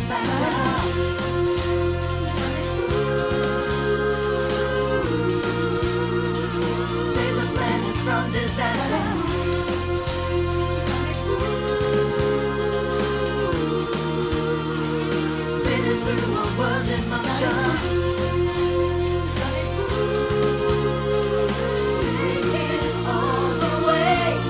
Save the planet from disaster. Spinning through a world in motion. Take it all the way.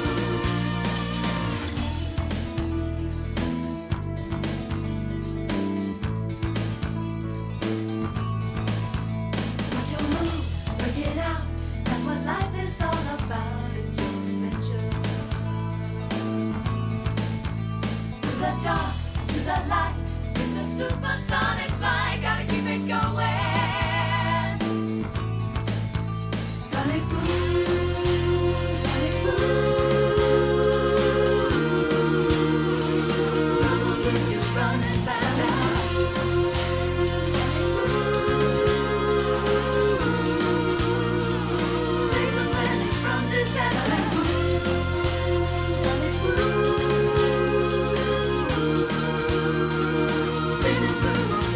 Make your move, work it out. That's what life is all about. It's your adventure. To the dark, to the light. It's a supersonic flight. Gotta keep it going. Sonic boom, sonic boom. Rubble keeps you running faster. Sonic boom. Save the planet from disaster. Sonic boom. Spinning through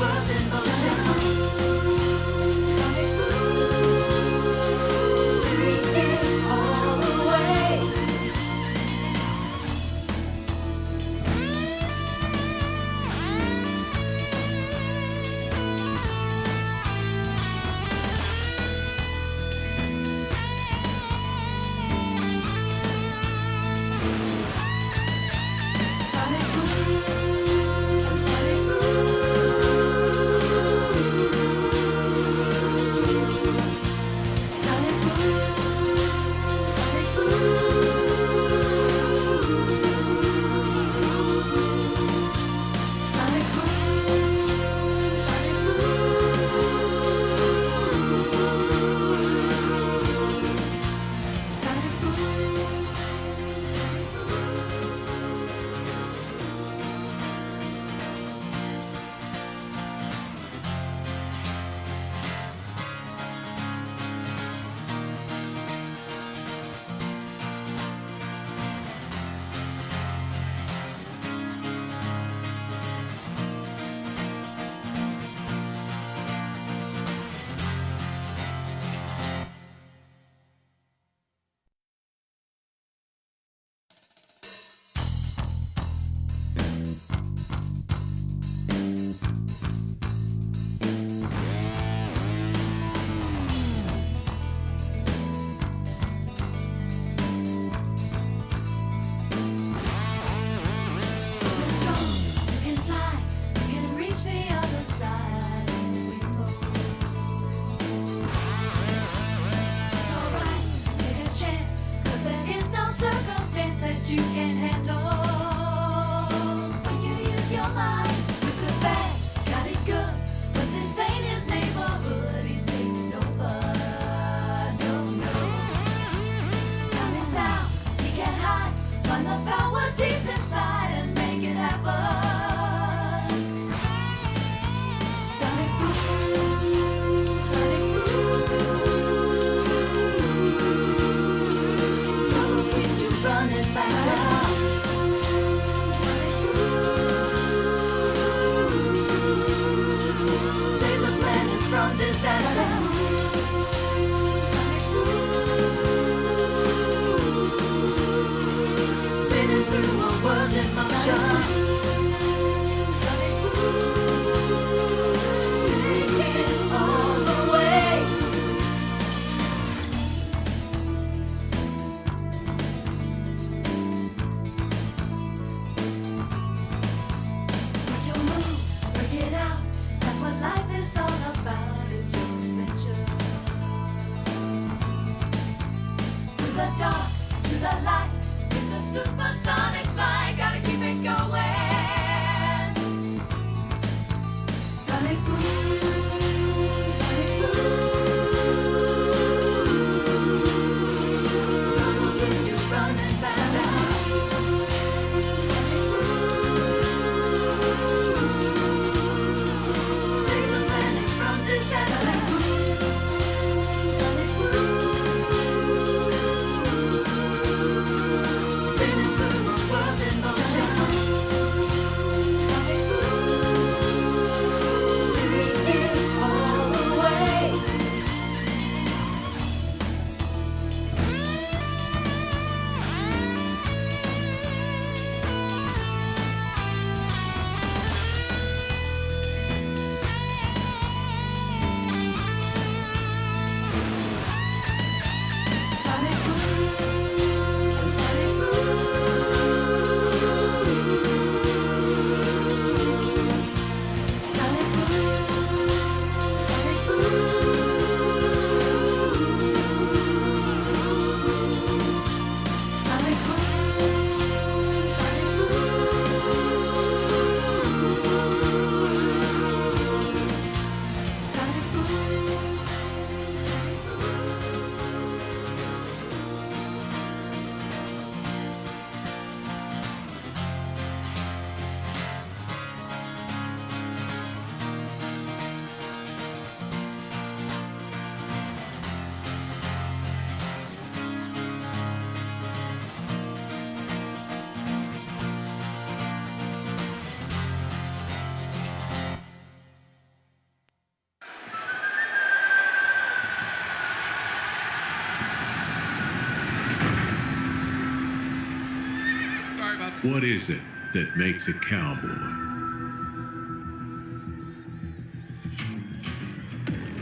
What is it that makes a cowboy?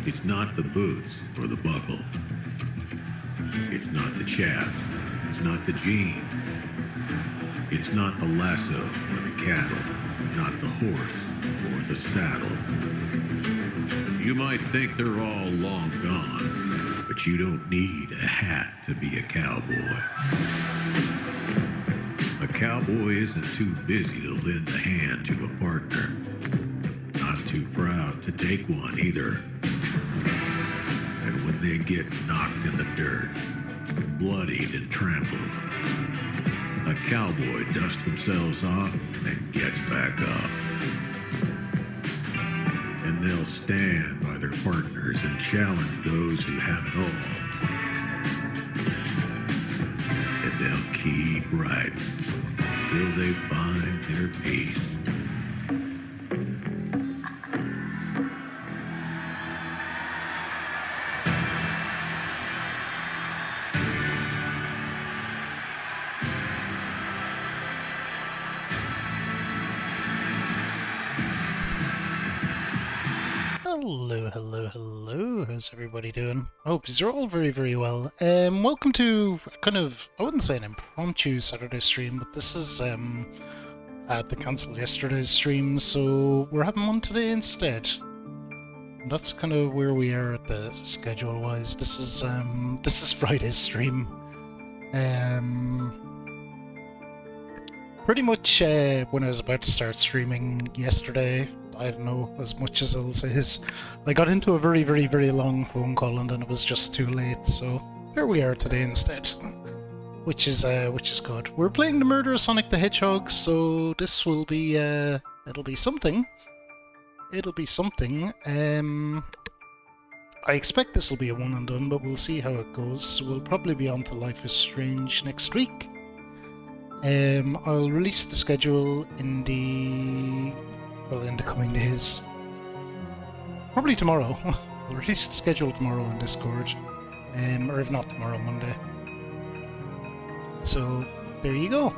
It's not the boots or the buckle. It's not the chaps. It's not the jeans. It's not the lasso or the cattle. Not the horse or the saddle. You might think they're all long gone, but you don't need a hat to be a cowboy. A cowboy isn't too busy to lend a hand to a partner. Not too proud to take one either. And when they get knocked in the dirt, bloodied and trampled, a cowboy dusts themselves off and gets back up. And they'll stand by their partners and challenge those who have it all. And they'll keep riding till they find their peace. Hello, how's everybody doing? I hope you're all very, very well. Welcome to kind of, I wouldn't say an impromptu Saturday stream, but this is, I had to cancel yesterday's stream, so we're having one today instead. And that's kind of where we are at the schedule-wise. This is Friday's stream. Pretty much, when I was about to start streaming yesterday, I don't know as much as I'll say is I got into a very, very, very long phone call and then it was just too late. So here we are today instead, which is good. We're playing the Murder of Sonic the Hedgehog, so this will be it'll be something. It'll be something. I expect this will be a one and done, but we'll see how it goes. We'll probably be on to Life is Strange next week. I'll release the schedule in the coming days. Probably tomorrow. I'll release the schedule tomorrow on Discord. Or if not tomorrow, Monday. So, there you go.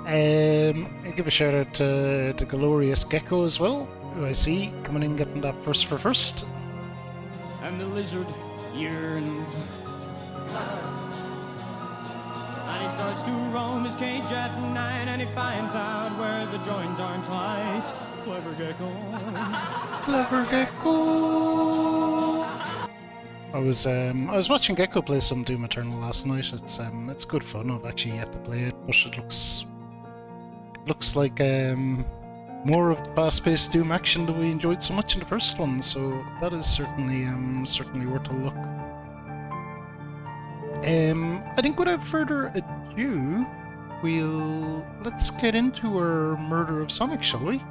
I'll give a shout out to Glorious Gecko as well, who I see coming in getting that first. And the lizard yearns. And he starts to roam his cage at night, and he finds out where the joints aren't tight. Clever gecko. Clever Gecko. I was watching Gecko play some Doom Eternal last night. It's good fun. I've actually yet to play it, but it looks like more of the fast-paced Doom action that we enjoyed so much in the first one. So that is certainly worth a look. I think without further ado, let's get into our Murder of Sonic, shall we?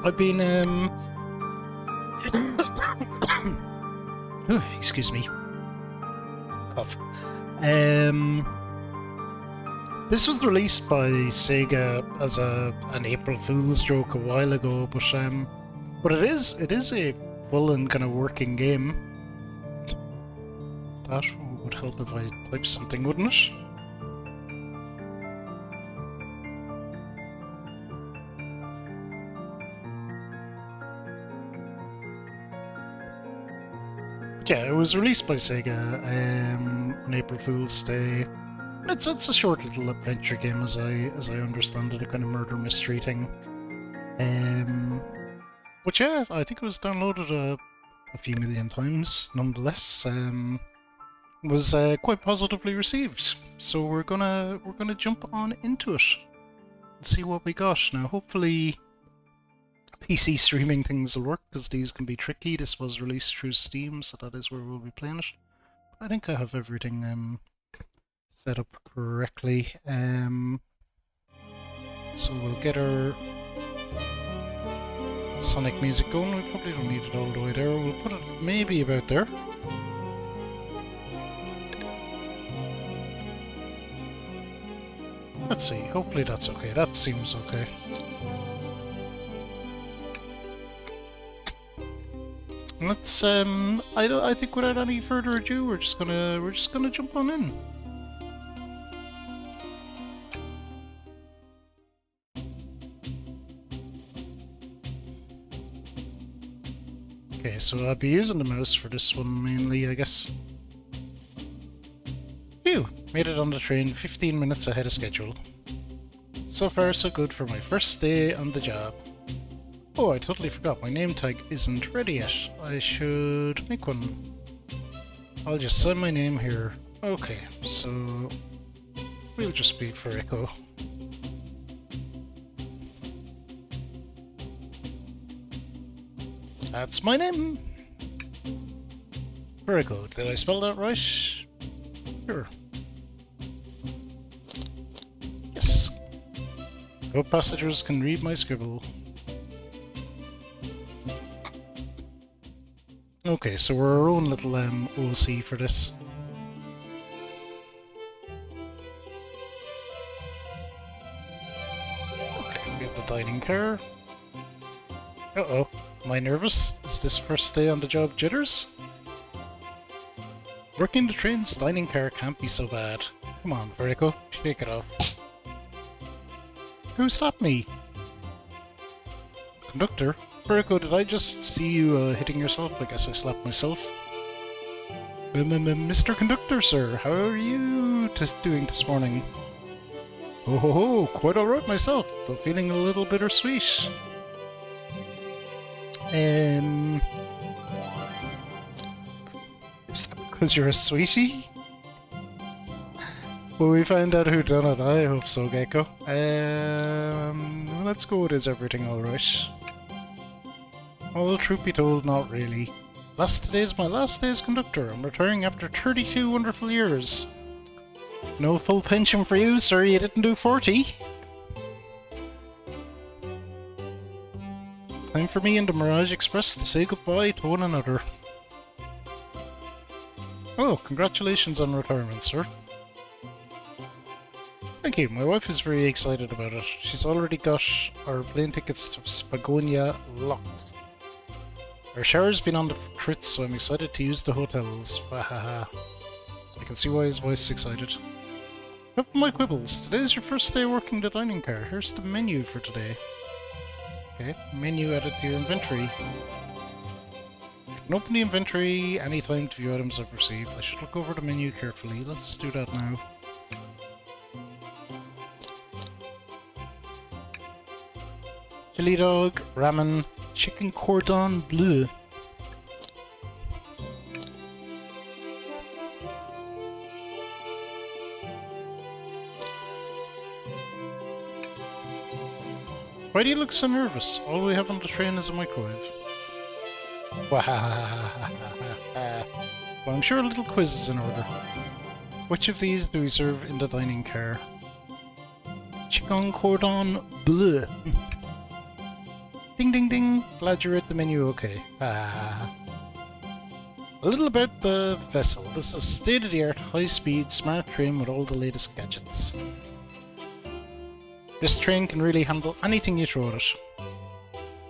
I've been excuse me, cough. This was released by Sega as an April Fool's joke a while ago, but it is a full and kind of working game. That would help if I type something, wouldn't it? Yeah, it was released by Sega on April Fool's Day. It's a short little adventure game, as I understand it, a kind of murder mystery thing. But yeah, I think it was downloaded a few million times, nonetheless. Was quite positively received, so we're gonna jump on into it and see what we got. Now, hopefully, PC streaming things will work because these can be tricky. This was released through Steam, so that is where we'll be playing it. But I think I have everything set up correctly. So we'll get our Sonic music going. We probably don't need it all the way there. We'll put it maybe about there. Let's see, hopefully that's okay. That seems okay. Let's I think without any further ado, we're just gonna jump on in. Okay, so I'll be using the mouse for this one mainly, I guess. Phew! Made it on the train 15 minutes ahead of schedule. So far, so good for my first day on the job. Oh, I totally forgot, my name tag isn't ready yet. I should make one. I'll just sign my name here. Okay, so we'll just be for Echo. That's my name! Very good. Did I spell that right? Sure. Yes. Hope passengers can read my scribble. Okay, so we're our own little OC for this. Okay, we have the dining car. Uh-oh. Am I nervous? Is this first day on the job jitters? Working the train's dining car can't be so bad. Come on, Veriko, shake it off. Who slapped me? Conductor? Veriko, did I just see you hitting yourself? I guess I slapped myself. Mr. Conductor, sir, how are you doing this morning? Oh ho ho, quite alright myself, though feeling a little bittersweet. Is that because you're a sweetie? Well, we find out who done it. I hope so, Gecko. Let's go with is everything alright? Well, truth be told, not really. Today's my last day as conductor. I'm retiring after 32 wonderful years. No full pension for you, sir. You didn't do 40. Time for me and the Mirage Express to say goodbye to one another. Oh, congratulations on retirement, sir. Thank you. My wife is very excited about it. She's already got our plane tickets to Spagonia locked. Our shower's been on the crits, so I'm excited to use the hotels. Wahaha. I can see why his voice is excited. Enough of my quibbles. Today's your first day working the dining car. Here's the menu for today. Okay, menu added to your inventory. You can open the inventory anytime to view items I've received. I should look over the menu carefully. Let's do that now. Chili dog, ramen, chicken cordon bleu. Why do you look so nervous? All we have on the train is a microwave. Well, I'm sure a little quiz is in order. Which of these do we serve in the dining car? Chicken cordon bleu. Ding ding ding. Glad you read the menu okay. A little about the vessel. This is a state-of-the-art, high-speed, smart train with all the latest gadgets. This train can really handle anything you throw at it.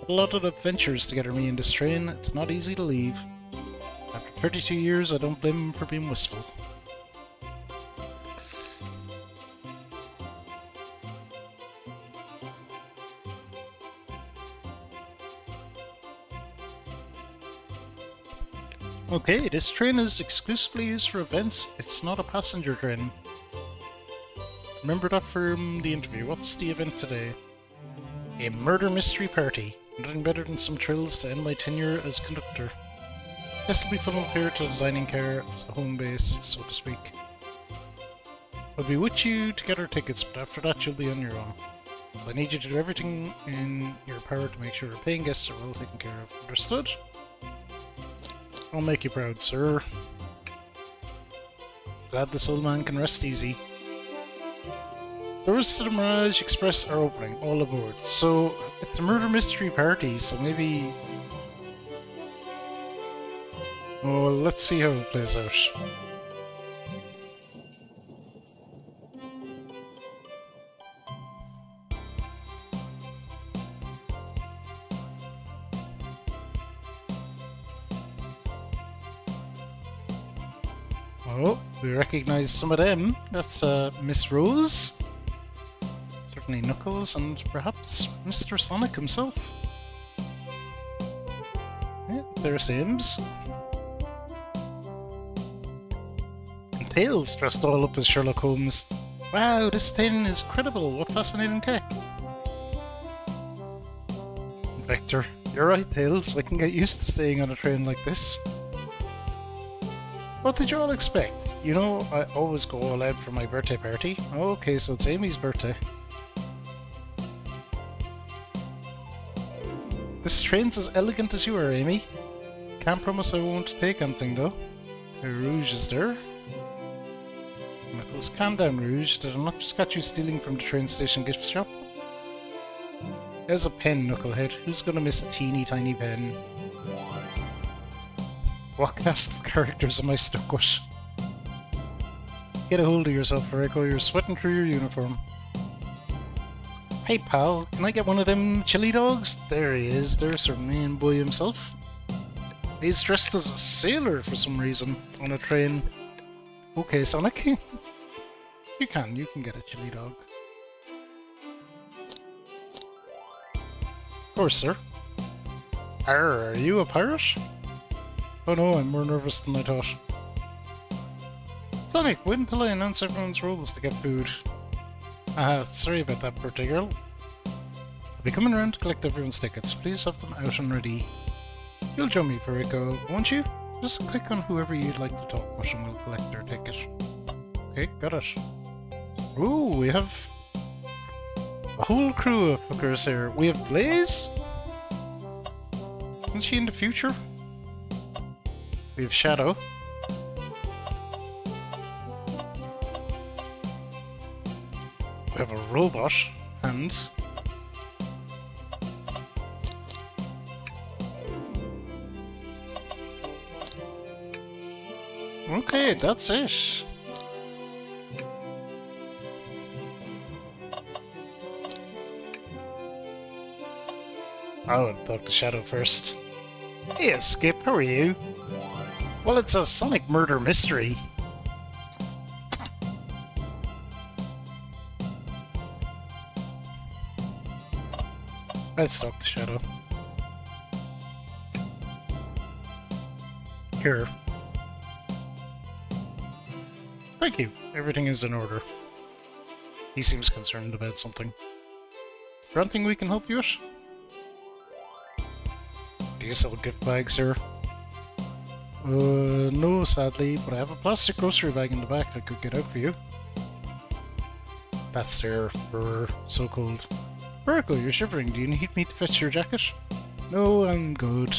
A lot of adventures to gather me in this train. It's not easy to leave. After 32 years, I don't blame him for being wistful. Okay, this train is exclusively used for events. It's not a passenger train. Remember that from the interview. What's the event today? A murder mystery party. Nothing better than some thrills to end my tenure as conductor. This will be funneled here to the dining car as a home base, so to speak. I'll be with you to get our tickets, but after that you'll be on your own. So I need you to do everything in your power to make sure our paying guests are well taken care of. Understood? I'll make you proud, sir. Glad this old man can rest easy. Doors to the Mirage Express are opening. All aboard. So, it's a murder mystery party, so maybe... Oh, well, let's see how it plays out. Oh, we recognize some of them. That's Miss Rose. Certainly Knuckles, and perhaps Mr. Sonic himself. Yeah, there seems. And Tails dressed all up as Sherlock Holmes. Wow, this thing is credible. What fascinating tech. Vector, you're right, Tails. I can get used to staying on a train like this. What did you all expect? You know, I always go all out for my birthday party. Okay, so it's Amy's birthday. This train's as elegant as you are, Amy. Can't promise I won't take anything, though. Rouge is there. Knuckles, calm down, Rouge. Did I not just got you stealing from the train station gift shop? There's a pen, Knucklehead. Who's gonna miss a teeny tiny pen? What cast of characters am I stuck with? Get a hold of yourself, Rico. You're sweating through your uniform. Hey, pal. Can I get one of them chili dogs? There he is. There's our main boy himself. He's dressed as a sailor for some reason on a train. Okay, Sonic. You can get a chili dog. Of course, sir. Arr, are you a pirate? Oh no, I'm more nervous than I thought. Sonic, wait until I announce everyone's roles to get food. Sorry about that, birthday girl. I'll be coming around to collect everyone's tickets. Please have them out and ready. You'll join me for Rico, won't you? Just click on whoever you'd like to talk with and we'll collect their ticket. Okay, got it. Ooh, we have a whole crew of hookers here. We have Blaze? Isn't she in the future? We have Shadow. We have a robot and okay, that's it. I'll talk to Shadow first. Hey, Skip, how are you? Well, it's a Sonic murder mystery. Let's talk to Shadow. Here. Thank you. Everything is in order. He seems concerned about something. Is there anything we can help you with? Do you sell gift bags here? No, sadly, but I have a plastic grocery bag in the back I could get out for you. That's there. Brr, so cold. Virgo, you're shivering. Do you need me to fetch your jacket? No, I'm good.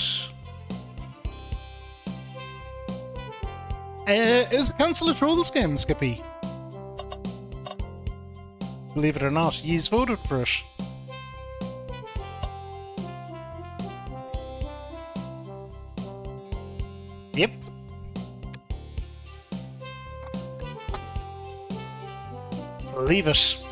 Is it cancel a Trolls game, Skippy? Believe it or not, ye's voted for it. Yep. Believe it.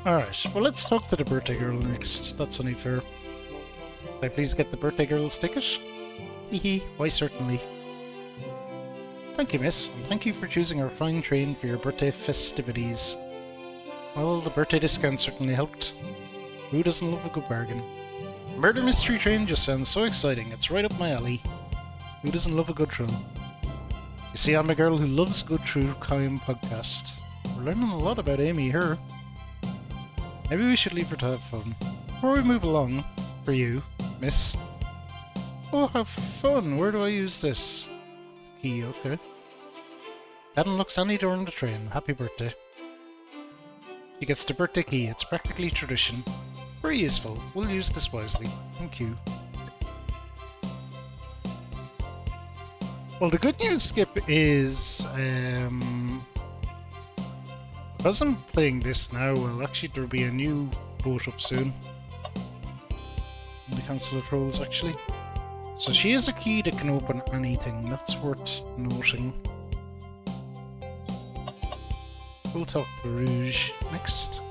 Alright, well let's talk to the birthday girl next. That's only fair. Can I please get the birthday girl's ticket? Hehe, why certainly. Thank you, miss, and thank you for choosing our fine train for your birthday festivities. Well, the birthday discount certainly helped. Who doesn't love a good bargain? Murder Mystery Train just sounds so exciting, it's right up my alley. Who doesn't love a good thrill? You see, I'm a girl who loves a good true crime podcast. We're learning a lot about Amy here. Maybe we should leave her to have fun. Before we move along, for you, miss. Oh, have fun! Where do I use this? Key, okay. That unlocks any door on the train. Happy birthday. She gets the birthday key. It's practically tradition. Very useful. We'll use this wisely. Thank you. Well, the good news, Skip, is because I'm playing this now, well, actually there'll be a new boat up soon. In the Council of Trolls, actually. So she has a key that can open anything. That's worth noting. We'll talk to Rouge next.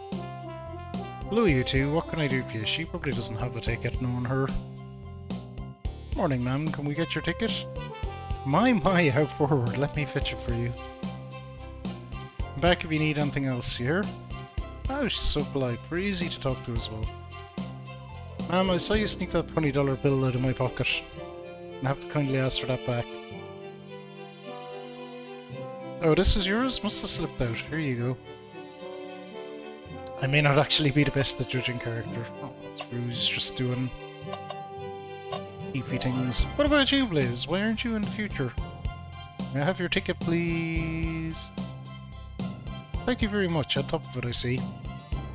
Hello, you two. What can I do for you? She probably doesn't have a ticket, knowing her. Morning, ma'am. Can we get your ticket? My, how forward. Let me fetch it for you. I'm back if you need anything else here. Oh, she's so polite. Very easy to talk to as well. Ma'am, I saw you sneak that $20 bill out of my pocket. I have to kindly ask for that back. Oh, this is yours? Must have slipped out. Here you go. I may not actually be the best at judging character. Oh, that's Ruse just doing beefy things. What about you, Blaze? Why aren't you in the future? May I have your ticket, please? Thank you very much. On top of it, I see.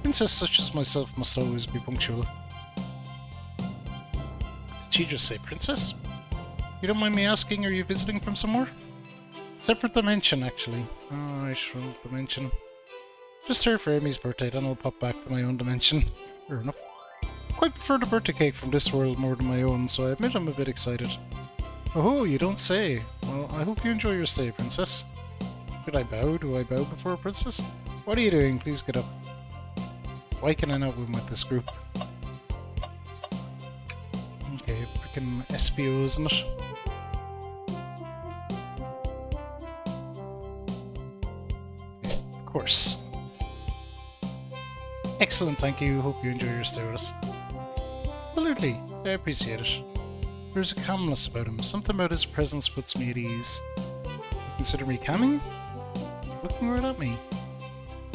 Princess such as myself must always be punctual. Did she just say princess? You don't mind me asking, are you visiting from somewhere? Separate dimension, actually. Alright, well, dimension. Just here for Amy's birthday, then I'll pop back to my own dimension. Fair enough. Quite prefer the birthday cake from this world more than my own, so I admit I'm a bit excited. Oh, you don't say. Well, I hope you enjoy your stay, princess. Should I bow? Do I bow before a princess? What are you doing? Please get up. Why can I not win with this group? Okay, frickin' SBO, isn't it? Okay, of course. Excellent, thank you. Hope you enjoy your stay with us. Absolutely, I appreciate it. There's a calmness about him. Something about his presence puts me at ease. You consider me calming? Looking right at me.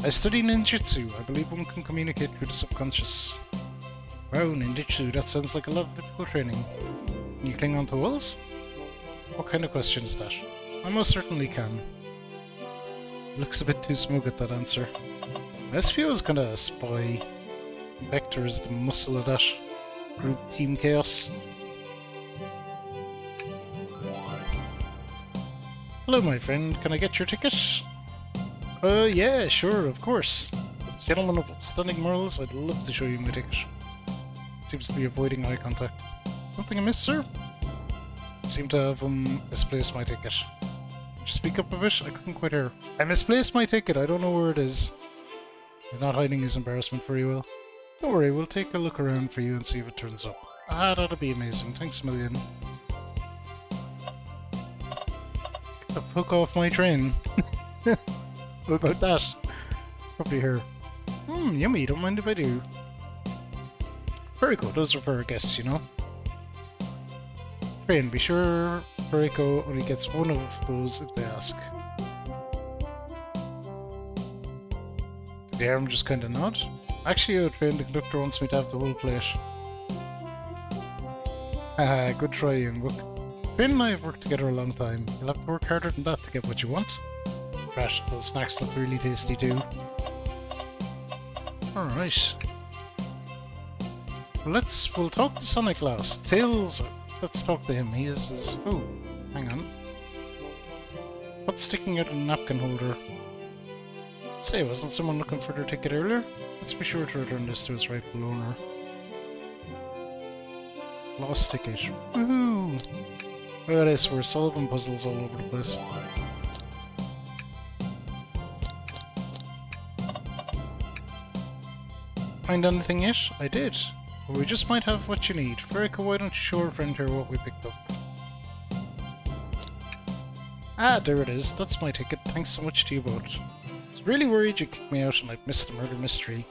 I study ninjutsu. I believe one can communicate through the subconscious. Wow, ninjutsu, that sounds like a lot of difficult training. Can you cling onto walls? What kind of question is that? I most certainly can. Looks a bit too smug at that answer. SVO is kinda a spy. Vector is the muscle of that group Team Chaos. Hello, my friend. Can I get your ticket? Yeah, sure, of course. As a gentleman of stunning morals, I'd love to show you my ticket. Seems to be avoiding eye contact. Something amiss, sir? I seem to have misplaced my ticket. Could you speak up a bit? I couldn't quite hear. I misplaced my ticket. I don't know where it is. He's not hiding his embarrassment very well. Don't worry, we'll take a look around for you and see if it turns up. Ah, that'd be amazing. Thanks a million. Get the fuck off my train. What about that? Probably here. Yummy. Don't mind if I do. Very good. Those are for our guests, you know. Train, be sure Pariko only gets one of those if they ask. Did the arm just kinda nod? Actually, Train, the conductor wants me to have the whole plate. Haha, good try, young book. Train and I have worked together a long time. You'll have to work harder than that to get what you want. Gosh, those snacks look really tasty too. Alright. We'll talk to Sonic last. Tails, let's talk to him. He is his... Oh, hang on. What's sticking out in the napkin holder? Say, wasn't someone looking for their ticket earlier? Let's be sure to return this to its rightful owner. Lost ticket. Woohoo! Look at this, we're solving puzzles all over the place. Find anything yet? I did. But we just might have what you need. Verika, why don't you show our friend here what we picked up? Ah, there it is. That's my ticket. Thanks so much to you both. I was really worried you kicked me out and I'd missed the murder mystery.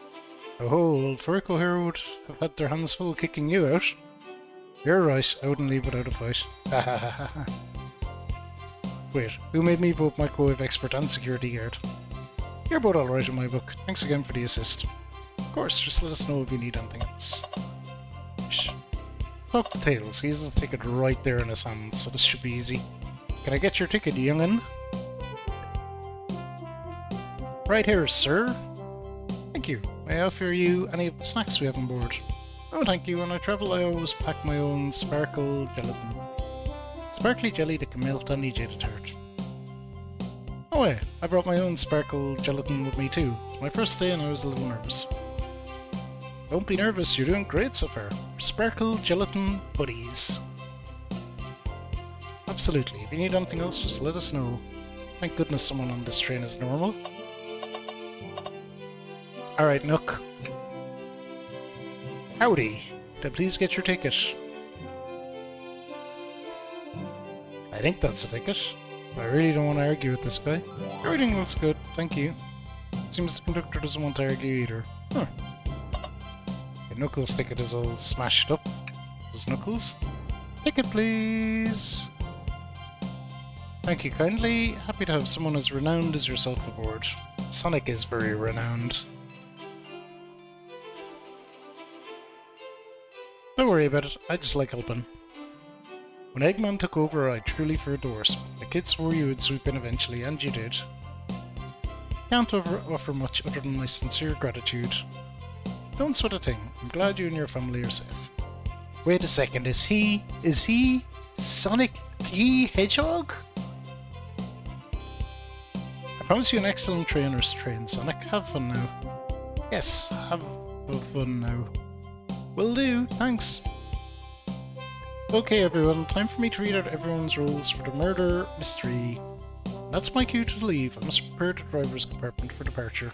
Oh, old Veriko here would have had their hands full kicking you out. You're right. I wouldn't leave without a fight. Ha ha ha ha. Wait, who made me both microwave expert and security guard? You're both alright in my book. Thanks again for the assist. Of course, just let us know if you need anything else. Talk to Tails. He has a ticket right there in his hand, so this should be easy. Can I get your ticket, young'un? Right here, sir. Thank you. May I offer you any of the snacks we have on board? Oh, thank you. When I travel, I always pack my own sparkle gelatin. Sparkly jelly that can melt any jaded tart. Oh wait, I brought my own sparkle gelatin with me too. It's my first day and I was a little nervous. Don't be nervous, you're doing great so far. Sparkle gelatin buddies. Absolutely, if you need anything else, just let us know. Thank goodness someone on this train is normal. Alright, Nook. Howdy. Could I please get your ticket? I think that's a ticket. I really don't want to argue with this guy. Everything looks good, thank you. Seems the conductor doesn't want to argue either. Huh. Okay, Knuckles' ticket is all smashed up. Does Knuckles? Ticket, please! Thank you kindly. Happy to have someone as renowned as yourself aboard. Sonic is very renowned. Don't worry about it, I just like helping. When Eggman took over, I truly feared the worst. The kids swore you would swoop in eventually, and you did. Can't offer much other than my sincere gratitude. Don't sweat a thing. I'm glad you and your family are safe. Wait a second, is he Sonic the Hedgehog? I promise you an excellent trainer's train, Sonic. Have fun now. Yes, have fun now. Will do, thanks. Okay everyone, time for me to read out everyone's roles for the murder mystery. That's my cue to leave. I must prepare the driver's compartment for departure.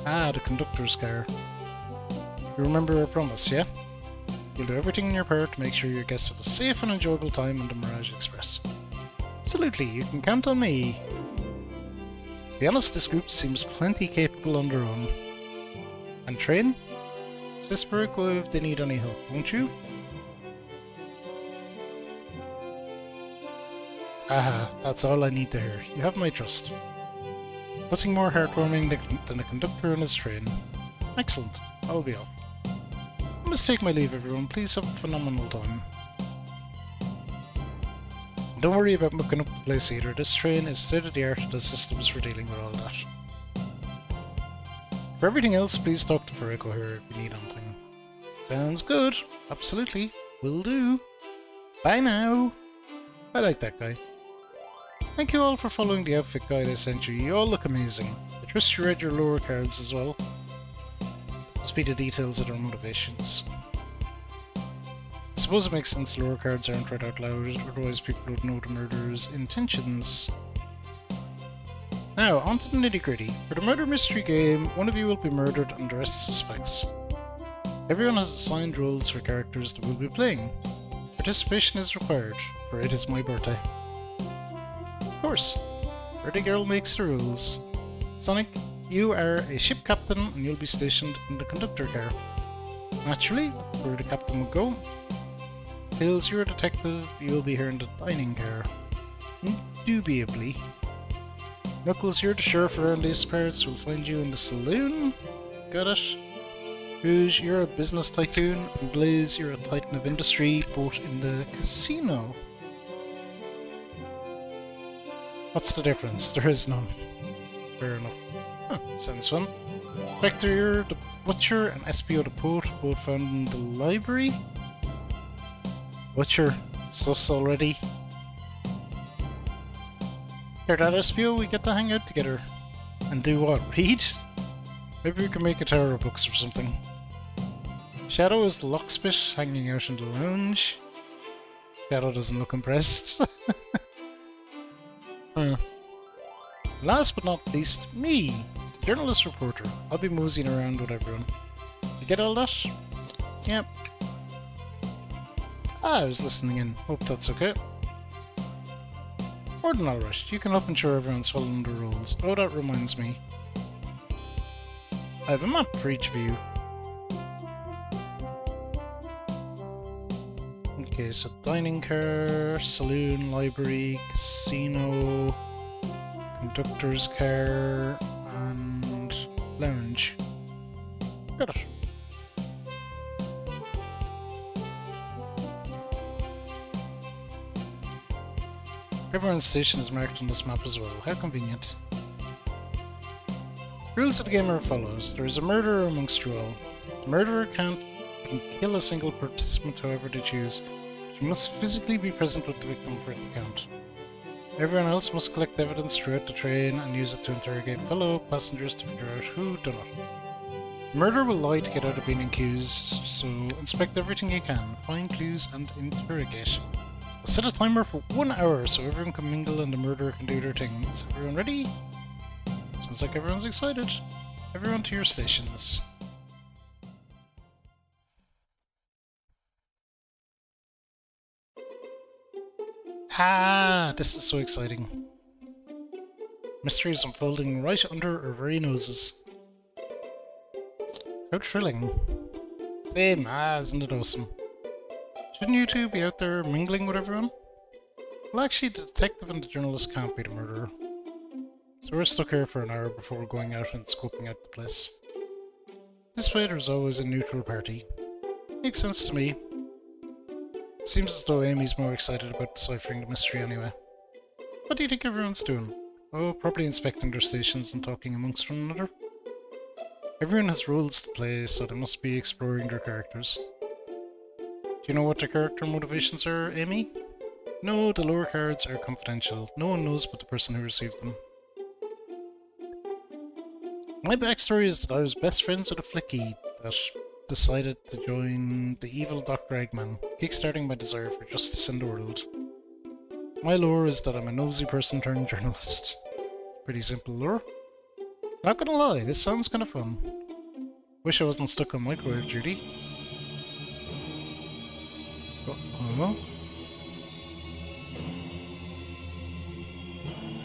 Ah, the conductor's car. You remember our promise, yeah? You'll do everything in your power to make sure your guests have a safe and enjoyable time on the Mirage Express. Absolutely, you can count on me. To be honest, this group seems plenty capable on their own. And train? Assist Virgo if they need any help, won't you? Aha, that's all I need to hear. You have my trust. Nothing more heartwarming than a conductor and his train. Excellent. I'll be off. I must take my leave, everyone. Please have a phenomenal time. Don't worry about mucking up the place either. This train is state-of-the-art with the systems for dealing with all that. For everything else, please talk to Furiko here if you need anything. Sounds good. Absolutely. Will do. Bye now. I like that guy. Thank you all for following the outfit guide I sent you. You all look amazing. I trust you read your lower cards as well. Must be the details of their motivations. I suppose it makes sense lower cards aren't read out loud, otherwise people would know the murderer's intentions. Now, on to the nitty-gritty. For the murder mystery game, one of you will be murdered and the rest suspects. Everyone has assigned roles for characters that will be playing. Participation is required, for it is my birthday. Of course, Birthday Girl makes the rules. Sonic, you are a ship captain and you'll be stationed in the conductor car. Naturally, that's where the captain will go. Tails, you're a detective, you'll be here in the dining car. Indubitably. Knuckles, you're the sheriff around these parts, we'll find you in the saloon. Got it? Rouge, you're a business tycoon, and Blaze, you're a titan of industry, both in the casino. What's the difference? There is none. Fair enough. Huh, sounds fun. Vector, you're the butcher, and SPO the poet, both found in the library. Butcher, sus already. Hear that, SPO? We get to hang out together. And do what? Read? Maybe we can make a tower of books or something. Shadow is the locksmith hanging out in the lounge. Shadow doesn't look impressed. Last but not least, me, the journalist reporter. I'll be moseying around with everyone. You get all that? Yep. I was listening in. Hope that's okay. More than alright. You can help ensure everyone's following the rules. Oh, that reminds me. I have a map for each of you. Okay, so dining car, saloon, library, casino, conductor's car, and lounge. Got it. Everyone's station is marked on this map as well. How convenient. Rules of the game are as follows. There is a murderer amongst you all. The murderer can kill a single participant however they choose. But you must physically be present with the victim for it to count. Everyone else must collect evidence throughout the train and use it to interrogate fellow passengers to figure out who done it. The murderer will lie to get out of being accused, so inspect everything you can, find clues and interrogate. I'll set a timer for 1 hour so everyone can mingle and the murderer can do their thing. Is everyone ready? Sounds like everyone's excited. Everyone to your stations. Ah, this is so exciting. Mysteries unfolding right under our very noses. How thrilling. Same, isn't it awesome? Shouldn't you two be out there mingling with everyone? Well, actually, the detective and the journalist can't be the murderer. So we're stuck here for an hour before going out and scoping out the place. This way there's always a neutral party. Makes sense to me. Seems as though Amy's more excited about deciphering the mystery anyway. What do you think everyone's doing? Oh, probably inspecting their stations and talking amongst one another. Everyone has roles to play, so they must be exploring their characters. Do you know what their character motivations are, Amy? No, the lower cards are confidential. No one knows but the person who received them. My backstory is that I was best friends with a flicky that decided to join the evil Dr. Eggman, kickstarting my desire for justice in the world. My lore is that I'm a nosy person turned journalist. Pretty simple lore. Not gonna lie, this sounds kinda fun. Wish I wasn't stuck on microwave duty. Oh.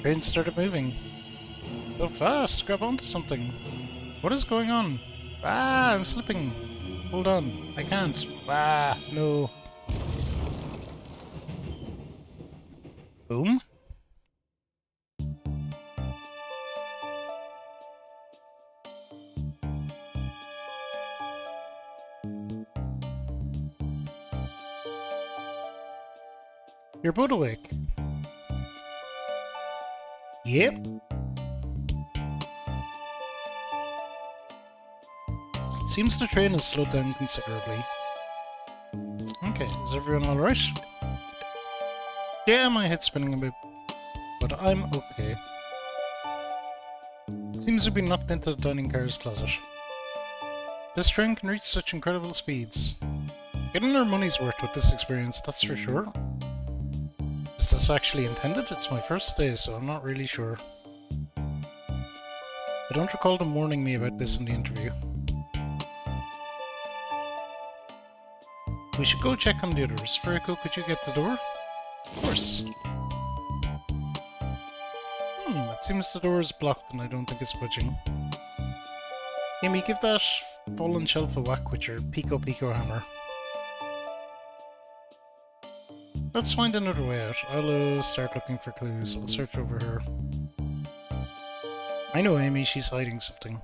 Train started moving. So fast, grab onto something. What is going on? Ah, I'm slipping. Hold on, I can't. Ah, no. Boom. You're both awake. Yep. Seems the train has slowed down considerably. Okay, is everyone alright? Yeah, my head's spinning a bit, but I'm okay. Seems to be knocked into the dining car's closet. This train can reach such incredible speeds. Getting our money's worth with this experience, that's for sure. Is this actually intended? It's my first day, so I'm not really sure. I don't recall them warning me about this in the interview. We should go check on the others. Furico, could you get the door? Of course. It seems the door is blocked and I don't think it's budging. Amy, give that fallen shelf a whack with your Pico hammer. Let's find another way out. I'll start looking for clues. I'll search over here. I know Amy, she's hiding something.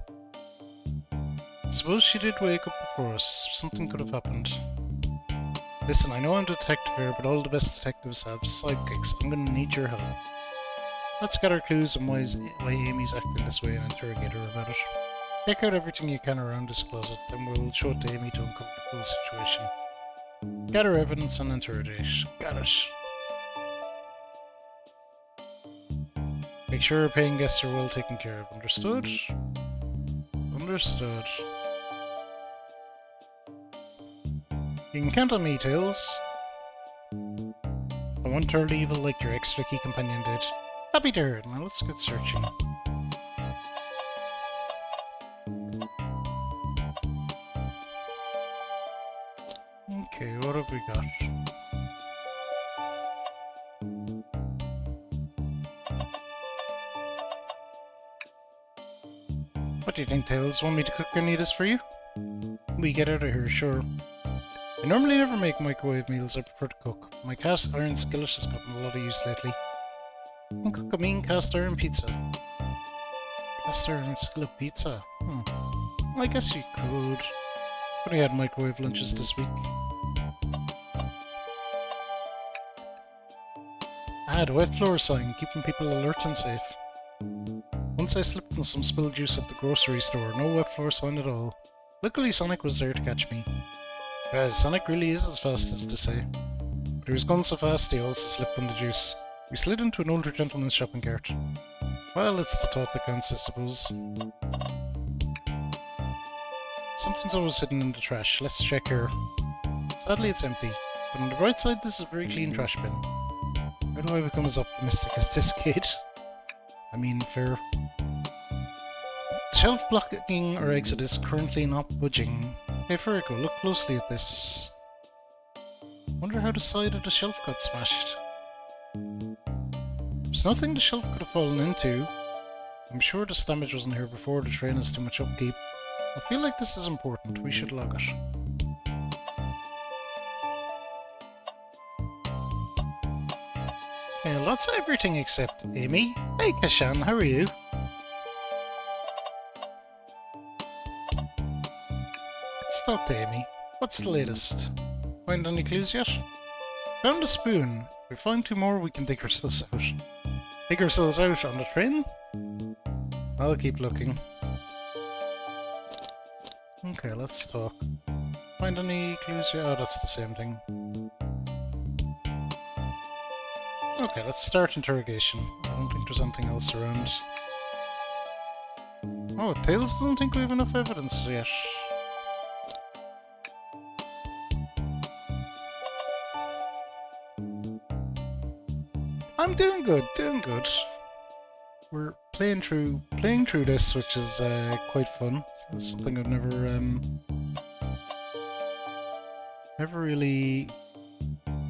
Suppose she did wake up before us. Something could have happened. Listen, I know I'm a detective here, but all the best detectives have sidekicks. I'm gonna need your help. Let's gather clues on why Amy's acting this way and interrogate her about it. Check out everything you can around this closet, then we'll show it to Amy to uncover the full situation. Gather evidence and interrogate. Got it. Make sure our paying guests are well taken care of. Understood? Understood. You can count on me, Tails. I won't turn evil like your ex-Vicky companion did. Happy to hear it. Now let's get searching. Okay, what have we got? What do you think, Tails? Want me to cook any of this for you? We get out of here, sure. I normally never make microwave meals, I prefer to cook. My cast iron skillet has gotten a lot of use lately. I can cook a mean cast iron pizza. Cast iron skillet pizza? I guess you could. But I had microwave lunches this week. The wet floor sign, keeping people alert and safe. Once I slipped in some spilled juice at the grocery store, no wet floor sign at all. Luckily Sonic was there to catch me. Sonic really is as fast as to say. But he was going so fast he also slipped on the juice. We slid into an older gentleman's shopping cart. Well, it's the thought that counts, I suppose. Something's always hidden in the trash. Let's check here. Sadly it's empty, but on the bright side this is a very clean trash bin. How do I become as optimistic as this kid? I mean, fair. The shelf blocking our exit is currently not budging. Hey Furico, look closely at this. Wonder how the side of the shelf got smashed. There's nothing the shelf could have fallen into. I'm sure this damage wasn't here before. The train has too much upkeep. I feel like this is important. We should log it. Okay, lots of everything except Amy. Hey Kashan, how are you? Let's talk to Amy. What's the latest? Find any clues yet? Found a spoon. If we find 2 more, we can dig ourselves out. Dig ourselves out on the train? I'll keep looking. Okay, let's talk. Find any clues yet? Oh, that's the same thing. Okay, let's start interrogation. I don't think there's anything else around. Oh, Tails doesn't think we have enough evidence yet. I'm doing good, doing good. We're playing through this, which is quite fun. It's something I've never really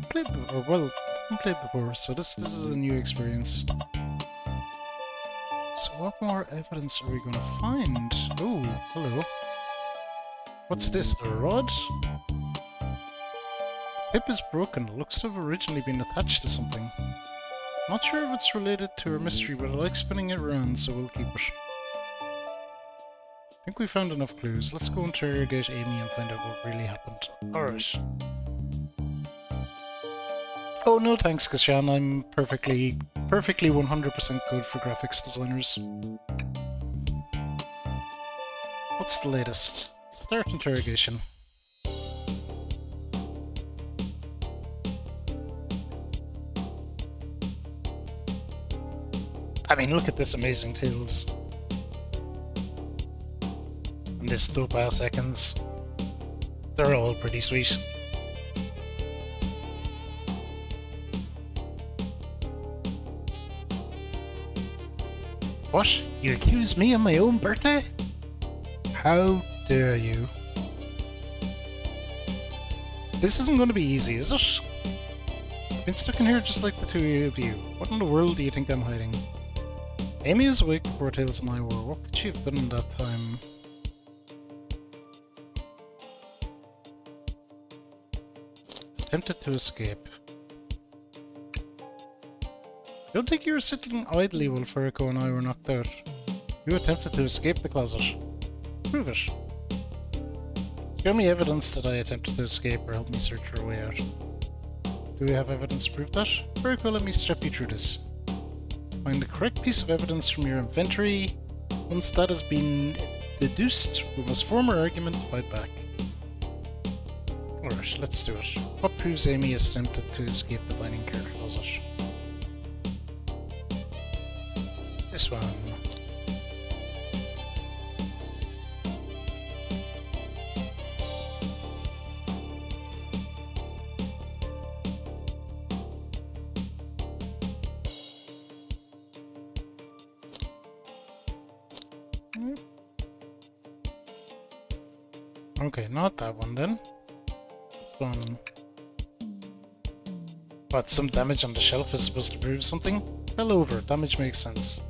played before. Well, haven't played before, so this is a new experience. So what more evidence are we going to find? Oh, hello. What's this? A rod? Hip is broken. It looks to have originally been attached to something. Not sure if it's related to our mystery, but I like spinning it around, so we'll keep it. I think we found enough clues. Let's go interrogate Amy and find out what really happened. Alright. Oh no thanks, Kashan. I'm perfectly 100% good for graphics designers. What's the latest? Start interrogation. I mean, look at this amazing Tails. And this dope ass seconds. They're all pretty sweet. What? You accuse me of my own birthday? How dare you? This isn't going to be easy, is it? I've been stuck in here just like the 2 of you. What in the world do you think I'm hiding? Amy was awake before Tails and I were. What could she have done in that time? Attempted to escape. I don't think you were sitting idly while Furiko and I were knocked out. You attempted to escape the closet. Prove it. Show me evidence that I attempted to escape or help me search for a way out. Do we have evidence to prove that? Furiko, let me step you through this. Find the correct piece of evidence from your inventory. Once that has been deduced, we must form our argument to fight back. Alright, let's do it. What proves Amy has attempted to escape the dining car closet? This one. Okay, not that one then. This one. What, some damage on the shelf is supposed to prove something? Fell over, damage makes sense.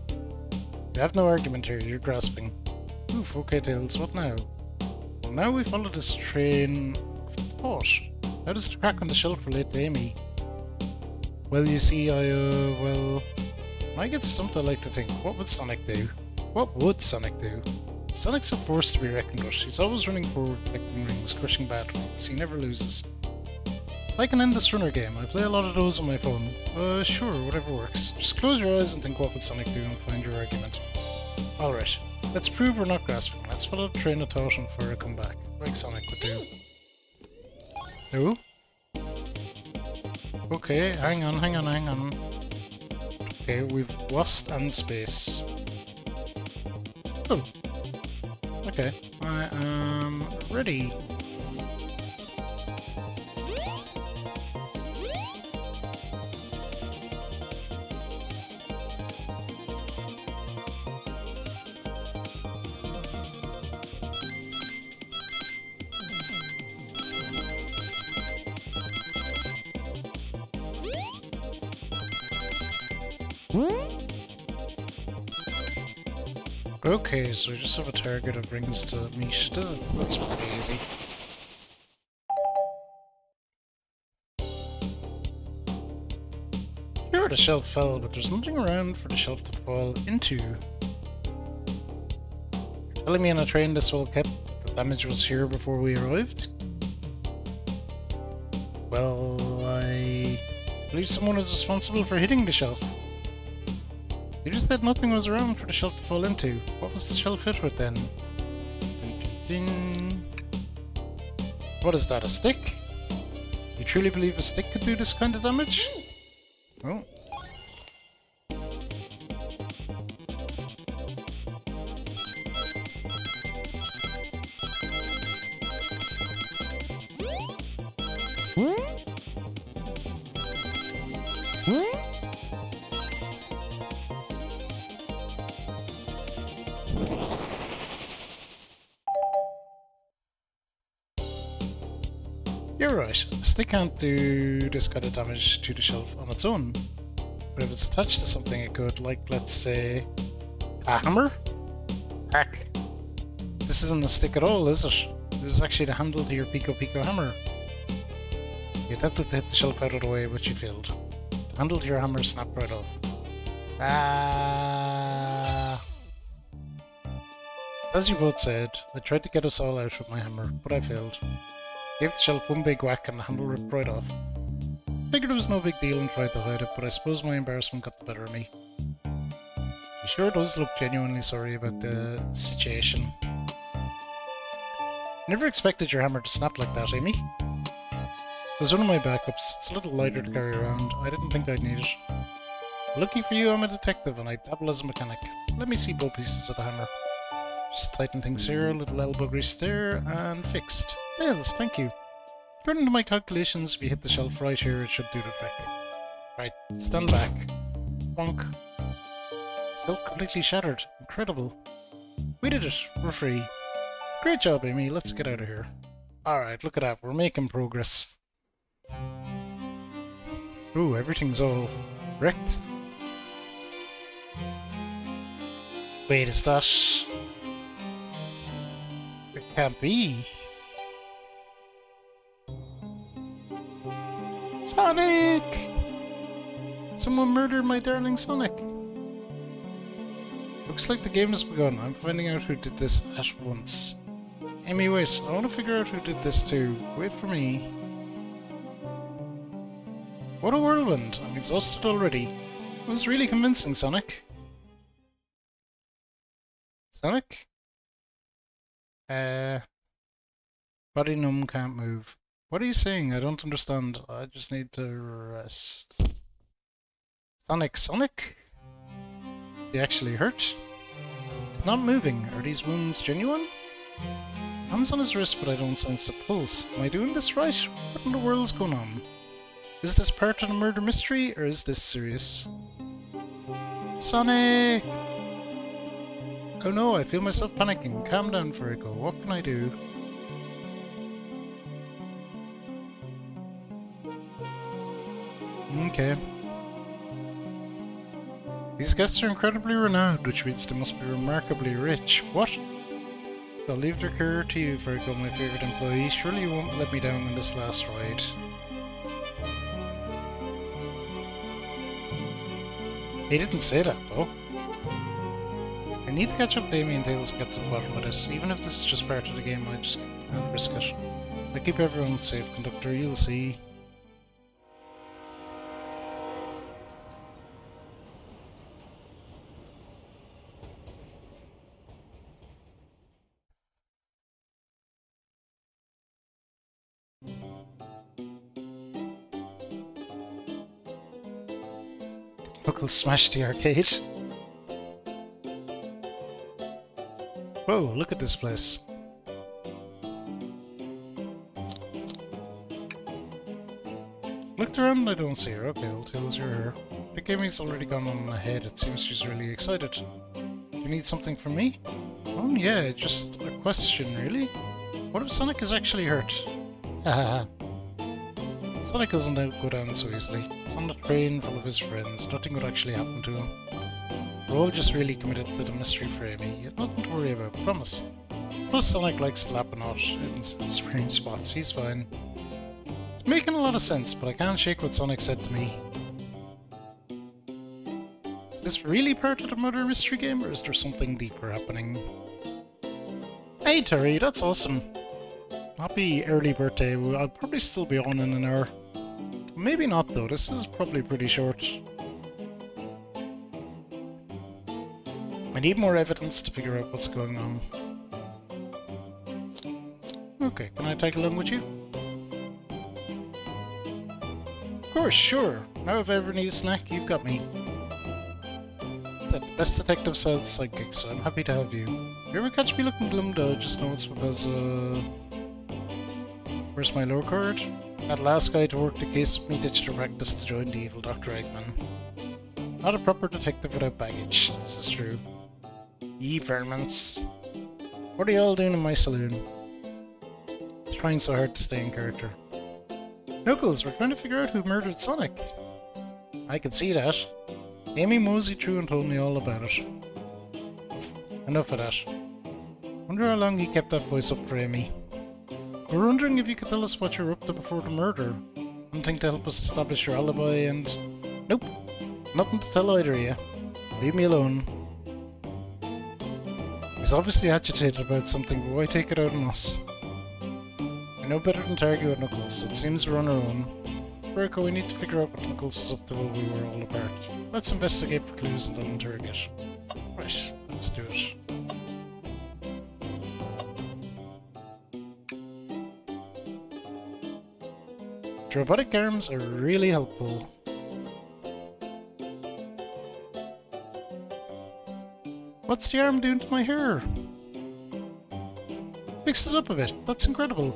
You have no argument here, you're grasping. Oof, okay Tails, what now? Well, now we follow this train of thought. How does the crack on the shelf relate to Amy? Well, you see, well... I get stumped, I like to think. What would Sonic do? What would Sonic do? Sonic's a force to be reckoned with. He's always running forward, collecting rings, crushing battles. He never loses. Like an endless runner game, I play a lot of those on my phone. Sure, whatever works. Just close your eyes and think what would Sonic do and find your argument. Alright, let's prove we're not grasping. Let's follow the train of thought and fire a comeback, like Sonic would do. No? Okay, hang on. Okay, we've lost and space. Oh. Okay, I am ready. Okay, so we just have a target of rings to meet. That's pretty easy. Sure, the shelf fell, but there's nothing around for the shelf to fall into. You're telling me on a train this all kept that the damage was here before we arrived? Well, I believe someone is responsible for hitting the shelf. You just said nothing was around for the shelf to fall into. What was the shelf hit with then? Ding, ding, ding. What is that, a stick? You truly believe a stick could do this kind of damage? Oh. You're right, a stick can't do this kind of damage to the shelf on its own. But if it's attached to something it could, like, let's say, a hammer? Heck. This isn't a stick at all, is it? This is actually the handle to your Pico Pico hammer. You attempted to hit the shelf out of the way, but you failed. The handle to your hammer snapped right off. As you both said, I tried to get us all out with my hammer, but I failed. Gave the shelf one big whack and the handle ripped right off. Figured it was no big deal and tried to hide it, but I suppose my embarrassment got the better of me. He sure does look genuinely sorry about the situation. Never expected your hammer to snap like that, Amy. It was one of my backups. It's a little lighter to carry around. I didn't think I'd need it. Lucky for you, I'm a detective and I dabble as a mechanic. Let me see both pieces of the hammer. Just tighten things here, a little elbow grease there, and fixed. Yes, thank you. According to my calculations, if you hit the shelf right here, it should do the trick. Right, stand back. Bonk. Shelf completely shattered. Incredible. We did it. We're free. Great job, Amy. Let's get out of here. Alright, look at that. We're making progress. Ooh, everything's all wrecked. Wait, is that... It can't be. Sonic! Someone murdered my darling Sonic. Looks like the game has begun. I'm finding out who did this at once. Amy, wait. I want to figure out who did this too. Wait for me. What a whirlwind. I'm exhausted already. It was really convincing, Sonic. Sonic? Body numb, can't move. What are you saying? I don't understand. I just need to rest. Sonic? Is he actually hurt? He's not moving. Are these wounds genuine? Hands on his wrist, but I don't sense a pulse. Am I doing this right? What in the world's going on? Is this part of the murder mystery, or is this serious? Sonic! Oh no, I feel myself panicking. Calm down, Furico. What can I do? Okay. These guests are incredibly renowned, which means they must be remarkably rich. What? I'll leave their care to you, Furico, my favourite employee. Surely you won't let me down on this last ride. He didn't say that, though. I need to catch up to Amy and Tails to get to the bottom of this. Even if this is just part of the game, I just can't risk it. I keep everyone safe, Conductor, you'll see. Uncle smash the arcade. Whoa, look at this place. Looked around and I don't see her. Okay, well, Tails, you're here. The gaming's already gone on ahead. It seems she's really excited. Do you need something from me? Oh yeah, just a question, really. What if Sonic is actually hurt? Haha. Sonic doesn't go down so easily. He's on the train full of his friends. Nothing would actually happen to him. We're all just really committed to the mystery for Amy. Nothing to worry about, promise. Plus Sonic likes slapping out in strange spots. He's fine. It's making a lot of sense, but I can't shake what Sonic said to me. Is this really part of the murder mystery game, or is there something deeper happening? Hey Terry, that's awesome. Happy early birthday. I'll probably still be on in an hour. Maybe not though, this is probably pretty short. I need more evidence to figure out what's going on. Okay, can I tag along with you? Of course, sure. Now if I ever need a snack, you've got me. The best detective South sidekick, so I'm happy to have you. If you ever catch me looking glum though, just know it's because, where's my lore card? That last guy to work the case with me ditched her practice to join the evil Dr. Eggman. Not a proper detective without baggage, this is true. Ye vermins. What are you all doing in my saloon? Trying so hard to stay in character. Knuckles, we're trying to figure out who murdered Sonic. I can see that. Amy moseyed through and told me all about it. Enough of that. Wonder how long he kept that voice up for Amy. We're wondering if you could tell us what you were up to before the murder. Something to help us establish your alibi and... Nope. Nothing to tell either of you. Leave me alone. He's obviously agitated about something, but why take it out on us? I know better than to argue with Knuckles, so it seems we're on our own. Virgo, we need to figure out what Knuckles was up to while we were all apart. Let's investigate for clues and then interrogate. Right, let's do it. The robotic arms are really helpful. What's the arm doing to my hair? Fixed it up a bit. That's incredible.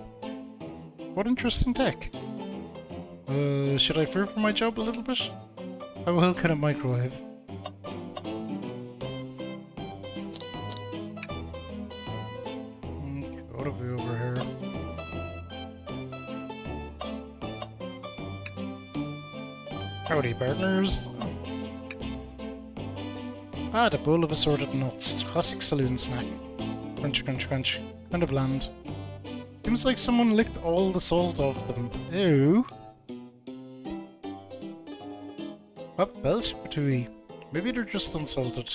What interesting tech. Should I fear for my job a little bit? How well can a microwave? Okay, what have we over here? Howdy, partners. Ah, the bowl of assorted nuts. Classic saloon snack. Crunch, crunch, crunch. Kind of bland. Seems like someone licked all the salt off them. Ew. Up, belch, patooey. Maybe they're just unsalted.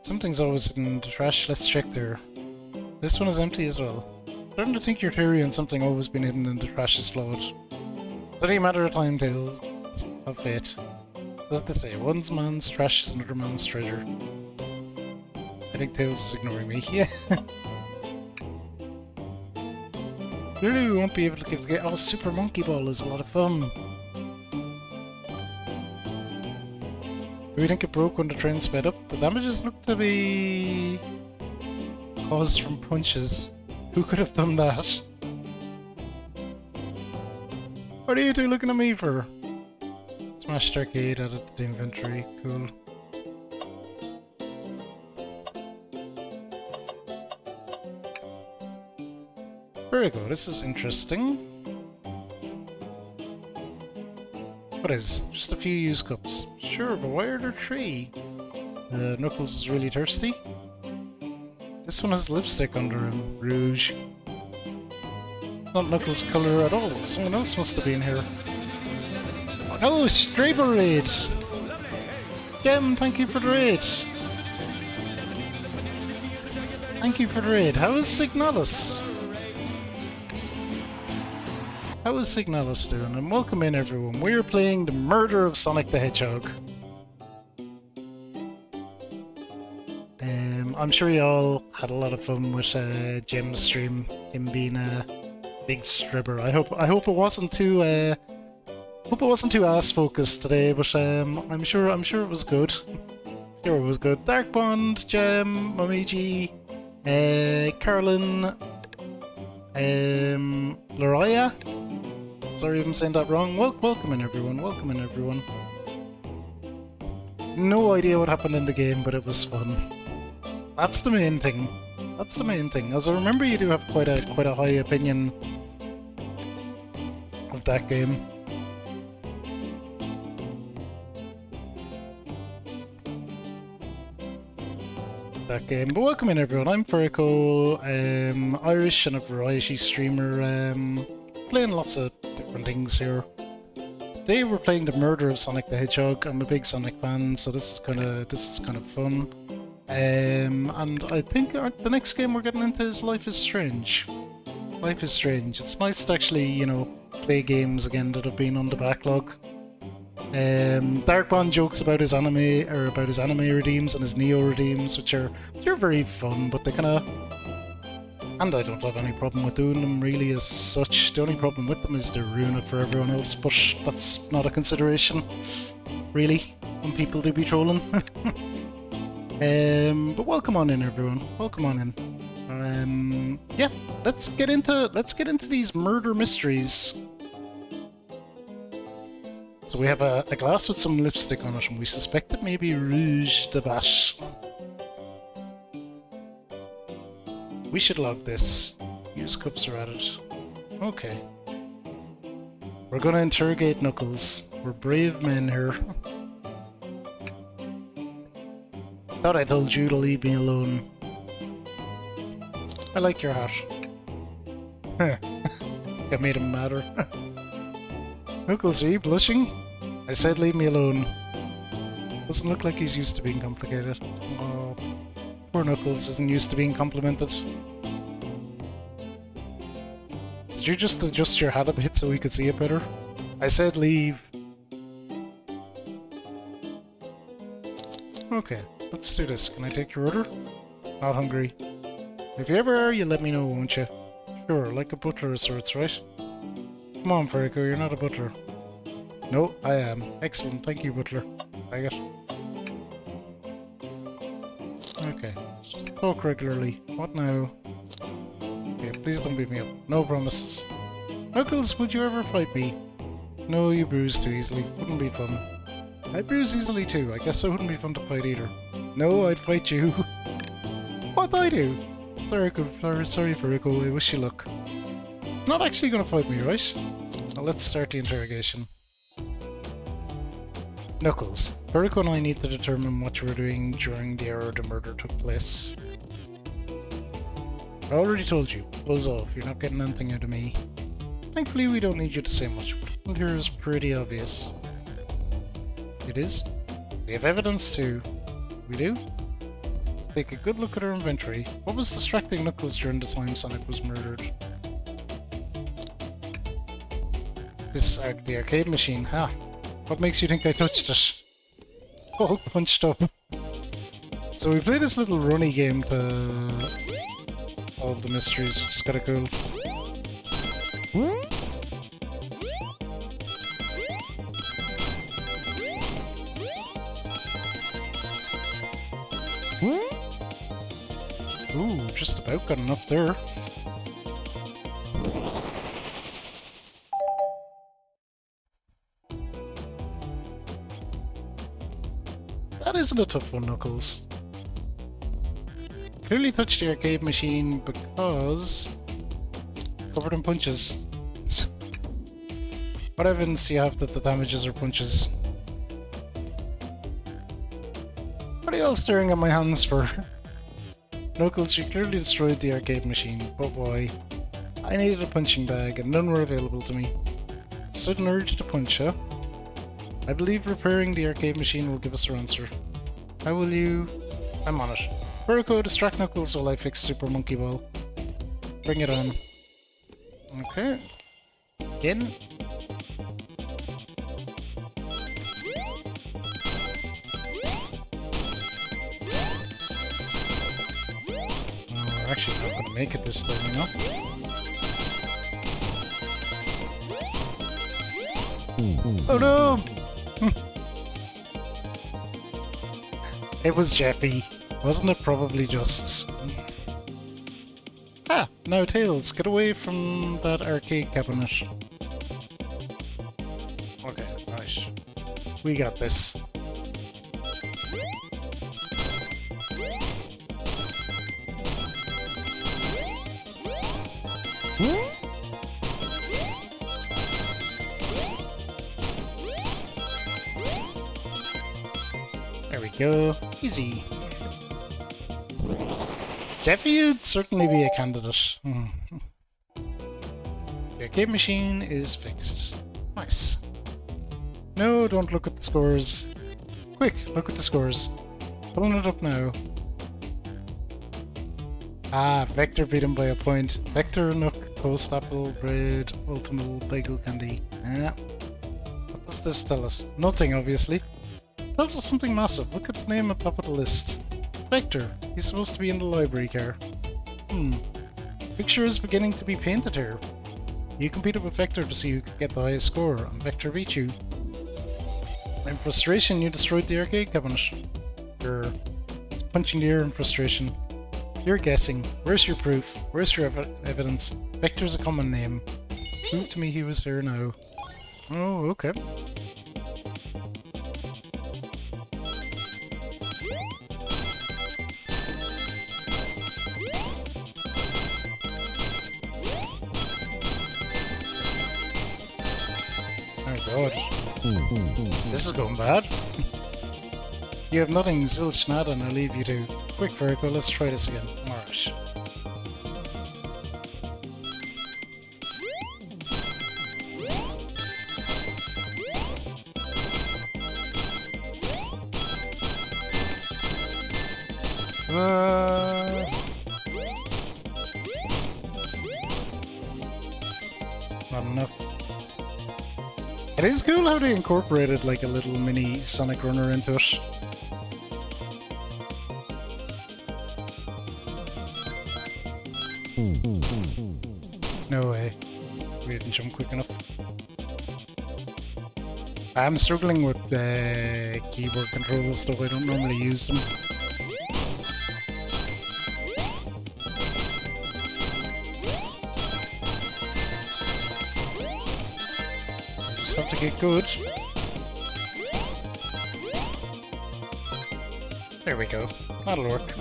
Something's always in the trash. Let's check there. This one is empty as well. Starting to think your theory on something always being hidden in the trash is flawed. It's only a matter of time, Tails. Have faith. So as they say, one man's trash is another man's treasure. I think Tails is ignoring me. Yeah. Clearly we won't be able to give the game. Oh, Super Monkey Ball is a lot of fun. Do we think it broke when the train sped up? The damages look to be caused from punches. Who could have done that? What are you two looking at me for? Smashed arcade added to the inventory. Cool. There we go, this is interesting. What is? Just a few used cups. Sure, but why are there three? Knuckles is really thirsty. This one has lipstick under him. Rouge. It's not Knuckles' colour at all. Someone else must have been here. Oh no, Straber Raid! Gem, thank you for the raid. Thank you for the raid. How is Signalis? How is Signalis doing? And welcome in everyone. We are playing The Murder of Sonic the Hedgehog. I'm sure you all had a lot of fun with Jim's stream, him being a big stripper. I hope it wasn't too ass focused today, but I'm sure it was good. Sure it was good. Dark Bond, Gem, Momiji, Carolyn, Loraya. Sorry if I'm saying that wrong. Welcome in everyone. Welcome in everyone. No idea what happened in the game, but it was fun. That's the main thing. That's the main thing. As I remember, you do have quite a high opinion of that game. that game. But welcome in everyone, I'm Furico, Irish and a variety streamer, playing lots of different things here. Today we're playing the murder of Sonic the Hedgehog. I'm a big Sonic fan, so this is kind of fun. And I think the next game we're getting into is Life is Strange. Life is Strange. It's nice to actually, you know, play games again that have been on the backlog. Darkbond jokes about his anime redeems and his Neo redeems, which are very fun, but they kinda, and I don't have any problem with doing them really as such. The only problem with them is they ruin it for everyone else, but that's not a consideration, really, when people do be trolling. But welcome on in everyone, welcome on in. Yeah, let's get into these murder mysteries. So we have a glass with some lipstick on it, and we suspect it may be Rouge de Bache. We should log this. Use cups are added. Okay. We're gonna interrogate Knuckles. We're brave men here. Thought I told you to leave me alone. I like your hat. I made him madder. Knuckles, are you blushing? I said leave me alone. Doesn't look like he's used to being complicated. Oh, poor Knuckles isn't used to being complimented. Did you just adjust your hat a bit so we could see it better? I said leave. Okay, let's do this. Can I take your order? Not hungry. If you ever are, you let me know, won't you? Sure, like a butler of sorts, right? Come on, Furico, you're not a butler. No, I am. Excellent, thank you, butler. I get. Okay, just talk regularly. What now? Okay, please don't beat me up. No promises. Knuckles, would you ever fight me? No, you bruise too easily. Wouldn't be fun. I bruise easily too. I guess it wouldn't be fun to fight either. No, I'd fight you. What'd I do? Sorry, Furico, I wish you luck. Not actually gonna fight me, right? Now let's start the interrogation. Knuckles, Furico and I need to determine what you were doing during the hour the murder took place. I already told you, buzz off, you're not getting anything out of me. Thankfully we don't need you to say much, but here is pretty obvious. It is? We have evidence too. We do? Let's take a good look at our inventory. What was distracting Knuckles during the time Sonic was murdered? The arcade machine, huh? What makes you think I touched it? All punched up. So we play this little runny game to solve the mysteries, which is kinda cool. Ooh, just about got enough there. That isn't a tough one, Knuckles. Clearly touched the arcade machine because... covered in punches. What evidence do you have that the damages are punches? What are you all staring at my hands for? Knuckles, you clearly destroyed the arcade machine, but why? I needed a punching bag and none were available to me. Sudden urge to punch, huh? I believe repairing the arcade machine will give us our answer. How will you... I'm on it. Furico, distract Knuckles while I fix Super Monkey Ball. Bring it on. Okay. In. Oh, we're actually not gonna make it this time, you know? Oh no! It was Jeppy. Wasn't it probably just... Ah! Now Tails, get away from that arcade cabinet. Okay, right. We got this. There we go. Easy. Jeffy, you'd certainly be a candidate. The arcade machine is fixed. Nice. No, don't look at the scores. Quick, look at the scores. Pulling it up now. Ah, Vector beat him by a point. Vector, Nook, Toast, Apple, Bread, Ultimate, Bagel, Candy. Yeah. What does this tell us? Nothing, obviously. Tells us something massive. Look at the name at the top of the list. Vector. He's supposed to be in the library car. Picture is beginning to be painted here. You competed with Vector to see who could get the highest score, and Vector beat you. In frustration, you destroyed the arcade cabinet. It's punching the air in frustration. You're guessing. Where's your proof? Where's your evidence? Vector's a common name. Prove to me he was here now. Oh, okay. Oh god. This is going bad. You have nothing, zilch nada, and I leave you to. Quick, Virgo, let's try this again. Marsh. Not enough. It is cool how they incorporated like a little mini Sonic Runner into it. No way. We didn't jump quick enough. I'm struggling with keyboard controls stuff. I don't normally use them. Just have to get good. There we go. That'll work.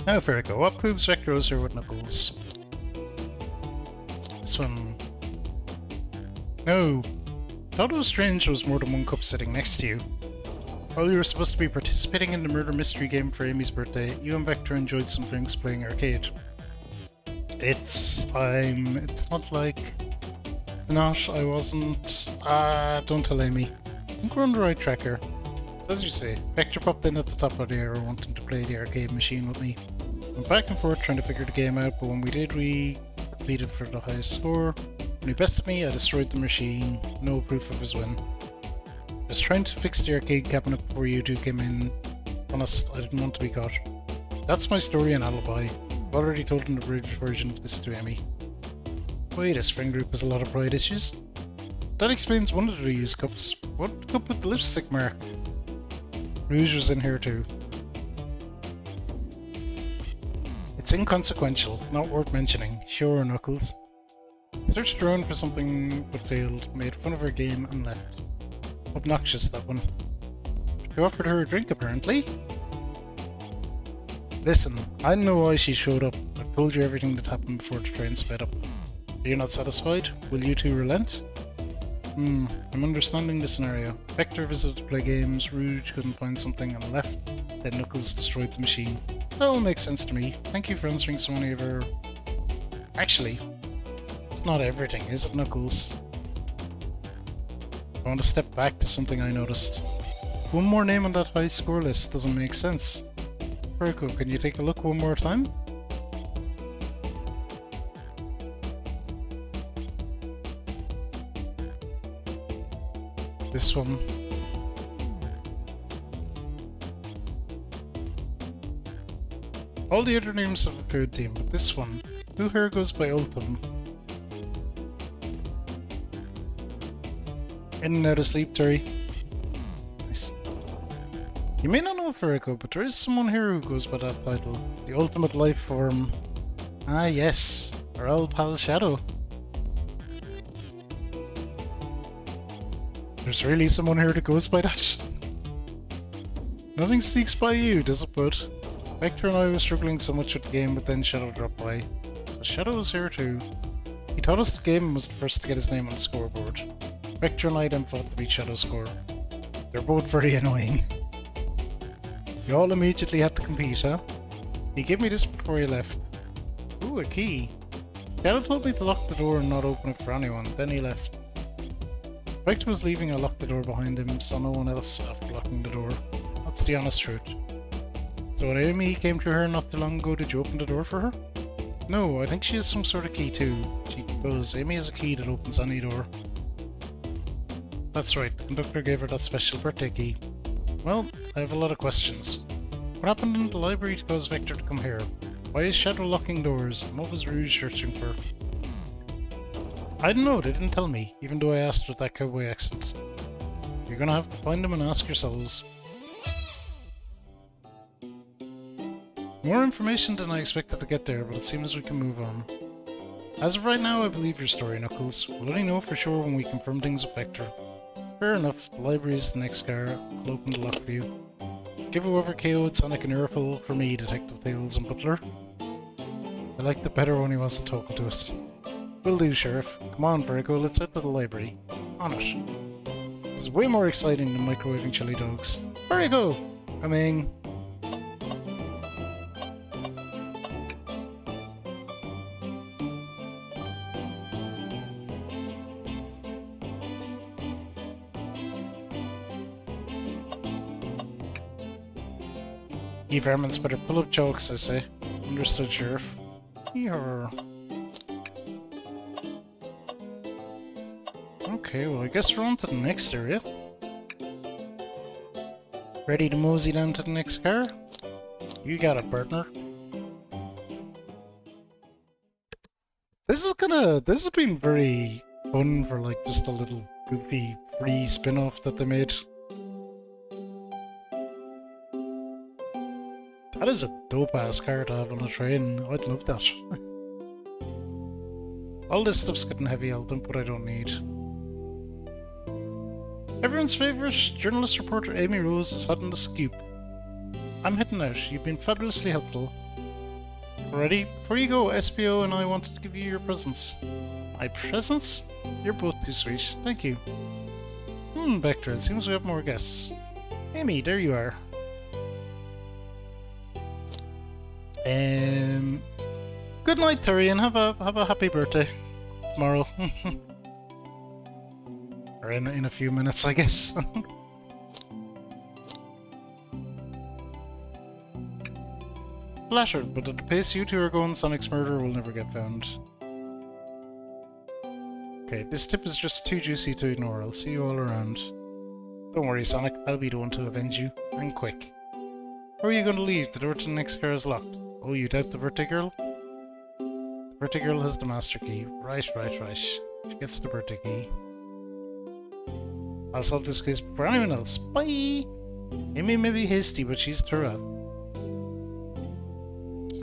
Now, Ferrico, what proves Vector is here with Knuckles? This one. No. Thought it was strange there was more than one cup sitting next to you. While you were supposed to be participating in the murder mystery game for Amy's birthday, you and Vector enjoyed some drinks playing arcade. It's not like... Not, I wasn't... don't tell Amy. I think we're on the right track here. So as you say, Vector popped in at the top of the hour wanting to play the arcade machine with me. Went back and forth trying to figure the game out, but when we did, we competed for the highest score. When he bested me, I destroyed the machine. No proof of his win. I was trying to fix the arcade cabinet before you two came in. Honest, I didn't want to be caught. That's my story and alibi. I've already told an abridged version of this to Amy. Boy, this friend group has a lot of pride issues. That explains one of the reused cups. What cup with the lipstick mark? Rouge was in here too. It's inconsequential, not worth mentioning. Sure, Knuckles. Searched around for something but failed, made fun of her game and left. Obnoxious, that one. You offered her a drink, apparently. Listen, I don't know why she showed up. I've told you everything that happened before the train sped up. Are you not satisfied? Will you two relent? I'm understanding the scenario. Vector visited to play games, Rouge couldn't find something and left, then Knuckles destroyed the machine. That all makes sense to me. Thank you for answering so many of her... Actually, it's not everything, is it, Knuckles? I want to step back to something I noticed. One more name on that high score list doesn't make sense. Virgo, can you take a look one more time? This one. All the other names have a code team, but this one, who here goes by Ultim? In and out of sleep, Terry. Nice. You may not know Virgo, but there is someone here who goes by that title. The ultimate life form. Ah yes, our old pal Shadow. There's really someone here that goes by that? Nothing sneaks by you, does it, bud? Vector and I were struggling so much with the game, but then Shadow dropped by. So Shadow is here too. He taught us the game and was the first to get his name on the scoreboard. Vector and I then fought to beat Shadow's score. They're both very annoying. You all immediately had to compete, huh? He gave me this before he left. Ooh, a key. Shadow told me to lock the door and not open it for anyone, then he left. Vector was leaving, I locked the door behind him, saw no one else after locking the door. That's the honest truth. So when Amy came to her not too long ago, did you open the door for her? No, I think she has some sort of key too. She does. Amy has a key that opens any door. That's right, the conductor gave her that special birthday key. Well, I have a lot of questions. What happened in the library to cause Vector to come here? Why is Shadow locking doors, and what was Rouge searching for? I don't know, they didn't tell me, even though I asked with that cowboy accent. You're gonna have to find them and ask yourselves. More information than I expected to get there, but it seems we can move on. As of right now, I believe your story, Knuckles. We'll only know for sure when we confirm things with Vector. Fair enough, the library is the next car. I'll open the lock for you. Give whoever KO'd Sonic and Earful for me, Detective Tails and Butler. I liked it better when he wasn't talking to us. Will do, Sheriff. Come on, Virgo, let's head to the library. On it. This is way more exciting than microwaving chili dogs. Virgo! Coming. You vermins better pull up jokes, I say. Understood, Sheriff. Yeehaw. Okay, well I guess we're on to the next area. Ready to mosey down to the next car? You got it, partner. This has been very fun for like just a little goofy free spin-off that they made. That is a dope-ass car to have on a train. I'd love that. All this stuff's getting heavy, I'll dump what I don't need. Everyone's favourite journalist reporter Amy Rose is hot on the scoop. I'm heading out. You've been fabulously helpful. Ready? Before you go, SPO and I wanted to give you your presents. My presents? You're both too sweet. Thank you. Vector, it seems we have more guests. Amy, there you are. Good night, Terry, and have a happy birthday tomorrow. Or in a few minutes, I guess. Flattered, but at the pace you two are going, Sonic's murder will never get found. Okay, this tip is just too juicy to ignore. I'll see you all around. Don't worry, Sonic. I'll be the one to avenge you. And quick. How are you going to leave? The door to the next car is locked. Oh, you doubt the birthday girl? The birthday girl has the master key. Right. She gets the birthday key. I'll solve this case before anyone else. Bye! Amy may be hasty, but she's thorough.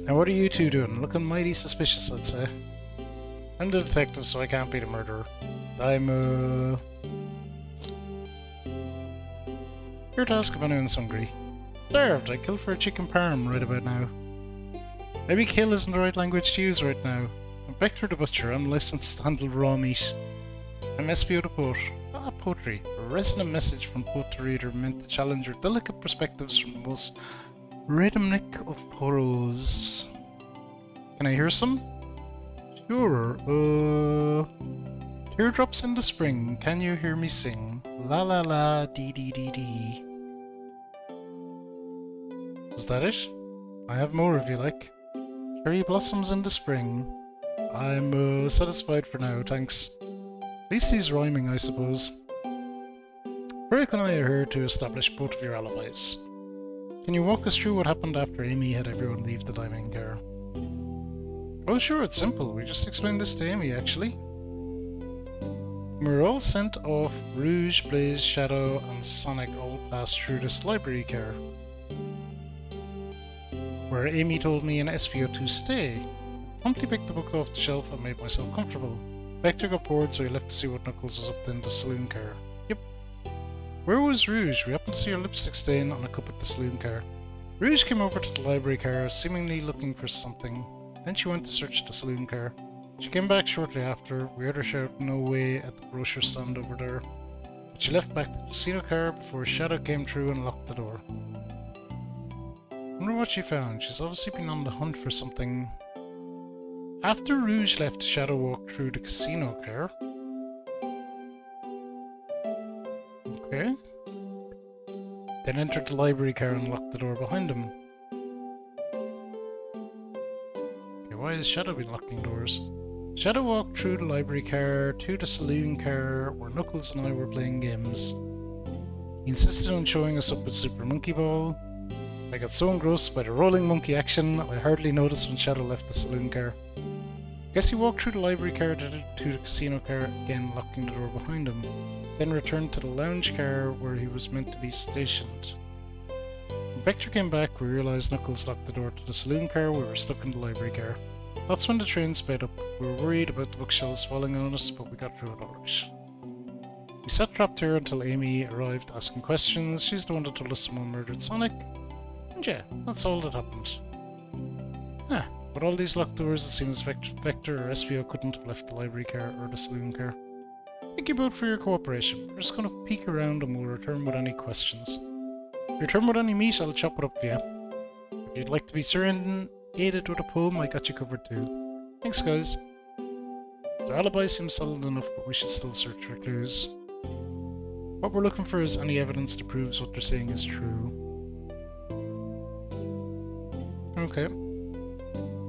Now what are you two doing? Looking mighty suspicious, I'd say. I'm the detective, so I can't be the murderer. I'm, Here to ask if anyone's hungry. Starved. I kill for a chicken parm right about now. Maybe kill isn't the right language to use right now. I'm Vector the Butcher. I'm licensed to handle raw meat. I'm SPO the Poet. Poetry. A resonant message from poet to reader meant to challenge your delicate perspectives from the most rhythmic of prose. Can I hear some? Sure. Teardrops in the spring. Can you hear me sing? La la la, dee dee dee dee. Is that it? I have more if you like. Cherry blossoms in the spring. I'm satisfied for now, thanks. At least he's rhyming, I suppose. Rick and I are here to establish both of your alibis. Can you walk us through what happened after Amy had everyone leave the diamond car? Oh sure, it's simple. We just explained this to Amy, actually. We were all sent off. Rouge, Blaze, Shadow, and Sonic all passed through this library car, where Amy told me and SPO to stay. I promptly picked the book off the shelf and made myself comfortable. Vector got bored, so he left to see what Knuckles was up to in the saloon car. Yep. Where was Rouge? We happened to see her lipstick stain on a cup at the saloon car. Rouge came over to the library car, seemingly looking for something. Then she went to search the saloon car. She came back shortly after. We heard her shout "no way" at the grocery stand over there. But she left back to the casino car before Shadow came through and locked the door. Wonder what she found. She's obviously been on the hunt for something. After Rouge left, Shadow walked through the casino car. Okay. Then entered the library car and locked the door behind him. Okay, why has Shadow been locking doors? Shadow walked through the library car to the saloon car where Knuckles and I were playing games. He insisted on showing us up with Super Monkey Ball. I got so engrossed by the rolling monkey action I hardly noticed when Shadow left the saloon car. Guess he walked through the library car to the casino car again, locking the door behind him. Then returned to the lounge car where he was meant to be stationed. When Vector came back, we realised Knuckles locked the door to the saloon car. We were stuck in the library car. That's when the train sped up. We were worried about the bookshelves falling on us, but we got through it alright. We sat trapped here until Amy arrived asking questions. She's the one that told us someone murdered Sonic. And yeah, that's all that happened. With all these locked doors, it seems Vector or SVO couldn't have left the library car or the saloon car. Thank you both for your cooperation. We're just gonna peek around and we'll return with any questions. If you return with any meat, I'll chop it up for you. If you'd like to be serenaded with a poem, I got you covered too. Thanks, guys. Their alibi seems solid enough, but we should still search for clues. What we're looking for is any evidence that proves what they're saying is true. Okay.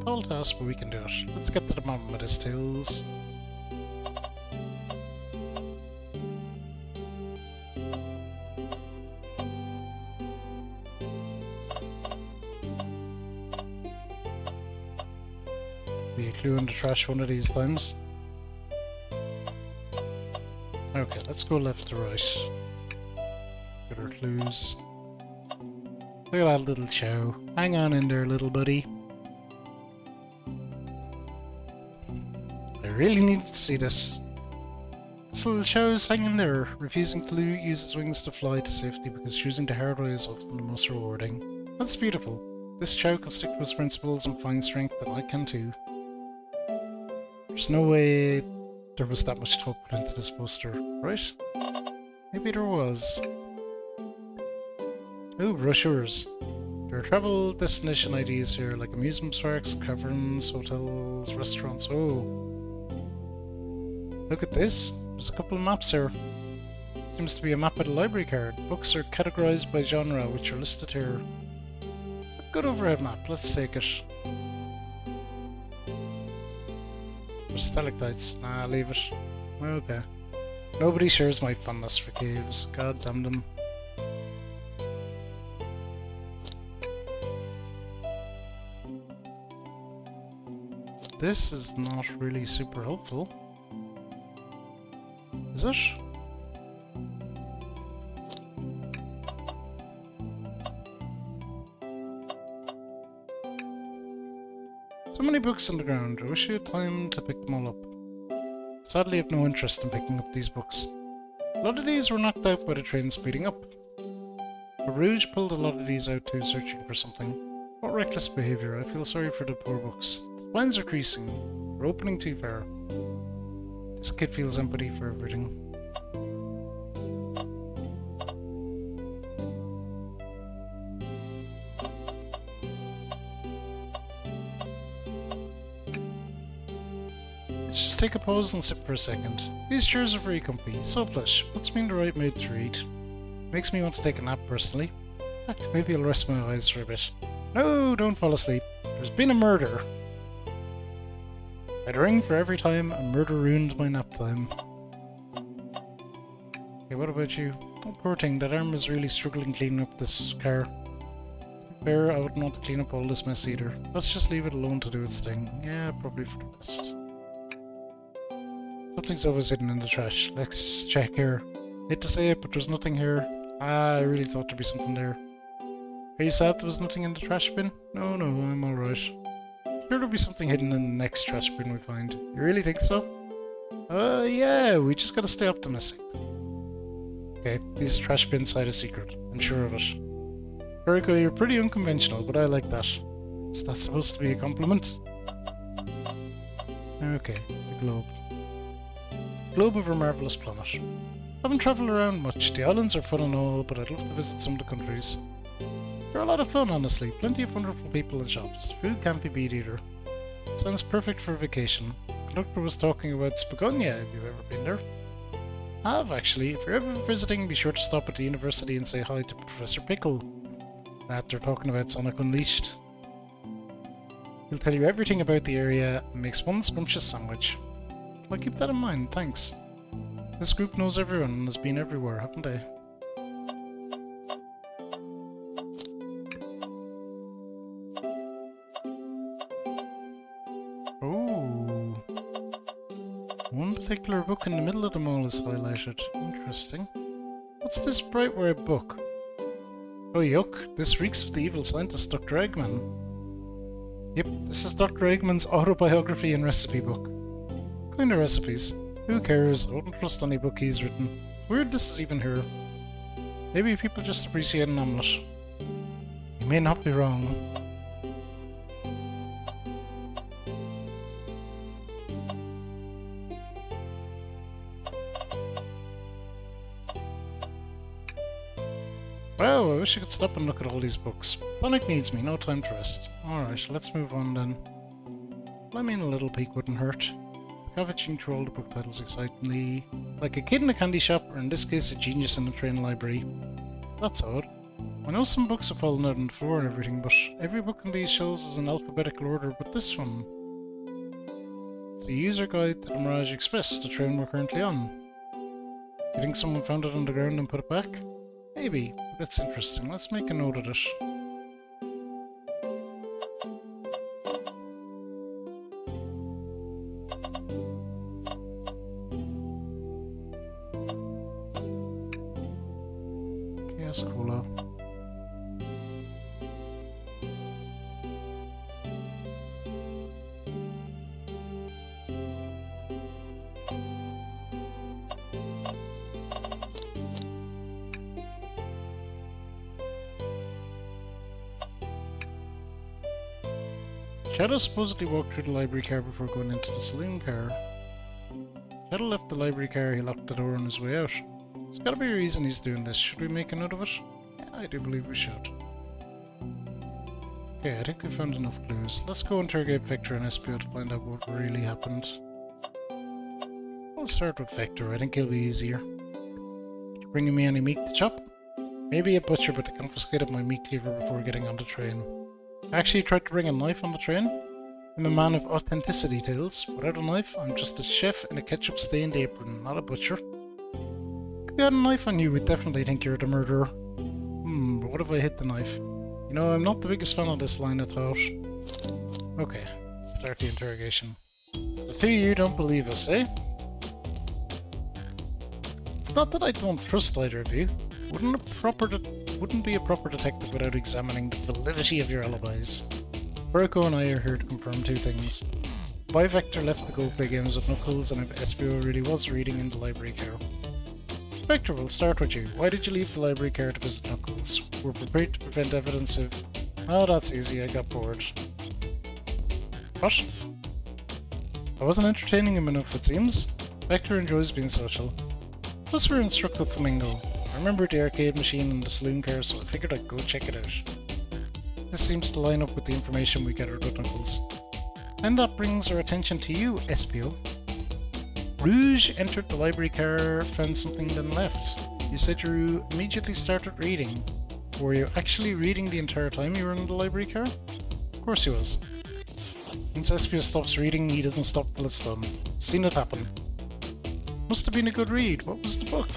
Tall task, but we can do it. Let's get to the bottom of this, Tails. Be a clue in the trash one of these times. Okay, let's go left to right. Get our clues. Look at that little chow. Hang on in there, little buddy. I really need to see this. This little chow's hanging there, refusing to use his wings to fly to safety because choosing the hard way is often the most rewarding. That's beautiful. This chow can stick to his principles and find strength, and I can too. There's no way there was that much thought put into this poster, right? Maybe there was. Ooh, brochures. There are travel destination ideas here, like amusement parks, caverns, hotels, restaurants. Oh. Look at this. There's a couple of maps here. Seems to be a map with a library card. Books are categorized by genre, which are listed here. A good overhead map. Let's take it. There's stalactites. Nah, leave it. Okay. Nobody shares my fondness for caves. God damn them. This is not really super helpful. Is it? So many books on the ground. I wish you had time to pick them all up. Sadly, I have no interest in picking up these books. A lot of these were knocked out by the train speeding up. But Rouge pulled a lot of these out too, searching for something. What reckless behaviour. I feel sorry for the poor books. The spines are creasing. We're opening too far. This kid feels empathy for everything. Let's just take a pause and sit for a second. These chairs are very comfy, so plush, puts me in the right mood to read. Makes me want to take a nap personally. In fact, maybe I'll rest my eyes for a bit. No, don't fall asleep. There's been a murder. I'd ring for every time a murder ruined my nap time. Okay, what about you? Oh, poor thing, that arm is really struggling cleaning up this car. Fair, I wouldn't want to clean up all this mess either. Let's just leave it alone to do its thing. Yeah, probably for the best. Something's always hidden in the trash. Let's check here. Hate to say it, but there's nothing here. I really thought there'd be something there. Are you sad there was nothing in the trash bin? No, I'm alright. Sure there'll be something hidden in the next trash bin we find. You really think so? Yeah, we just gotta stay optimistic. Okay, these trash bins hide a secret. I'm sure of it. Jericho, you're pretty unconventional, but I like that. Is that supposed to be a compliment? Okay, the globe. Globe of our marvellous planet. Haven't travelled around much. The islands are fun and all, but I'd love to visit some of the countries. They're a lot of fun, honestly. Plenty of wonderful people and shops. Food can't be beat either. Sounds perfect for a vacation. The conductor was talking about Spagonia, if you've ever been there. I have, actually. If you're ever visiting, be sure to stop at the university and say hi to Professor Pickle. That they're talking about Sonic Unleashed. He'll tell you everything about the area and makes one scrumptious sandwich. I'll keep that in mind, thanks. This group knows everyone and has been everywhere, haven't they? Oh. One particular book in the middle of the mall is highlighted. Interesting. What's this bright red book? Oh yuck, this reeks of the evil scientist Dr. Eggman. Yep, this is Dr. Eggman's autobiography and recipe book. Kind of recipes. Who cares? I wouldn't trust any book he's written. It's weird this is even here. Maybe people just appreciate an omelette. You may not be wrong. Wow, I wish I could stop and look at all these books. Sonic needs me, no time to rest. Alright, let's move on then. Well, I mean, a little peek wouldn't hurt. Scavenging through all the book titles excitingly. Like a kid in a candy shop, or in this case a genius in a train library. That's odd. I know some books have fallen out on the floor and everything, but every book on these shelves is in alphabetical order but this one. It's a user guide to the Mirage Express, the train we're currently on. You think someone found it on the ground and put it back? Maybe, but it's interesting. Let's make a note of it. Chaos Cola. Shadow supposedly walked through the library car before going into the saloon car. Shadow left the library car, he locked the door on his way out. There's gotta be a reason he's doing this. Should we make a note of it? Yeah, I do believe we should. Okay, I think we found enough clues. Let's go interrogate Vector and SPO to find out what really happened. We'll start with Vector, I think he'll be easier. You bringing me any meat to chop? Maybe a butcher, but they confiscated my meat cleaver before getting on the train. I actually tried to bring a knife on the train. I'm a man of authenticity, Tails. Without a knife, I'm just a chef in a ketchup-stained apron, not a butcher. If you had a knife on you, we'd definitely think you're the murderer. But what if I hit the knife? You know, I'm not the biggest fan of this line of thought. Okay, start the interrogation. So the two of you don't believe us, eh? It's not that I don't trust either of you. Wouldn't be a proper detective without examining the validity of your alibis. Burko and I are here to confirm two things. Why Vector left to go play games with Knuckles, and if SPO really was reading in the library car. Vector, we'll start with you. Why did you leave the library car to visit Knuckles? We're prepared to prevent evidence of... Oh, that's easy, I got bored. What? I wasn't entertaining him enough, it seems. Vector enjoys being social. Plus we're instructed to mingle. I remembered the arcade machine and the saloon car, so I figured I'd go check it out. This seems to line up with the information we gathered with Knuckles. And that brings our attention to you, SPO. Rouge entered the library car, found something, then left. You said you immediately started reading. Were you actually reading the entire time you were in the library car? Of course he was. Once SPO stops reading, he doesn't stop till it's done. Seen it happen. Must have been a good read. What was the book?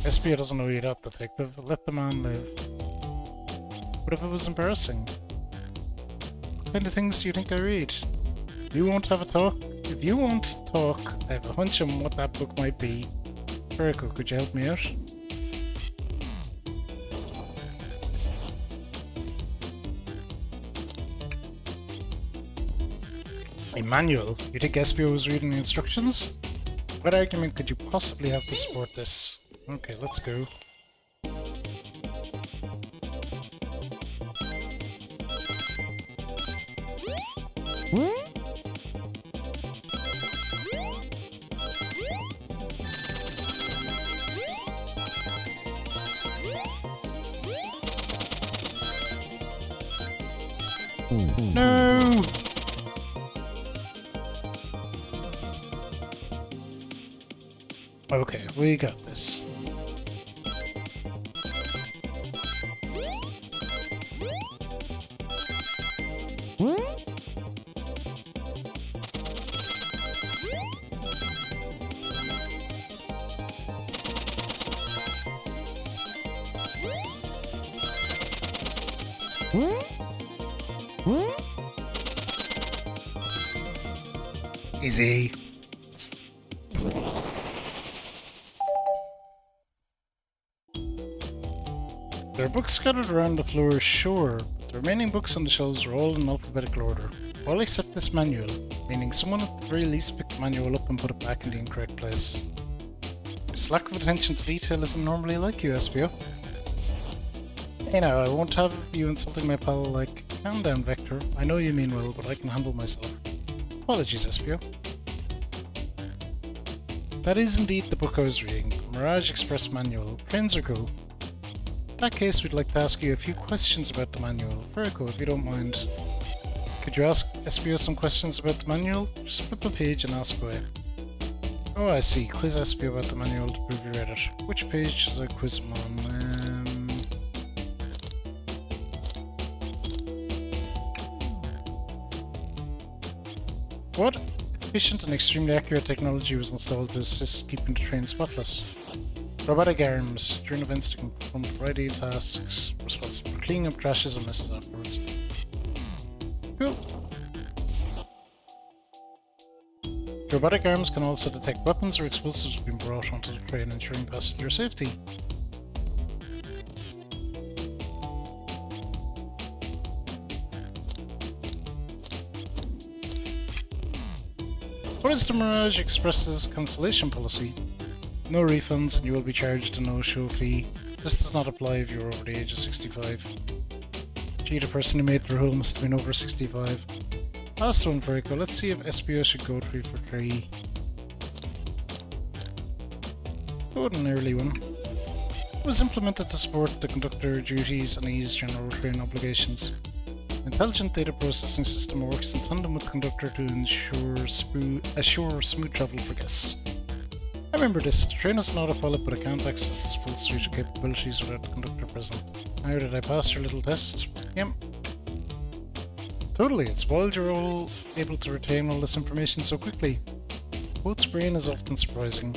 SPO doesn't know you're that detective. Let the man live. What if it was embarrassing? What kind of things do you think I read? If you won't talk, I have a hunch on what that book might be. Jericho, could you help me out? A manual? You think SPO was reading the instructions? What argument could you possibly have to support this? Okay, let's go. No! Okay, we got this. Easy. There are books scattered around the floor, sure, but the remaining books on the shelves are all in alphabetical order. All except this manual, meaning someone at the very least picked the manual up and put it back in the incorrect place. This lack of attention to detail isn't normally like you, Espio. Hey now, I won't have you insulting my pal like, calm down, Vector. I know you mean well, but I can handle myself. Apologies, Espio. That is indeed the book I was reading, the Mirage Express Manual. Trains are cool. In that case, we'd like to ask you a few questions about the manual. Very cool, if you don't mind. Could you ask Espio some questions about the manual? Just flip the page and ask away. Oh, I see. Quiz Espio about the manual to prove you read it. Which page should I quiz him on? What efficient and extremely accurate technology was installed to assist keeping the train spotless? Robotic arms. During events that can perform a variety of tasks responsible for cleaning up trashes and messes afterwards. Cool. Robotic arms can also detect weapons or explosives being brought onto the train, ensuring passenger safety. What is the Mirage Express's cancellation policy? No refunds and you will be charged a no-show fee. This does not apply if you are over the age of 65. Gee, the person who made the rule must have been over 65. Last one, very cool. Let's see if SBO should go 3 for 3. Let's go with an early one. It was implemented to support the conductor duties and ease general train obligations. Intelligent data processing system works in tandem with conductor to assure smooth travel for guests. I remember this. The train is an autopilot, but it can't access its full suite of capabilities without the conductor present. How did I pass your little test? Yep. Totally, it's wild you're all able to retain all this information so quickly. Boat's brain is often surprising.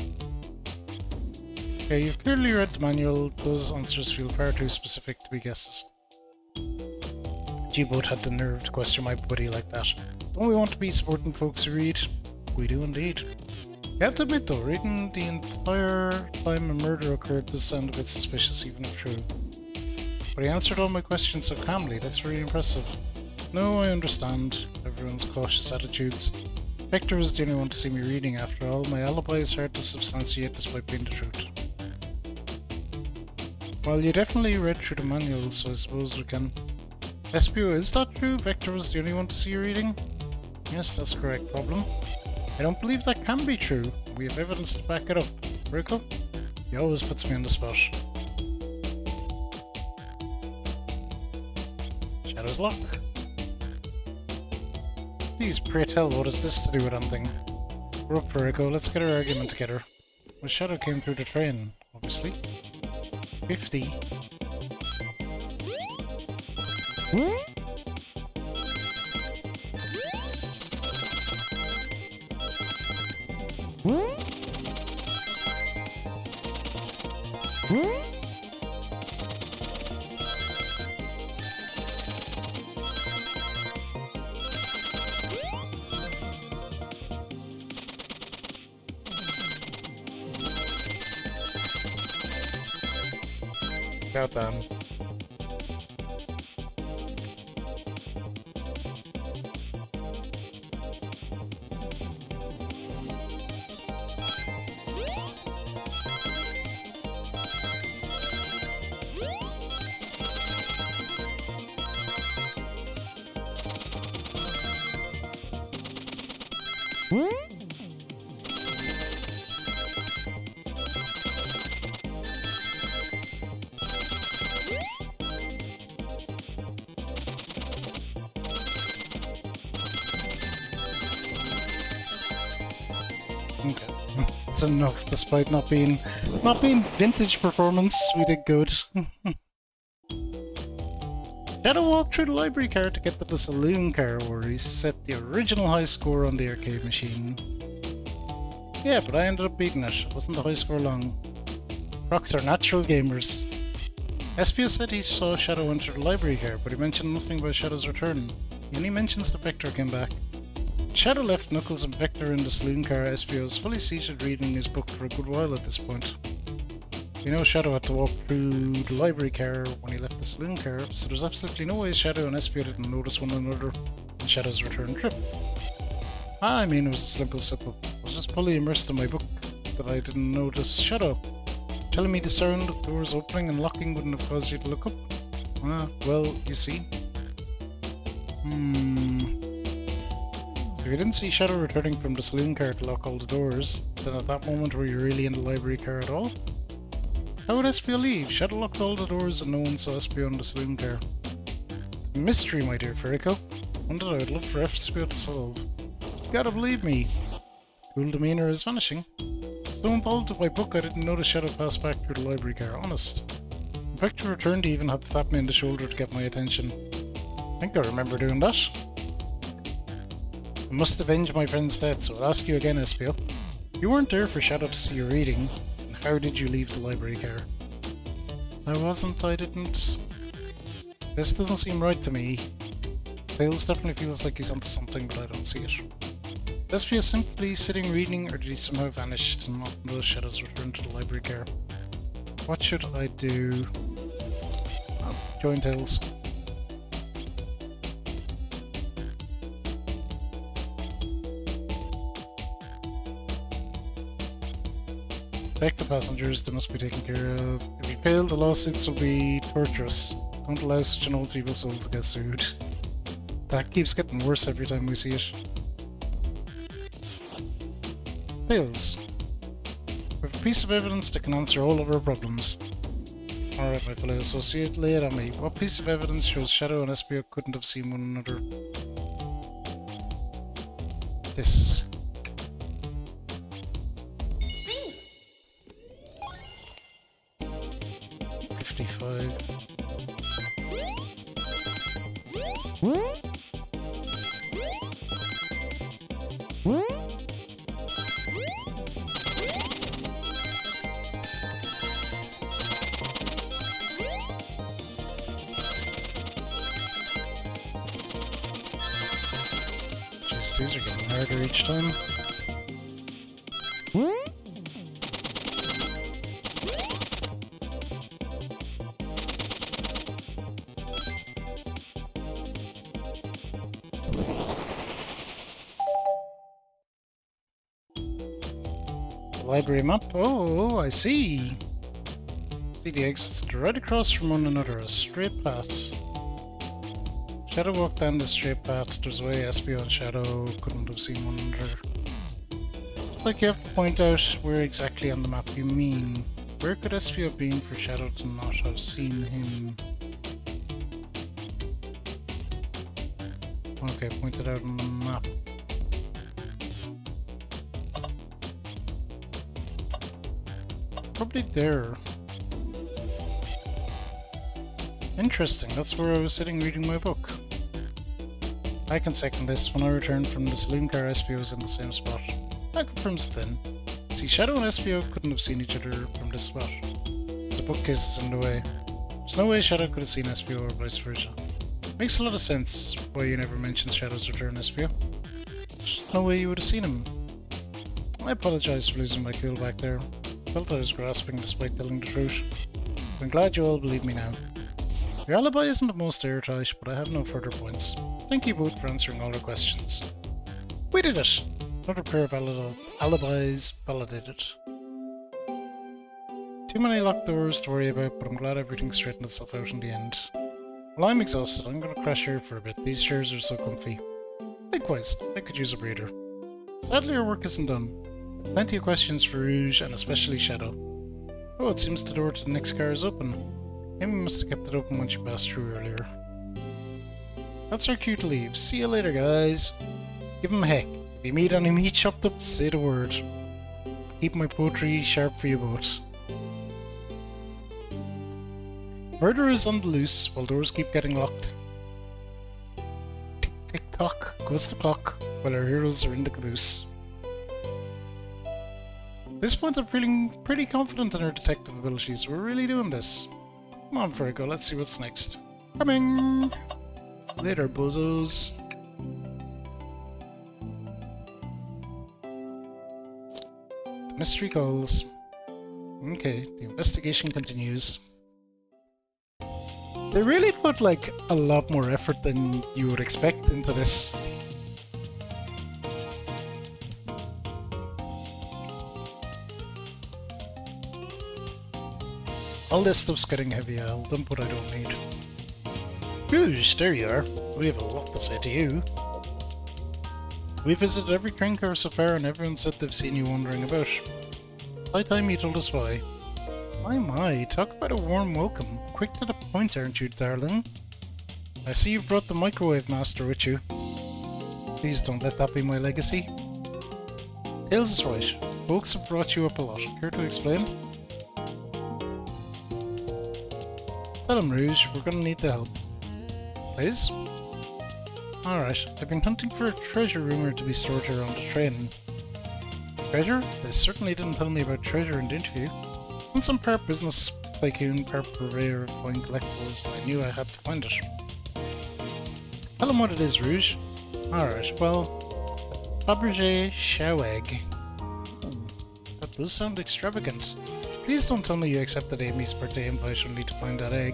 Okay, you've clearly read the manual. Those answers feel far too specific to be guesses. G-Boat had the nerve to question my buddy like that. Don't we want to be supporting folks who read? We do indeed. You have to admit though, reading the entire time a murder occurred does sound a bit suspicious even if true. But he answered all my questions so calmly, that's really impressive. No, I understand everyone's cautious attitudes. Vector was the only one to see me reading after all. My alibi is hard to substantiate despite being the truth. Well, you definitely read through the manual, so I suppose we can... SPO, is that true? Vector was the only one to see you reading? Yes, that's a correct problem. I don't believe that can be true. We have evidence to back it up. Rico? He always puts me on the spot. Shadow's Lock. Please, pray tell, what has this to do with anything? We're up, Rico. Let's get our argument together. Well, Shadow came through the train, obviously. 50. Countdown. Okay. It's enough, despite not being vintage performance, we did good. Shadow walked through the library car to get to the saloon car where he set the original high score on the arcade machine. Yeah, but I ended up beating it. It wasn't the high score long. Rocks are natural gamers. Espio said he saw Shadow enter the library car, but he mentioned nothing about Shadow's return. He only mentions the Vector came back. Shadow left Knuckles and Vector in the saloon car. Espio is fully seated reading his book for a good while at this point. You know Shadow had to walk through the library car when he left the saloon car, so there's absolutely no way Shadow and Espio didn't notice one another on Shadow's return trip. I mean, it was simple. I was just fully immersed in my book that I didn't notice Shadow. Telling me the sound of doors opening and locking wouldn't have caused you to look up? Ah, well, you see. If you didn't see Shadow returning from the saloon car to lock all the doors, then at that moment were you really in the library car at all? How would Espio leave? Shadow locked all the doors and no one saw Espio in the saloon car. It's a mystery, my dear Furico. One that I would love for Espio to solve. You gotta believe me. Cool demeanor is vanishing. So involved with my book I didn't notice Shadow pass back through the library car, honest. In fact, to return he even had to tap me in the shoulder to get my attention. I think I remember doing that. I must avenge my friend's death, so I'll ask you again, Espio. You weren't there for Shadow to see your reading. How did you leave the library car? I didn't. This doesn't seem right to me. Tails definitely feels like he's onto something, but I don't see it. Is Espio simply sitting reading, or did he somehow vanish and not notice Shadow's return to the library car? What should I do? Oh, join Tails. Protect the passengers, they must be taken care of. If you fail, the lawsuits will be torturous. Don't allow such an old feeble soul to get sued. That keeps getting worse every time we see it. Tails. We have a piece of evidence that can answer all of our problems. Alright, my fellow associate, lay it on me. What piece of evidence shows Shadow and Espio couldn't have seen one another? This. Jeez, these are getting harder each time. Library map. Oh, I see. See the exits right across from one another, a straight path. Shadow walked down the straight path. There's a way Espio and Shadow couldn't have seen one another. Like you have to point out where exactly on the map you mean. Where could Espio have been for Shadow to not have seen him? Okay, pointed out on the map. Probably there. Interesting, that's where I was sitting reading my book. I can second this. When I returned from the saloon car, Espio was in the same spot. That confirms it then. See, Shadow and Espio couldn't have seen each other from this spot. The bookcase is in the way. There's no way Shadow could have seen Espio or vice versa. Makes a lot of sense why you never mentioned Shadow's return, Espio. There's no way you would have seen him. I apologize for losing my cool back there. Felt I was grasping despite telling the truth. I'm glad you all believe me now. Your alibi isn't the most airtight, but I have no further points. Thank you both for answering all our questions. We did it! Another pair of alibis validated. Too many locked doors to worry about, but I'm glad everything straightened itself out in the end. Well, I'm exhausted. I'm gonna crash here for a bit. These chairs are so comfy. Likewise, I could use a breather. Sadly, our work isn't done. Plenty of questions for Rouge and especially Shadow. Oh, it seems the door to the next car is open. Amy must have kept it open when she passed through earlier. That's our cue to leave. See you later, guys. Give him a heck. If you meet any meat chopped up, say the word. Keep my poetry sharp for you both. Murder is on the loose while doors keep getting locked. Tick tick tock goes the clock while our heroes are in the caboose. At this point, I'm feeling pretty confident in our detective abilities. We're really doing this. Come on, Virgo, let's see what's next. Coming! Later, bozos. The mystery calls. Okay, the investigation continues. They really put, like, a lot more effort than you would expect into this. All this stuff's getting heavy, I'll dump what I don't need. Rouge, there you are. We have a lot to say to you. We visited every train car so far and everyone said they've seen you wandering about. High time you told us why. My, talk about a warm welcome. Quick to the point, aren't you, darling? I see you brought the microwave master with you. Please don't let that be my legacy. Tails is right. Folks have brought you up a lot. Care to explain? Tell him, Rouge, we're gonna need the help. Please? Alright, I've been hunting for a treasure rumour to be stored here on the train. Treasure? They certainly didn't tell me about treasure in the interview. Since I'm part business tycoon, part purveyor of fine collectibles, I knew I had to find it. Tell him what it is, Rouge. Alright, well, Fabergé Chow Egg. That does sound extravagant. Please don't tell me you accepted Amy's birthday invite only to find that egg.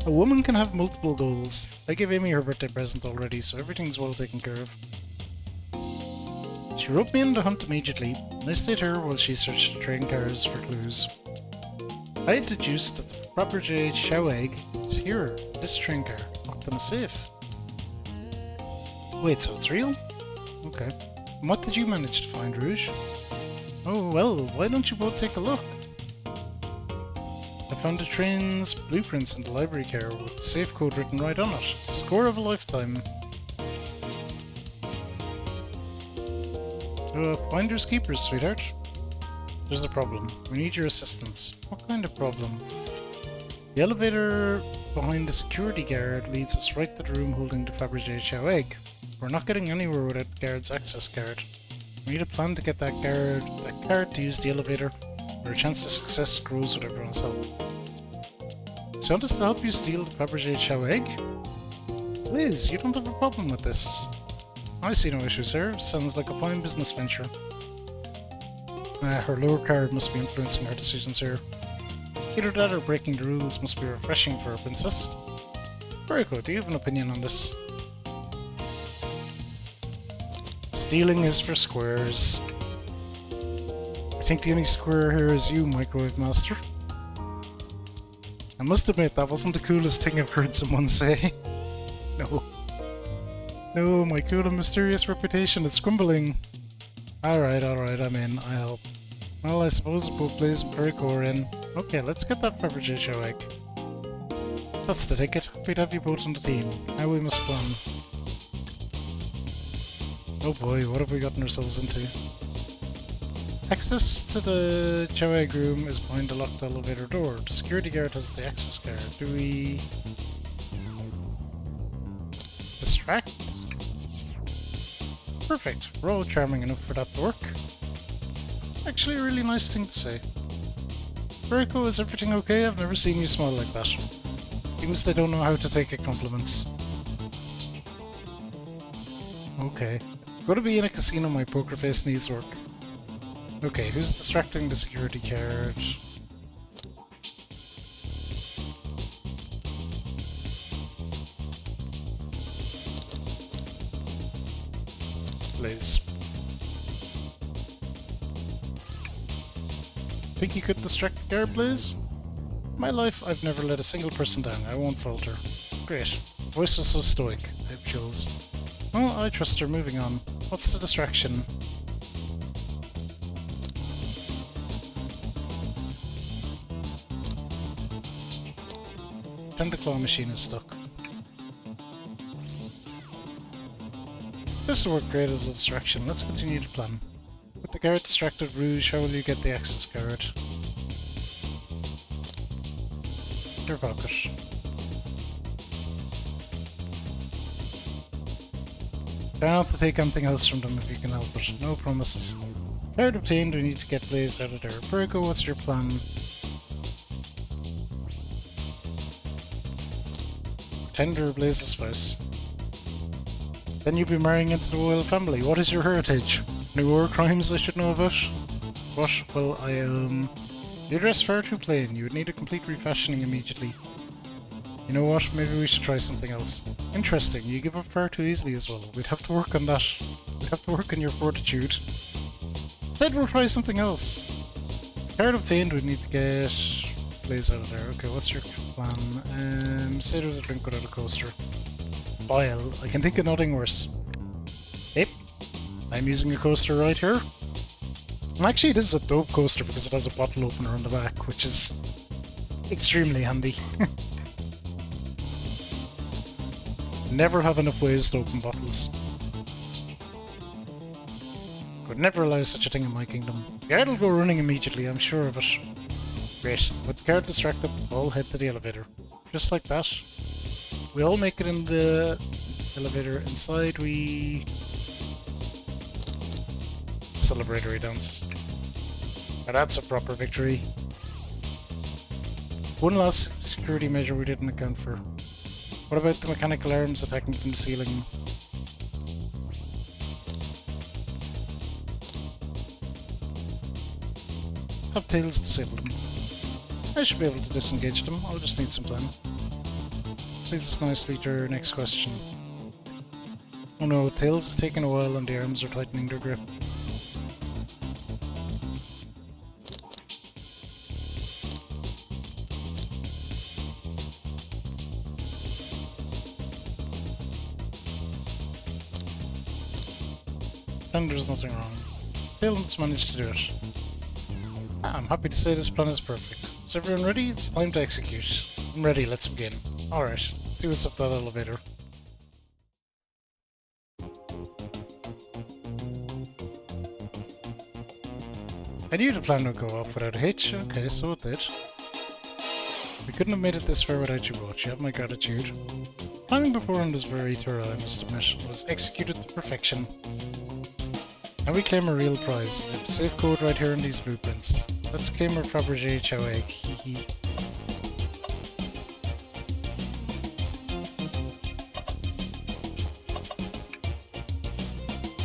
A woman can have multiple goals. I gave Amy her birthday present already, so everything's well taken care of. She roped me in to hunt immediately, and I stayed here while she searched the train cars for clues. I had deduced that the Fabergé Chow Egg is here, in this train car, locked in a safe. Wait, so it's real? Okay. And what did you manage to find, Rouge? Oh, well, why don't you both take a look? I found the train's blueprints in the library car with the safe code written right on it. Score of a lifetime. Finders keepers, sweetheart. There's a problem. We need your assistance. What kind of problem? The elevator behind the security guard leads us right to the room holding the Fabergé Chow Egg. We're not getting anywhere without the guard's access card. We need a plan to get that card to use the elevator, or a chance of success grows with everyone's help. So you want us to help you steal the Fabergé Chow Egg? Liz, you don't have a problem with this. I see no issues here. Sounds like a fine business venture. Her lower card must be influencing her decisions here. Either that or breaking the rules must be refreshing for a princess. Very good, do you have an opinion on this? Stealing is for squares. I think the only square here is you, Microwave Master. I must admit, that wasn't the coolest thing I've heard someone say. No. No, my cool and mysterious reputation, it's crumbling. Alright, I'm in, I help. Well, I suppose both Blaze and Perico are in. Okay, let's get that Fabergé Chow Egg. That's the ticket. Happy to have you both on the team. Now we must plan. Oh boy, what have we gotten ourselves into? Access to the Chow Egg room is behind the locked elevator door. The security guard has the access card. Do we... distract? Perfect. We're all charming enough for that to work. It's actually a really nice thing to say. Perico, is everything okay? I've never seen you smile like that. Seems they don't know how to take a compliment. Okay. Gotta be in a casino, my poker face needs work. Okay, who's distracting the security card? Blaze. Think you could distract the guard, Blaze? In my life, I've never let a single person down. I won't falter. Great. Voice was so stoic. I have chills. Well, I trust her. Moving on. What's the distraction? Pretend the claw machine is stuck. This will work great as a distraction. Let's continue to plan. With the guard distracted, Rouge, how will you get the access card? Your pocket. Try not to take anything else from them if you can help it. No promises. Card obtained, we need to get Blaze out of there. Virgo, what's your plan? Tender Blaze's spouse. Then you'll be marrying into the royal family. What is your heritage? New war crimes I should know about? What? Well, your dress far too plain. You would need a complete refashioning immediately. You know what? Maybe we should try something else. Interesting. You give up far too easily as well. We'd have to work on that. We'd have to work on your fortitude. Said we'll try something else. Card obtained. We'd need to get Blaze out of there. Okay, what's your plan? Say there's a drink without a coaster. Bile. I can think of nothing worse. Yep. I'm using a coaster right here. And actually, this is a dope coaster because it has a bottle opener on the back, which is extremely handy. Never have enough ways to open bottles. Would never allow such a thing in my kingdom. The guard will go running immediately, I'm sure of it. Great. With the guard distracted, all head to the elevator. Just like that. We all make it in the elevator. Inside we celebratory dance. Now that's a proper victory. One last security measure we didn't account for. What about the mechanical arms attacking from the ceiling? Have Tails disable them. I should be able to disengage them, I'll just need some time. Leads us nicely to our next question. Oh no, Tails is taking a while and the arms are tightening their grip. And there's nothing wrong. Tails managed to do it. I'm happy to say this plan is perfect. Is everyone ready? It's time to execute. I'm ready, let's begin. Alright, see what's up that elevator. I knew the plan would go off without a hitch. Okay, so it did. We couldn't have made it this far without you both. You have my gratitude. Planning beforehand was very thorough, I must admit. It was executed to perfection. Now we claim a real prize. We have the safe code right here in these blueprints. Let's claim our Fabergé Chow egg. Hehe.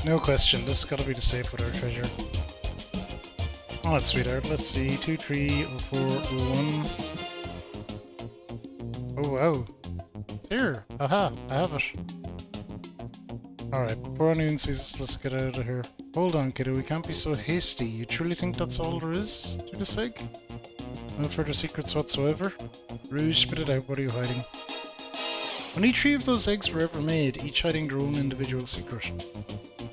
No question, this has got to be the safe with our treasure. Oh, that's sweetheart. Let's see. 230401. Oh, wow. It's here. Aha, I have it. Alright, before anyone sees us, let's get out of here. Hold on, kiddo, we can't be so hasty. You truly think that's all there is to this egg? No further secrets whatsoever? Rouge, spit it out, what are you hiding? Only 3 of those eggs were ever made, each hiding their own individual secret.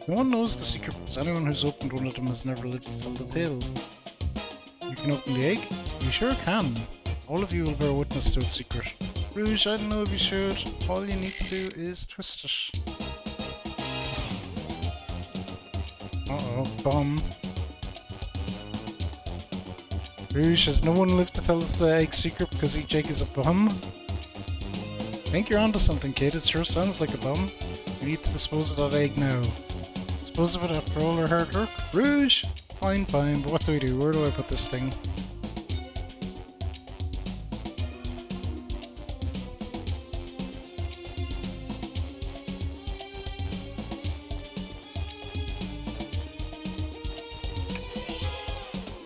No one knows the secret because anyone who's opened one of them has never lived to tell the tale. You can open the egg? You sure can. All of you will bear witness to its secret. Rouge, I don't know if you should. All you need to do is twist it. Uh-oh, bomb. Rouge, has no one lived to tell us the egg secret because each egg is a bomb? I think you're onto something, kid. It sure sounds like a bomb. We need to dispose of that egg now. Dispose of it after all our hard work? Rouge! Fine, fine, but what do we do? Where do I put this thing?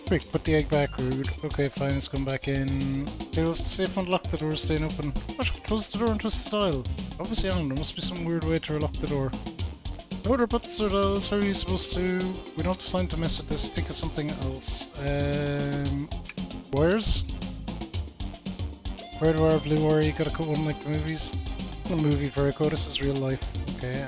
Quick, put the egg back, Rude. Okay, fine, it's come back in. Tails, the safe unlock the door, staying open. What? Close the door and twist the dial. Obviously on, there must be some weird way to unlock the door. No other buttons or dials, how are you supposed to? We don't have time to mess with this, think of something else. Wires? Red wire, blue wire, you gotta cut one like the movies. The movie, Verico, this is real life. Okay,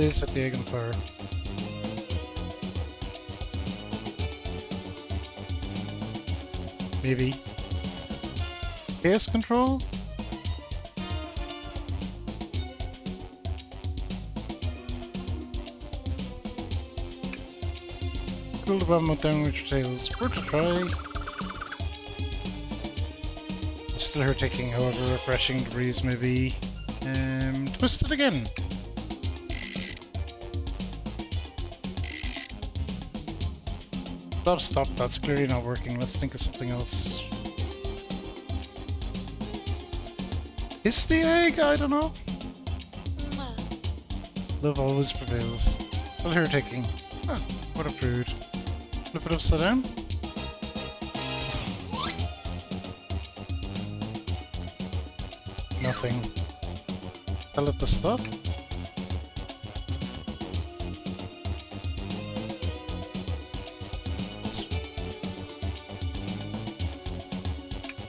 Please set the egg on fire. Maybe. Base control? Cool the bomb with downward tails. Worth a try. Still her ticking, however refreshing the breeze may be. Twist it again. Stop, that's clearly not working. Let's think of something else. Is the egg? I don't know. Love always prevails. Still her ticking. Huh, what a prude. Flip it upside down. Nothing. Tell it to stop.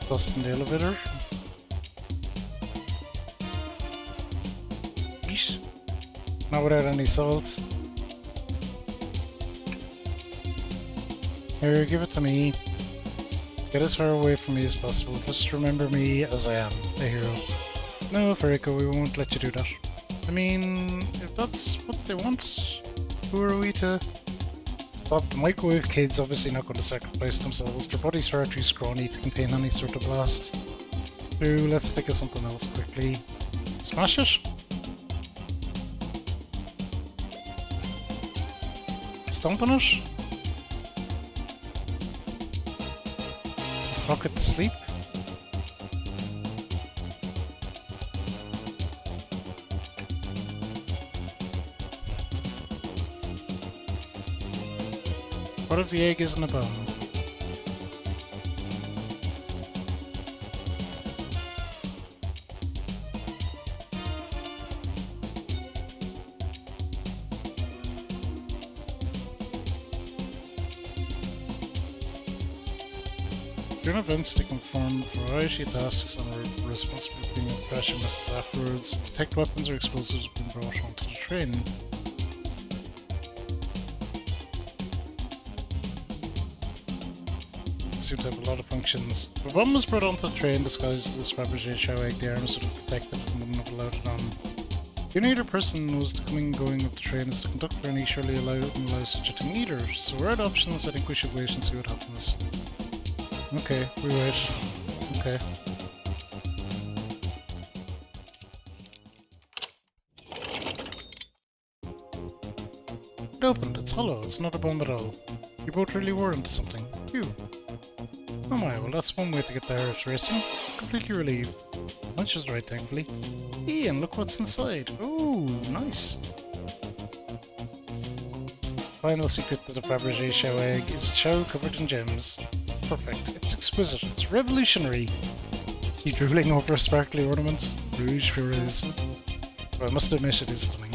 Toss in the elevator. Yeesh. Not without any salt. Here, give it to me. Get as far away from me as possible. Just remember me as I am, a hero. No, Ferico, we won't let you do that. I mean, if that's what they want, who are we to stop? The microwave kid's obviously not going to sacrifice themselves. Their body's far too scrawny to contain any sort of blast. So let's think of something else quickly. Smash it? Stomp on it? Rock it to sleep? What if the egg isn't a bomb? During events, to conform a variety of tasks and are responsible for being crash and misses afterwards. Detect weapons or explosives being brought onto the train. Seem to have a lot of functions. If a bomb was brought onto the train disguised as Fabergé chow egg, the arms would have detected it and wouldn't have allowed it on. The only other person who knows the coming and going of the train is the conductor, and he surely wouldn't allow such a thing either. So we're out options. I think we should wait and see what happens. Okay, we wait. Okay. It opened. It's hollow. It's not a bomb at all. You both really were into something. Phew. Oh my, well that's one way to get the heart racing. Completely relieved. Lunch is right, thankfully. Ian, look what's inside. Ooh, nice. Final secret to the Fabergé chow egg is a chow covered in gems. It's perfect. It's exquisite. It's revolutionary. You drooling over a sparkly ornament? Rouge sure is. But I must admit it is stunning.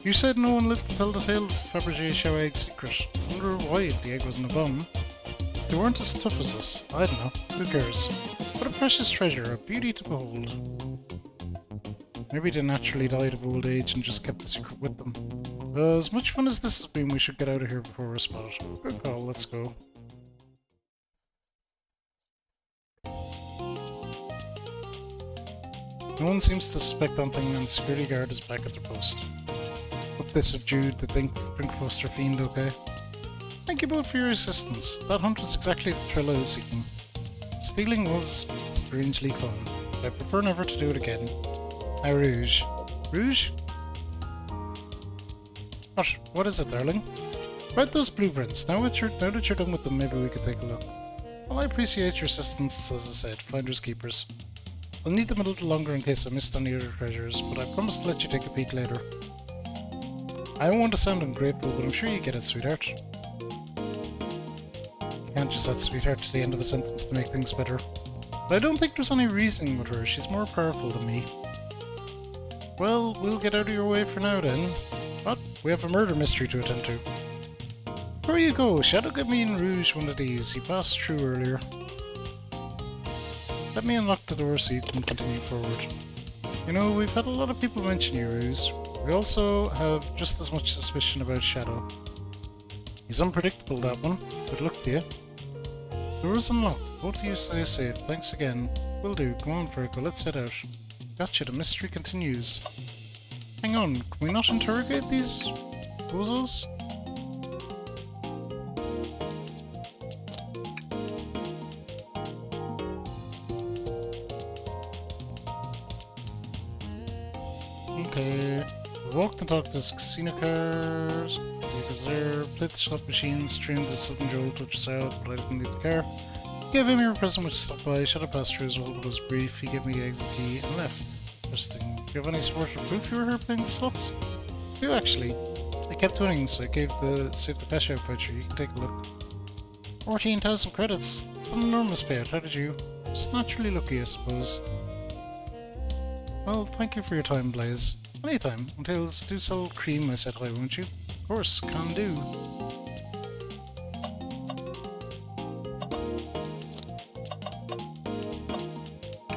You said no one lived to tell the tale of the Fabergé chow egg's secret. I wonder why if the egg wasn't a bomb. They weren't as tough as us. I don't know. Who cares? What a precious treasure, a beauty to behold. Maybe they naturally died of old age and just kept the secret with them. As much fun as this has been, we should get out of here before we're spotted. Good call, let's go. No one seems to suspect anything, and the security guard is back at their post. Hope they subdued the Drinkfoster fiend, okay? Thank you both for your assistance. That hunt was exactly the thrill I was seeking. Stealing was strangely fun, but I prefer never to do it again. Now Rouge. Rouge? What is it, darling? About those blueprints. Now that you're done with them, maybe we could take a look. Well, I appreciate your assistance, as I said. Finders keepers. I'll need them a little longer in case I missed any other treasures, but I promise to let you take a peek later. I don't want to sound ungrateful, but I'm sure you get it, sweetheart. Can't just add sweetheart to the end of a sentence to make things better. But I don't think there's any reasoning with her. She's more powerful than me. Well, we'll get out of your way for now then. But we have a murder mystery to attend to. Before you go, Shadow gave me in Rouge one of these. He passed through earlier. Let me unlock the door so you can continue forward. You know, we've had a lot of people mention you, Rouge. We also have just as much suspicion about Shadow. He's unpredictable, that one. Good luck to you. Door is unlocked. Both of you stay safe. Thanks again. Will do. Come on, Virgo. Let's head out. Gotcha. The mystery continues. Hang on. Can we not interrogate these bozos? Okay. Walked and talked to the casino cars. He was there. Played the slot machines. Trained the sudden jolt, which was out, but I didn't leave the car. Gave him your present, which stopped by. Shut up, passed through as well, but it was brief. He gave me the exit key and left. Interesting. Do you have any support or proof you were here playing slots? I do, actually. I kept winning, so I saved the cash out voucher. You can take a look. 14,000 credits. An enormous payout. How did you? Just naturally lucky, I suppose. Well, thank you for your time, Blaze. Anytime. Until do sell cream, I said hi, won't you? Of course, can do.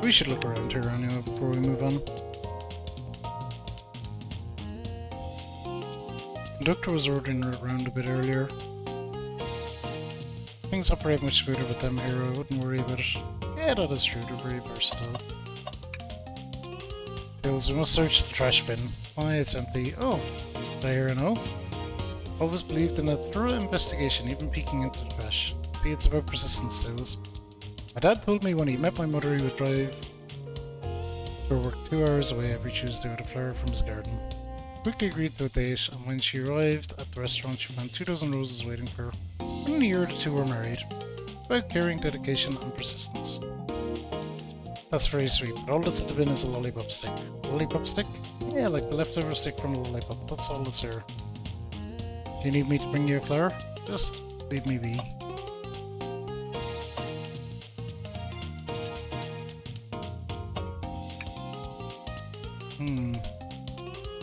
We should look around here anyway before we move on. Conductor was ordering around a bit earlier. Things operate much smoother with them here, I wouldn't worry about it. Yeah, that is true, they're very versatile. Tails, we must search the trash bin. Why, it's empty. Oh, did I hear a no? Always believed in a thorough investigation, even peeking into the trash. See, it's about persistence, Tails. My dad told me when he met my mother he would drive to work 2 hours away every Tuesday with a flower from his garden. Quickly agreed to a date, and when she arrived at the restaurant she found 2 dozen roses waiting for her. In a year the two were married. About caring, dedication and persistence. That's very sweet, but all that's in the bin is a lollipop stick. Lollipop stick? Yeah, like the leftover stick from the lollipop, that's all that's here. Do you need me to bring you a flower? Just leave me be.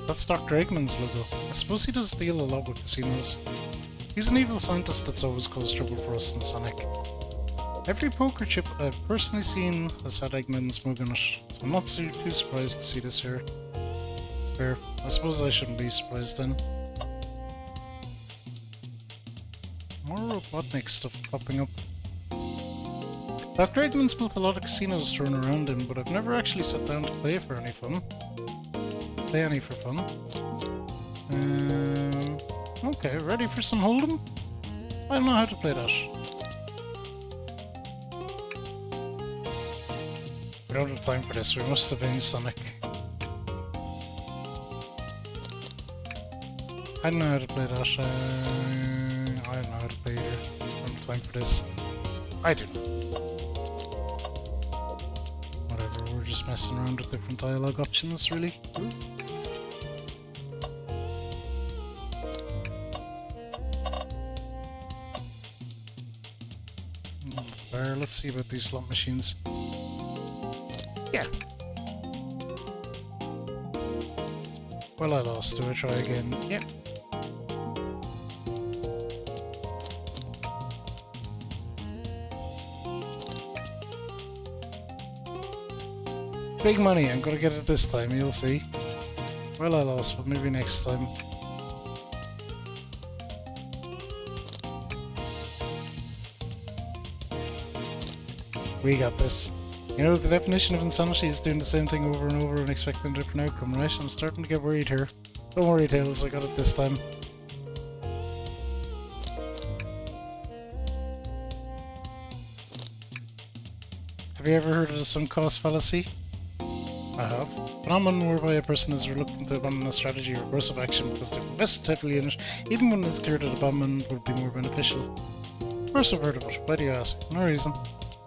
That's Dr. Eggman's logo. I suppose he does deal a lot with casinos. He's an evil scientist that's always caused trouble for us in Sonic. Every poker chip I've personally seen has had Eggman's mug on it, so I'm not too surprised to see this here. It's fair. I suppose I shouldn't be surprised then. More Robotnik stuff popping up. Dr. Eggman's built a lot of casinos to run around in, but I've never actually sat down to play for any fun. Play any for fun. Okay, ready for some Hold'em? I don't know how to play that. We don't have time for this, we must avenge Sonic. I don't know how to play that. I don't know how to play either. I don't have time for this. I do not. Whatever, we're just messing around with different dialogue options, really. Ooh. Let's see about these slot machines. Yeah. Well, I lost. Do I try again? Yep. Big money. I'm gonna get it this time. You'll see. Well, I lost, but maybe next time. We got this. You know, the definition of insanity is doing the same thing over and over and expecting a different outcome, right? I'm starting to get worried here. Don't worry, Tails, I got it this time. Have you ever heard of the sunk cost fallacy? I have. Phenomenon whereby a person is reluctant to abandon a strategy or course of action because they've invested heavily in it, even when it's clear that abandonment would be more beneficial. Of course I've heard of it. Why do you ask? No reason.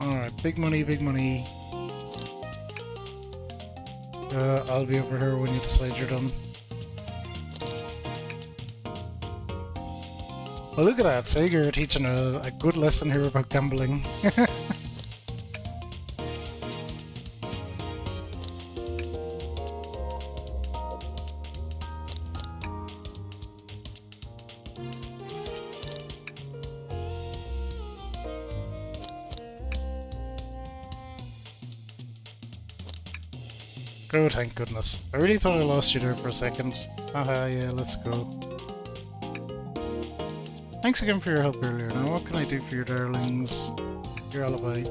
Alright, big money, big money. I'll be over here when you decide you're done. Well, look at that, Sega teaching a good lesson here about gambling. Oh, thank goodness. I really thought I lost you there for a second. Haha, yeah, let's go. Thanks again for your help earlier. Now, what can I do for your darlings? Your alibi.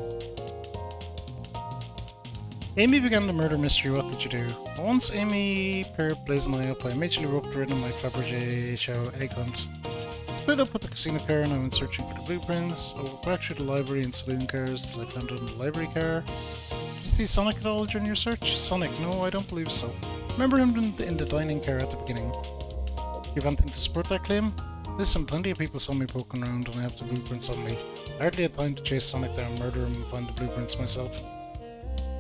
Amy began the murder mystery. What did you do? Once Amy plays an eye up, I immediately roped her in on my Fabergé show egg hunt. Split up with the casino car and I went searching for the blueprints. I walked back through the library and saloon cars till I found it in the library car. Did you see Sonic at all during your search? Sonic? No, I don't believe so. Remember him in the dining car at the beginning. You have anything to support that claim? Listen, plenty of people saw me poking around and I have the blueprints on me. I hardly had time to chase Sonic down, murder him and find the blueprints myself.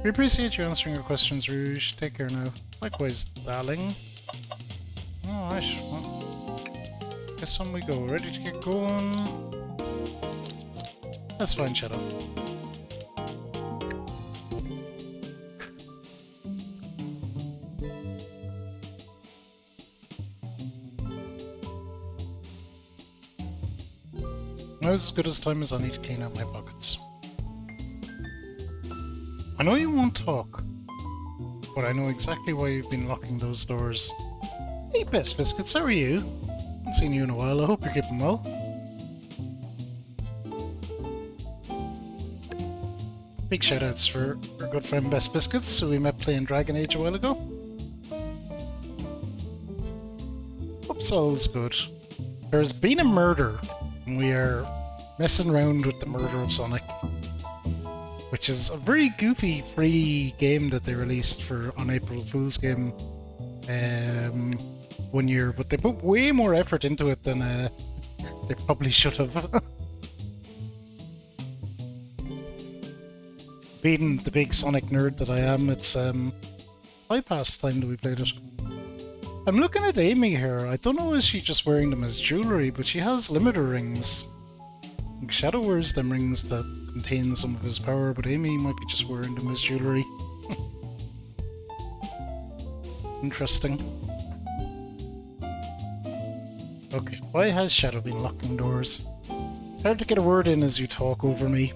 We appreciate you answering our questions, Rouge. Take care now. Likewise, darling. Alright, well, guess on we go. Ready to get going? That's fine, Shadow. Now's as good as time as I need to clean out my pockets. I know you won't talk, but I know exactly why you've been locking those doors. Hey, Best Biscuits, how are you? Haven't seen you in a while. I hope you're keeping well. Big shoutouts for our good friend Best Biscuits, who we met playing Dragon Age a while ago. Oops, all's good. There's been a murder, and we are messing around with the murder of Sonic. Which is a very goofy free game that they released on April Fool's game 1 year, but they put way more effort into it than they probably should have. Being the big Sonic nerd that I am, it's bypass time that we played it. I'm looking at Amy here. I don't know if she's just wearing them as jewellery, but she has limiter rings. Shadow wears them rings that contain some of his power, but Amy might be just wearing them as jewellery. Interesting. Okay, why has Shadow been locking doors? Hard to get a word in as you talk over me.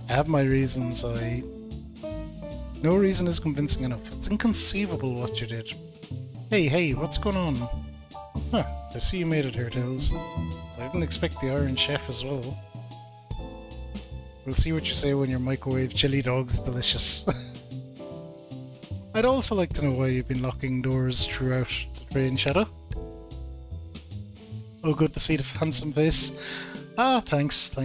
I have my reasons. No reason is convincing enough. It's inconceivable what you did. Hey, what's going on? Huh, I see you made it here, Tails. I didn't expect the Iron Chef as well. We'll see what you say when your microwave chili dog's delicious. I'd also like to know why you've been locking doors throughout the train, Shadow. Oh, good to see the handsome face. Ah, thanks.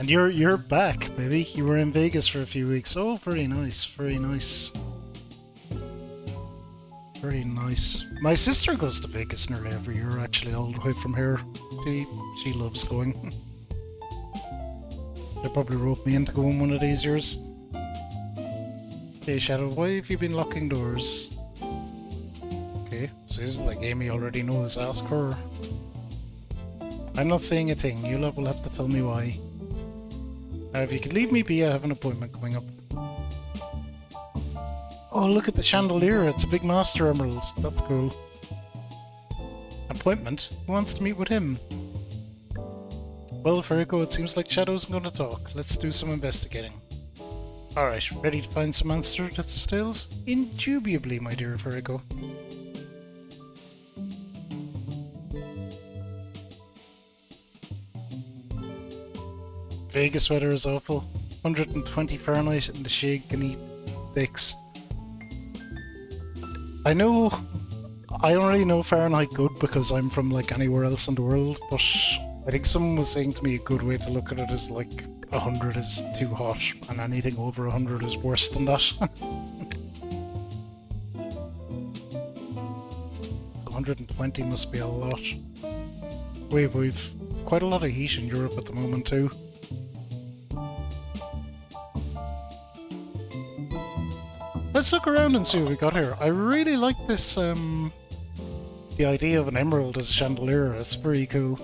And you're back, baby. You were in Vegas for a few weeks. Oh, very nice. Very nice. My sister goes to Vegas nearly every year, actually, all the way from here. She loves going. They probably roped me into going one of these years. Hey, Shadow, why have you been locking doors? Okay, so it's like Amy already knows. Ask her. I'm not saying a thing. You lot will have to tell me why. If you could leave me be, I have an appointment coming up. Oh, look at the chandelier. It's a big master emerald. That's cool. Appointment? Who wants to meet with him? Well, Furico, it seems like Shadow's going to talk. Let's do some investigating. Alright, ready to find some answers to the tales? Indubitably, my dear Furico. Vegas weather is awful. 120 Fahrenheit in the shade can eat dicks. I know I don't really know Fahrenheit good because I'm from like anywhere else in the world, but I think someone was saying to me a good way to look at it is like 100 is too hot and anything over 100 is worse than that. So 120 must be a lot. We've quite a lot of heat in Europe at the moment too. Let's look around and see what we got here. I really like this, the idea of an emerald as a chandelier. It's very cool.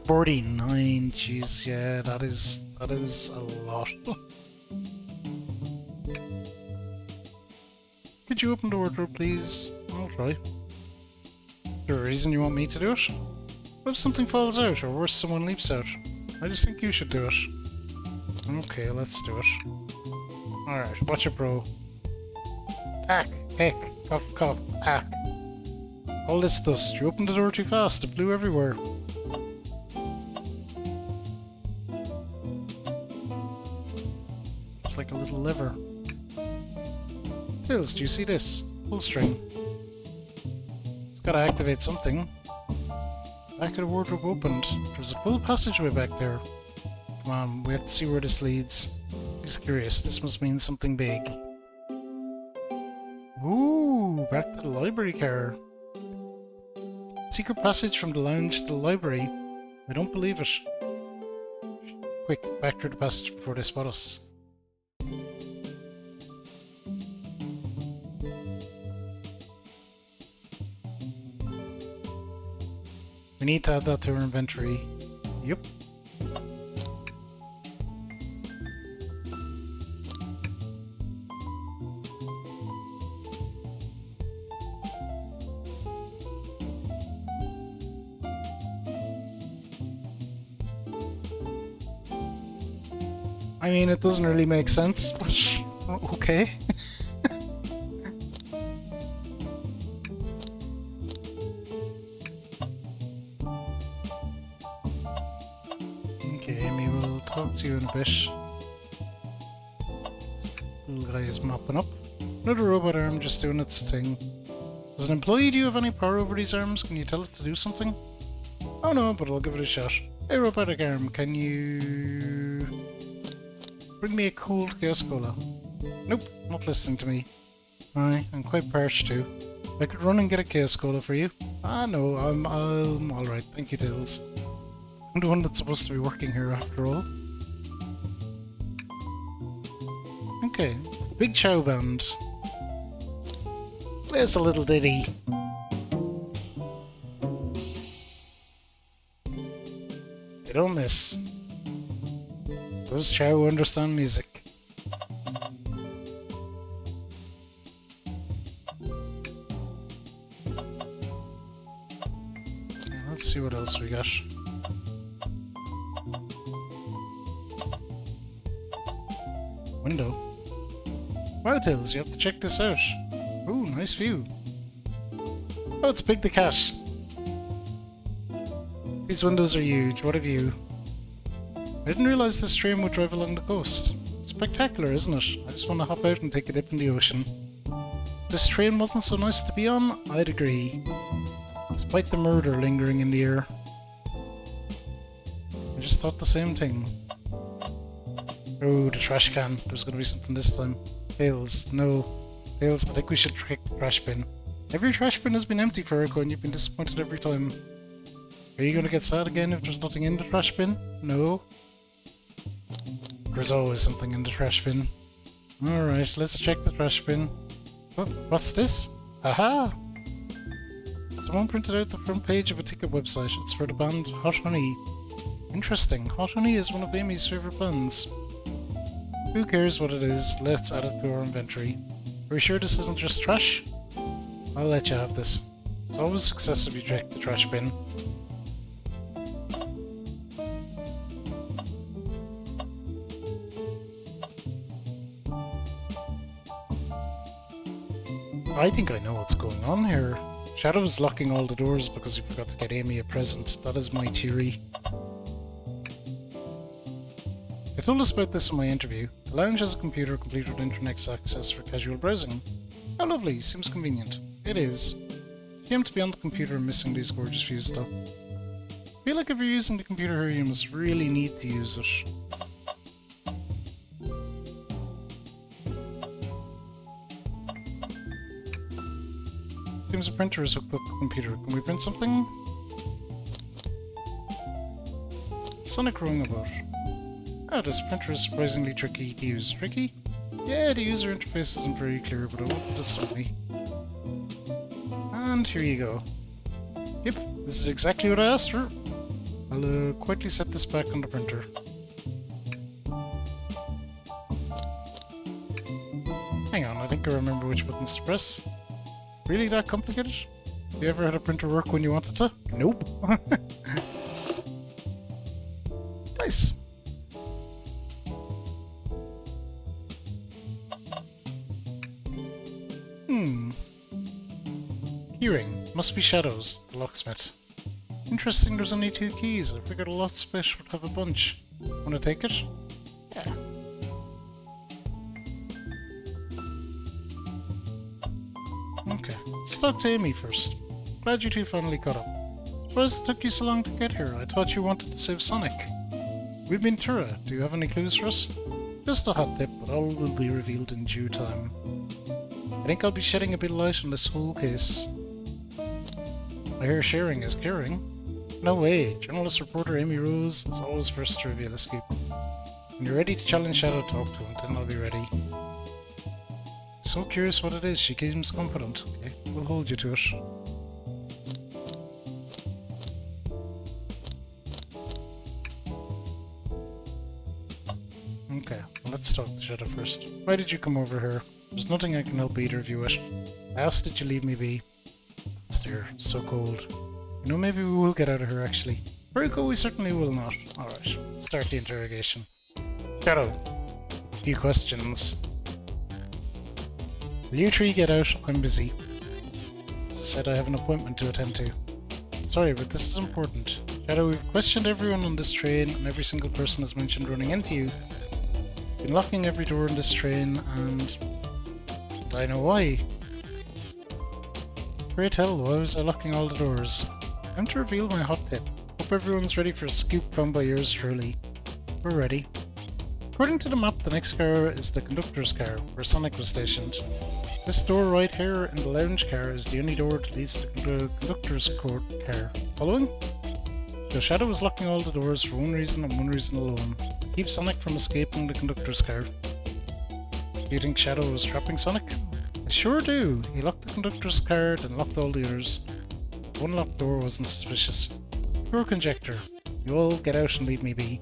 $49, jeez, yeah, that is a lot. Could you open the wardrobe, please? I'll try. Is there a reason you want me to do it? What if something falls out, or worse, someone leaps out? I just think you should do it. Okay, let's do it. Alright, watch it, bro. Attack! Heck, cough, cough, ack. All this dust. You opened the door too fast. It blew everywhere. It's like a little lever. Tails, do you see this? Pull string. It's gotta activate something. Back of the wardrobe opened. There's a full passageway back there. Come on, we have to see where this leads. He's curious. This must mean something big. Ooh, back to the library car. Secret passage from the lounge to the library. I don't believe it. Quick, back through the passage before they spot us. We need to add that to our inventory. Yep. I mean, it doesn't really make sense, but okay. Okay, Amy, we'll talk to you in a bit. Little guy is mopping up. Another robot arm just doing its thing. As an employee, do you have any power over these arms? Can you tell it to do something? Oh no, but I'll give it a shot. Hey, robotic arm, can you... bring me a cold gas cola? Nope, not listening to me. Aye, I'm quite parched too. I could run and get a gas cola for you. Ah no, I'm alright, thank you, Tails. I'm the one that's supposed to be working here after all. Okay, it's the Big Chow Band. There's a little ditty. They don't miss. Those Chow understand music. Let's see what else we got. Window. Wow, Tails, you have to check this out. Ooh, nice view. Oh, it's Big the Cat. These windows are huge. What a view. I didn't realize this train would drive along the coast. Spectacular, isn't it? I just want to hop out and take a dip in the ocean. This train wasn't so nice to be on? I'd agree. Despite the murder lingering in the air. I just thought the same thing. Oh, the trash can. There's gonna be something this time. Tails, no. Tails, I think we should trick the trash bin. Every trash bin has been empty for Eriko and you've been disappointed every time. Are you gonna get sad again if there's nothing in the trash bin? No. There's always something in the trash bin. Alright, let's check the trash bin. Oh, what's this? Aha! Someone printed out the front page of a ticket website. It's for the band Hot Honey. Interesting. Hot Honey is one of Amy's favourite bands. Who cares what it is? Let's add it to our inventory. Are we sure this isn't just trash? I'll let you have this. It's always a success if you check the trash bin. I think I know what's going on here. Shadow is locking all the doors because he forgot to get Amy a present. That is my theory. I told us about this in my interview. The lounge has a computer complete with internet access for casual browsing. How lovely, seems convenient. It is. Shame to be on the computer and missing these gorgeous views though. I feel like if you're using the computer here you must really need to use it. Seems a printer is hooked up to the computer. Can we print something? Sonic rowing about. Ah, this printer is surprisingly tricky to use. Tricky? Yeah, the user interface isn't very clear, but it won't disturb me. And here you go. Yep, this is exactly what I asked for. I'll quickly set this back on the printer. Hang on, I think I remember which buttons to press. Really that complicated? Have you ever had a printer work when you wanted to? Nope. Nice. Must be Shadows, the locksmith. Interesting, there's only 2 keys. I figured a locksmith would have a bunch. Wanna take it? Yeah. Okay, let's talk to Amy first. Glad you two finally caught up. Surprised it took you so long to get here. I thought you wanted to save Sonic. We've been through it. Do you have any clues for us? Just a hot tip, but all will be revealed in due time. I think I'll be shedding a bit of light on this whole case. I hear sharing is caring. No way. Journalist reporter Amy Rose is always first to reveal a scoop. When you're ready to challenge Shadow, talk to him, then I'll be ready. So curious what it is. She seems confident. Okay, we'll hold you to it. Okay, well, let's talk to Shadow first. Why did you come over here? There's nothing I can help either of you with. I asked that you leave me be. It's there, so cold. You know, maybe we will get out of here actually. Very cool, we certainly will not. Alright, let's start the interrogation. Shadow, a few questions. Will you three get out? I'm busy. As I said, I have an appointment to attend to. Sorry, but this is important. Shadow, we've questioned everyone on this train, and every single person has mentioned running into you. Been locking every door in this train, and I know why. Great hell, why was I locking all the doors? Time to reveal my hot tip. Hope everyone's ready for a scoop from by yours truly. We're ready. According to the map, the next car is the conductor's car, where Sonic was stationed. This door right here in the lounge car is the only door that leads to the conductor's court car. Following? So Shadow was locking all the doors for one reason and one reason alone. Keep Sonic from escaping the conductor's car. Do you think Shadow was trapping Sonic? I sure do. He locked the conductor's car, then locked all the others. One locked door wasn't suspicious. Pure conjecture. You all get out and leave me be.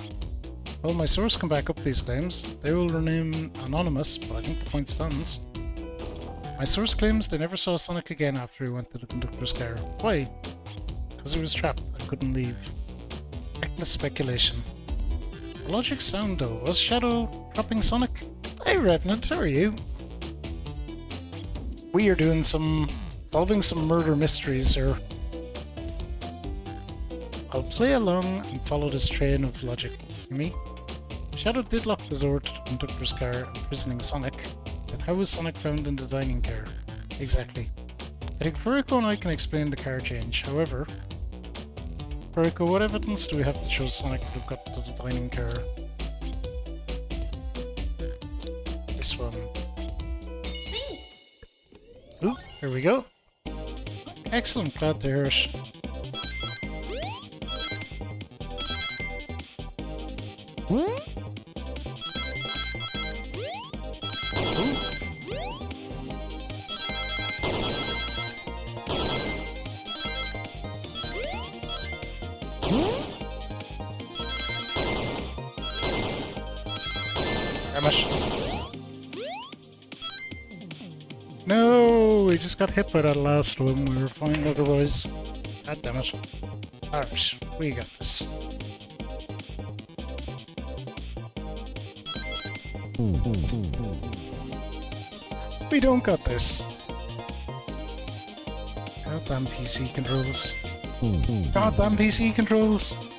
Well, my source can back up these claims. They will remain anonymous, but I think the point stands. My source claims they never saw Sonic again after he went to the conductor's car. Why? Because he was trapped and couldn't leave. Reckless speculation. The logic's sound though. Was Shadow trapping Sonic? Hey Revenant, how are you? We are doing solving some murder mysteries here. I'll play along and follow this train of logic. You me? Shadow did lock the door to the conductor's car, imprisoning Sonic. Then how was Sonic found in the dining car? Exactly. I think Furiko and I can explain the car change. However, Furiko, what evidence do we have to show Sonic would have got to the dining car? This one. Ooh, here we go. Excellent, glad to hear it. Ooh. Damn it. No, we just got hit by that last one. We were fine otherwise. God damn it. Alright, we got this. We don't got this. Goddamn PC controls. Goddamn PC controls.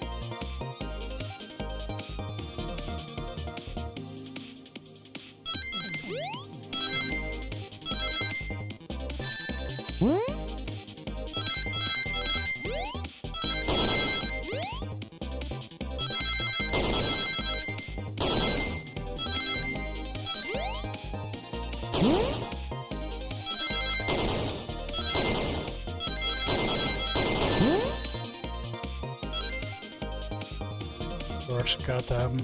Lord, goddamn.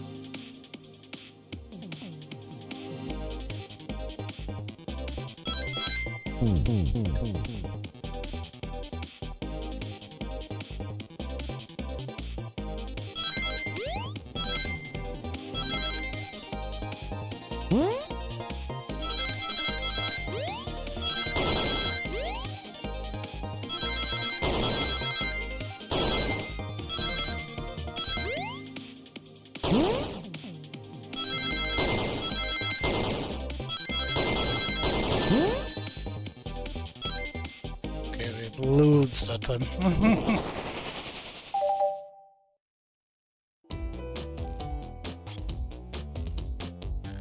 that time.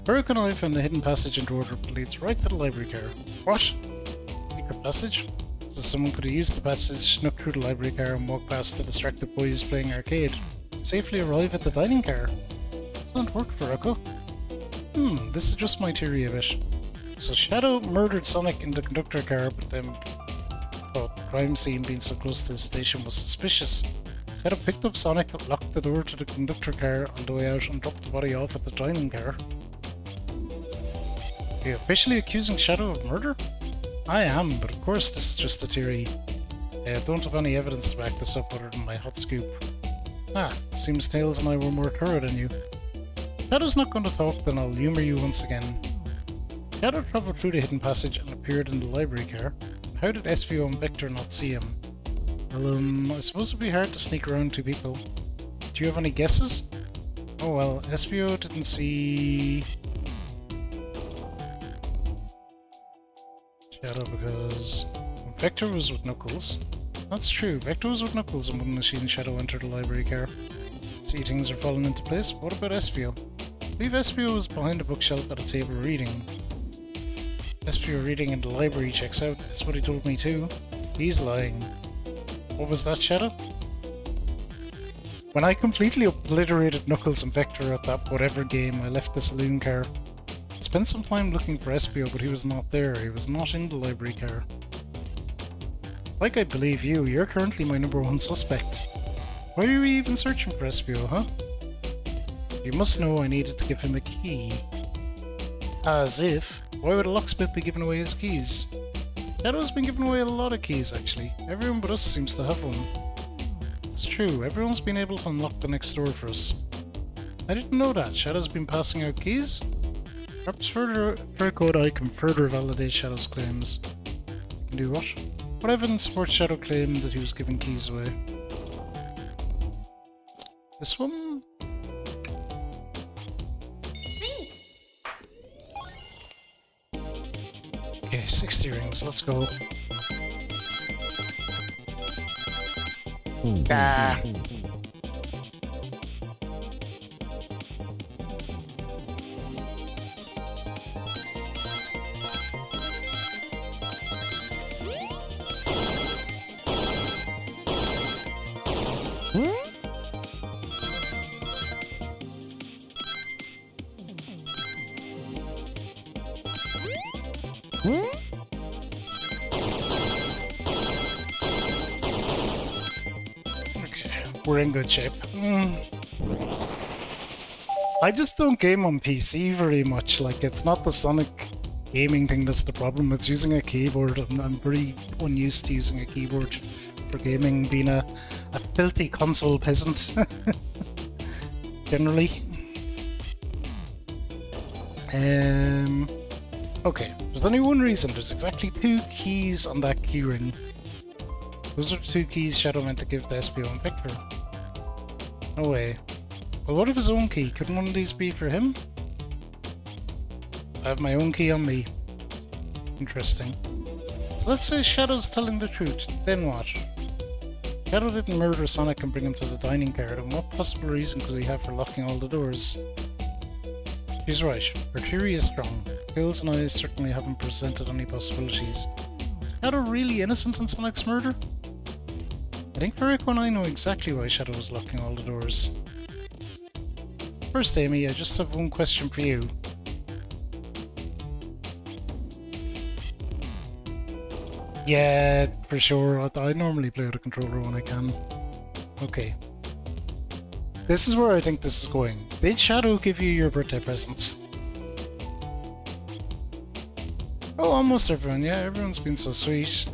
Eric and I found a hidden passage into order that leads right to the library car. What? Secret passage? So someone could have used the passage, snuck through the library car and walked past the distracted boys playing arcade. Safely arrive at the dining car. It's not worked for Rocco. This is just my theory of it. So Shadow murdered Sonic in the conductor car, but then thought the crime scene being so close to the station was suspicious. Shadow picked up Sonic, locked the door to the conductor car on the way out, and dropped the body off at the dining car. Are you officially accusing Shadow of murder? I am, but of course this is just a theory. I don't have any evidence to back this up other than my hot scoop. Seems Tails and I were more thorough than you. Shadow's not going to talk, then I'll humour you once again. Shadow travelled through the hidden passage and appeared in the library car. How did SVO and Vector not see him? Well, I suppose it'd be hard to sneak around two people. Do you have any guesses? Oh well, SVO didn't see Shadow because Vector was with Knuckles. That's true, Vector was with Knuckles and wouldn't have seen Shadow enter the library car. See, things are falling into place. What about SVO? I believe SVO was behind a bookshelf at a table reading. SVO reading in the library checks out. That's what he told me too. He's lying. What was that, Shadow? When I completely obliterated Knuckles and Vector at that whatever game, I left the saloon car. Spent some time looking for SVO, but he was not there. He was not in the library car. Like I believe you, you're currently my #1 suspect. Why are we even searching for SVO, huh? You must know I needed to give him a key. As if. Why would a locksmith be giving away his keys? Shadow's been giving away a lot of keys, actually. Everyone but us seems to have one. It's true, everyone's been able to unlock the next door for us. I didn't know that. Shadow's been passing out keys? Perhaps further code I can further validate Shadow's claims. Can do what? What evidence supports Shadow claim that he was giving keys away? This one? Okay, 60 rings, let's go. Ah. We're in good shape. I just don't game on PC very much. Like, it's not the Sonic gaming thing that's the problem. It's using a keyboard. I'm very unused to using a keyboard for gaming, being a filthy console peasant. Generally. Okay, there's only one reason. There's exactly 2 keys on that keyring. Those are the 2 keys Shadow meant to give to SPO and Victor. No way. Well, what if his own key? Couldn't one of these be for him? I have my own key on me. Interesting. So let's say Shadow's telling the truth. Then what? Shadow didn't murder Sonic and bring him to the dining car, then what possible reason could he have for locking all the doors? She's right. Her theory is strong. Tails and I certainly haven't presented any possibilities. Is Shadow really innocent in Sonic's murder? I think Furico and I know exactly why Shadow was locking all the doors. First, Amy, I just have one question for you. Yeah, for sure. I normally play with a controller when I can. Okay. This is where I think this is going. Did Shadow give you your birthday present? Oh, almost everyone. Yeah, everyone's been so sweet.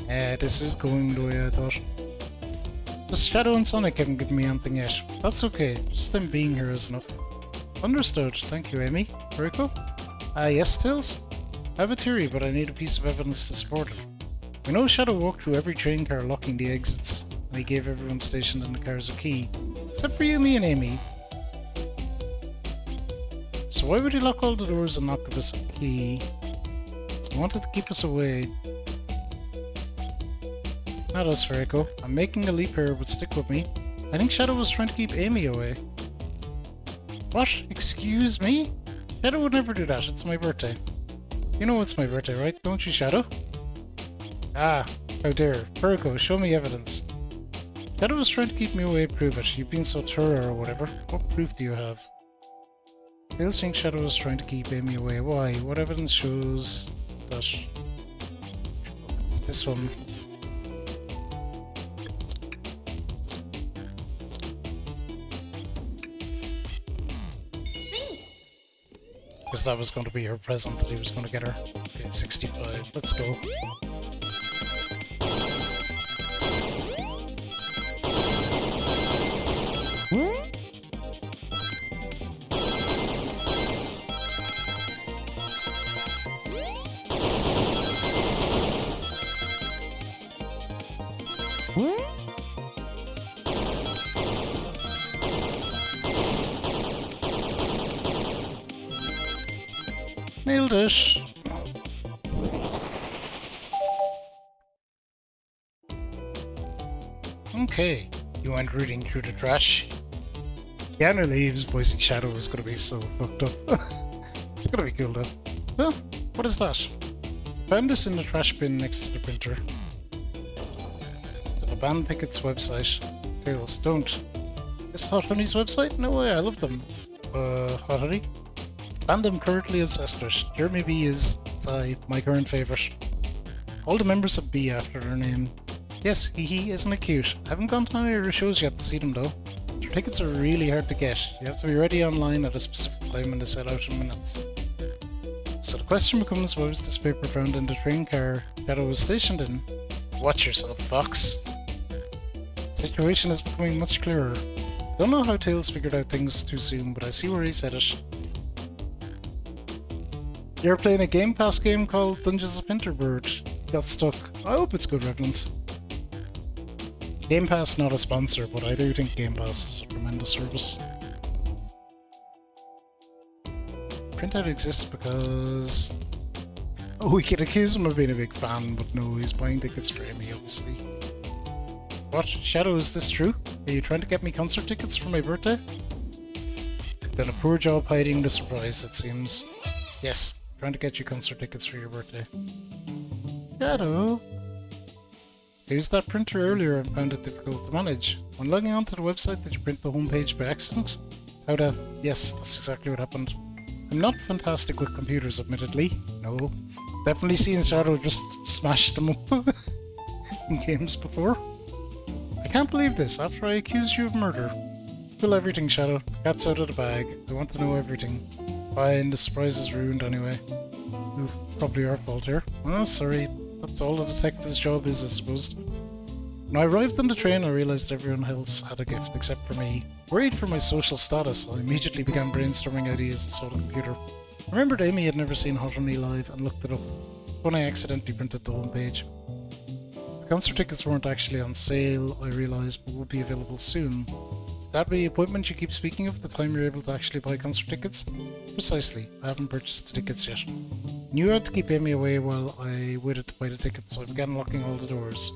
Yeah, this is going the way I thought. Just Shadow and Sonic haven't given me anything yet. That's okay. Just them being here is enough. Understood. Thank you, Amy. Furico? Yes, Tails? I have a theory, but I need a piece of evidence to support it. We know Shadow walked through every train car locking the exits, and he gave everyone stationed in the cars a key. Except for you, me, and Amy. So why would he lock all the doors and not give us a key? He wanted to keep us away. Not us, Ferico. I'm making a leap here, but stick with me. I think Shadow was trying to keep Amy away. What? Excuse me? Shadow would never do that. It's my birthday. You know it's my birthday, right? Don't you, Shadow? Ah, how dare. Ferico, show me evidence. Shadow was trying to keep me away, prove it. You've been so thorough or whatever. What proof do you have? Tails think Shadow was trying to keep Amy away. Why? What evidence shows that... It's this one. Because that was going to be her present that he was going to get her. Okay, 65. Let's go. Nailed it. Okay, you went rooting through the trash. Keanu Reeves voicing Shadow is gonna be so fucked up. It's gonna be cool though. Well, what is that? Found this in the trash bin next to the printer. It's the band tickets website. Tails, don't. Is this Hot Honey's website? No way, I love them. Hot Honey? Band I'm currently obsessed with. Jeremy B is my current favourite. All the members of B after their name. Yes, he isn't it cute? I haven't gone to any of their shows yet to see them though. Their tickets are really hard to get. You have to be ready online at a specific time and they sell out in minutes. So the question becomes, why was this paper found in the train car Shadow was stationed in? Watch yourself, Fox. The situation is becoming much clearer. Don't know how Tails figured out things too soon, but I see where he said it. You're playing a Game Pass game called Dungeons of Winterbird. Got stuck. I hope it's good, Revenant. Game Pass not a sponsor, but I do think Game Pass is a tremendous service. Printout exists because... Oh, we could accuse him of being a big fan, but no, he's buying tickets for Amy, obviously. What? Shadow, is this true? Are you trying to get me concert tickets for my birthday? I've done a poor job hiding the surprise, it seems. Yes. Trying to get you concert tickets for your birthday. Shadow! I used that printer earlier and found it difficult to manage. When logging onto the website, did you print the homepage by accident? How the... Yes, that's exactly what happened. I'm not fantastic with computers, admittedly. No. Definitely seen Shadow just smash them up in games before. I can't believe this, after I accused you of murder. Spill everything, Shadow. Cat's out of the bag. I want to know everything. Fine, the surprise is ruined anyway. Oof, probably our fault here. Oh, sorry. That's all a detective's job is, I suppose. When I arrived on the train, I realised everyone else had a gift except for me. Worried for my social status, I immediately began brainstorming ideas and saw the computer. I remembered Amy had never seen Hot Honey live and looked it up. When I accidentally printed the homepage. The concert tickets weren't actually on sale, I realised, but would be available soon. Is that the appointment you keep speaking of, the time you're able to actually buy concert tickets? Precisely. I haven't purchased the tickets yet. I knew I had to keep Amy away while I waited to buy the tickets, so I began locking all the doors.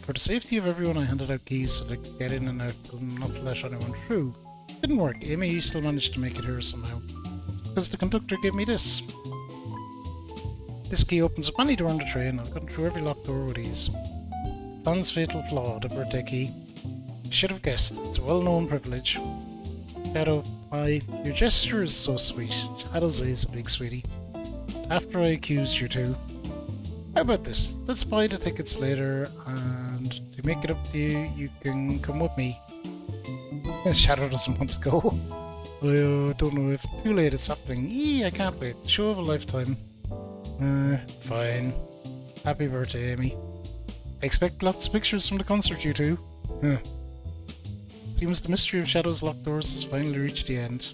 For the safety of everyone, I handed out keys so they could get in and out and not to let anyone through. It didn't work. Amy still managed to make it here somehow. It's because the conductor gave me this. This key opens up any door on the train. I've gotten through every locked door with ease. Plan's fatal flaw, the birthday key. I should have guessed. It's a well-known privilege. Shadow, your gesture is so sweet. Shadow's is a big sweetie. After I accused you two. How about this? Let's buy the tickets later, and to make it up to you, you can come with me. Shadow doesn't want to go. I don't know if too late it's happening. I can't wait. Show of a lifetime. Fine. Happy birthday, Amy. I expect lots of pictures from the concert, you two. Seems the mystery of Shadow's locked doors has finally reached the end.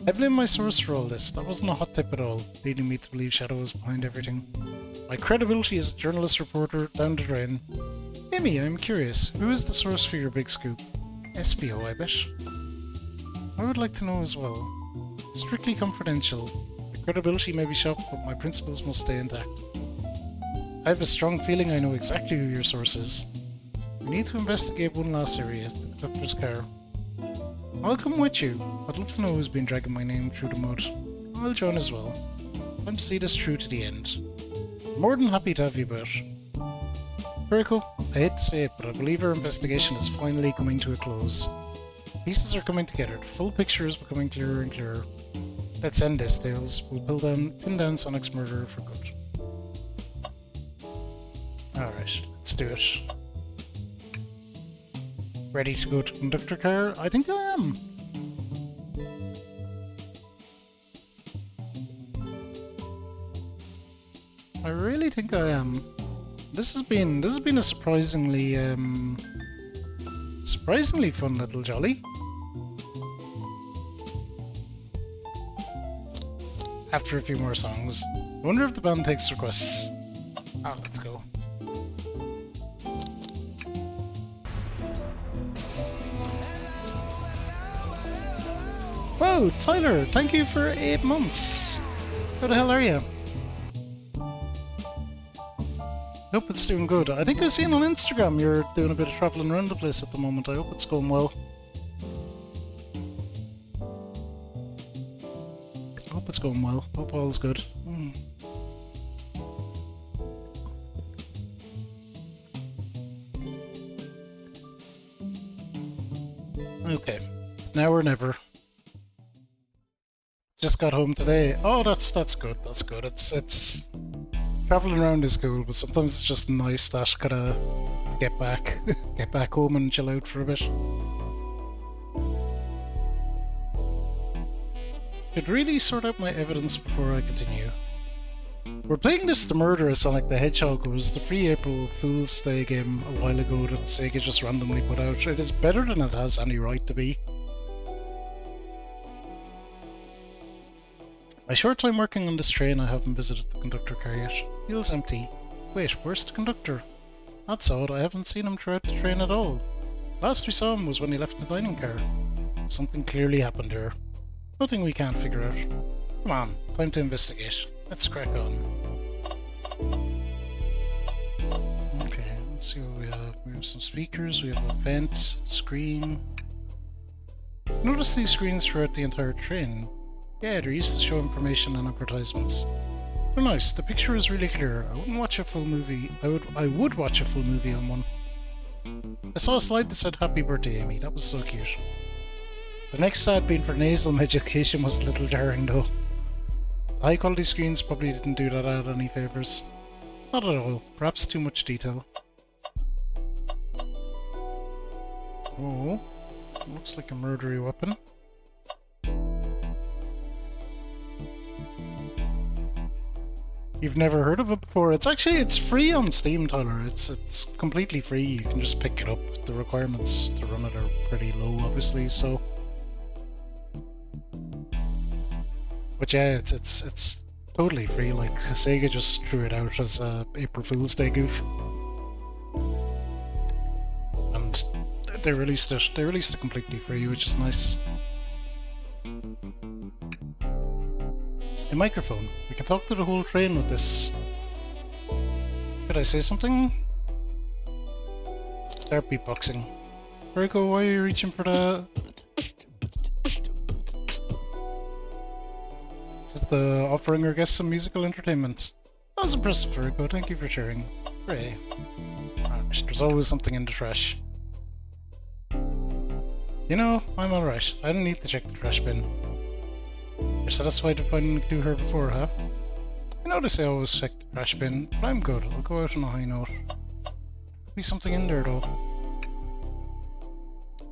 I blame my source for all this. That wasn't a hot tip at all, leading me to believe Shadow was behind everything. My credibility as a journalist reporter down the drain. Amy, I'm curious. Who is the source for your big scoop? SBO, I bet. I would like to know as well. Strictly confidential. My credibility may be shot, but my principles must stay intact. I have a strong feeling I know exactly who your source is. We need to investigate one last area, the conductor's car. I'll come with you. I'd love to know who's been dragging my name through the mud. I'll join as well. Time to see this through to the end. More than happy to have you both. Very cool. I hate to say it, but I believe our investigation is finally coming to a close. Pieces are coming together. The full picture is becoming clearer and clearer. Let's end this, Tails. We'll pin down Sonic's murderer for good. Alright, let's do it. Ready to go to conductor car? I think I am. I really think I am. This has been a surprisingly fun little jolly. After a few more songs. I wonder if the band takes requests. Ah, let's go. Whoa, Tyler, thank you for 8 months. How the hell are you? Hope it's doing good. I think I've seen on Instagram you're doing a bit of travelling around the place at the moment. I hope it's going well. I hope it's going well. Hope all's good. Okay. Now or never. Just got home today. Oh, that's good. That's good. It's traveling around is cool, but sometimes it's just nice that kind of get back home and chill out for a bit. Should really sort out my evidence before I continue. We're playing this The Murderer Sonic the Hedgehog. It was the free April Fool's Day game a while ago that Sega just randomly put out. It is better than it has any right to be. My short time working on this train, I haven't visited the conductor car yet. Feels empty. Wait, where's the conductor? That's odd, I haven't seen him throughout the train at all. Last we saw him was when he left the dining car. Something clearly happened here. Nothing we can't figure out. Come on, time to investigate. Let's crack on. Okay, let's see what we have. We have some speakers, we have a vent, screen. Notice these screens throughout the entire train. Yeah, they're used to show information and advertisements. They're nice. The picture is really clear. I wouldn't watch a full movie. I would watch a full movie on one. I saw a slide that said "Happy Birthday, Amy." That was so cute. The next ad being for nasal education was a little jarring, though. The high quality screens probably didn't do that ad any favours. Not at all. Perhaps too much detail. Oh, looks like a murdery weapon. You've never heard of it before? It's free on Steam, Tyler. It's completely free. You can just pick it up. The requirements to run it are pretty low, obviously. So, but yeah, it's totally free. Like Sega just threw it out as a April Fool's Day goof, and they released it. They released it completely free, which is nice. A microphone. We can talk to the whole train with this. Should I say something? Start beatboxing. Virgo, why are you reaching for the... Just the offering our guests some musical entertainment. That was impressive, Virgo. Thank you for sharing. Hooray. There's always something in the trash. You know, I'm alright. I don't need to check the trash bin. You're satisfied with finding do her before, huh? I know they say always check the trash bin, but I'm good. I'll go out on a high note. Could be something in there, though.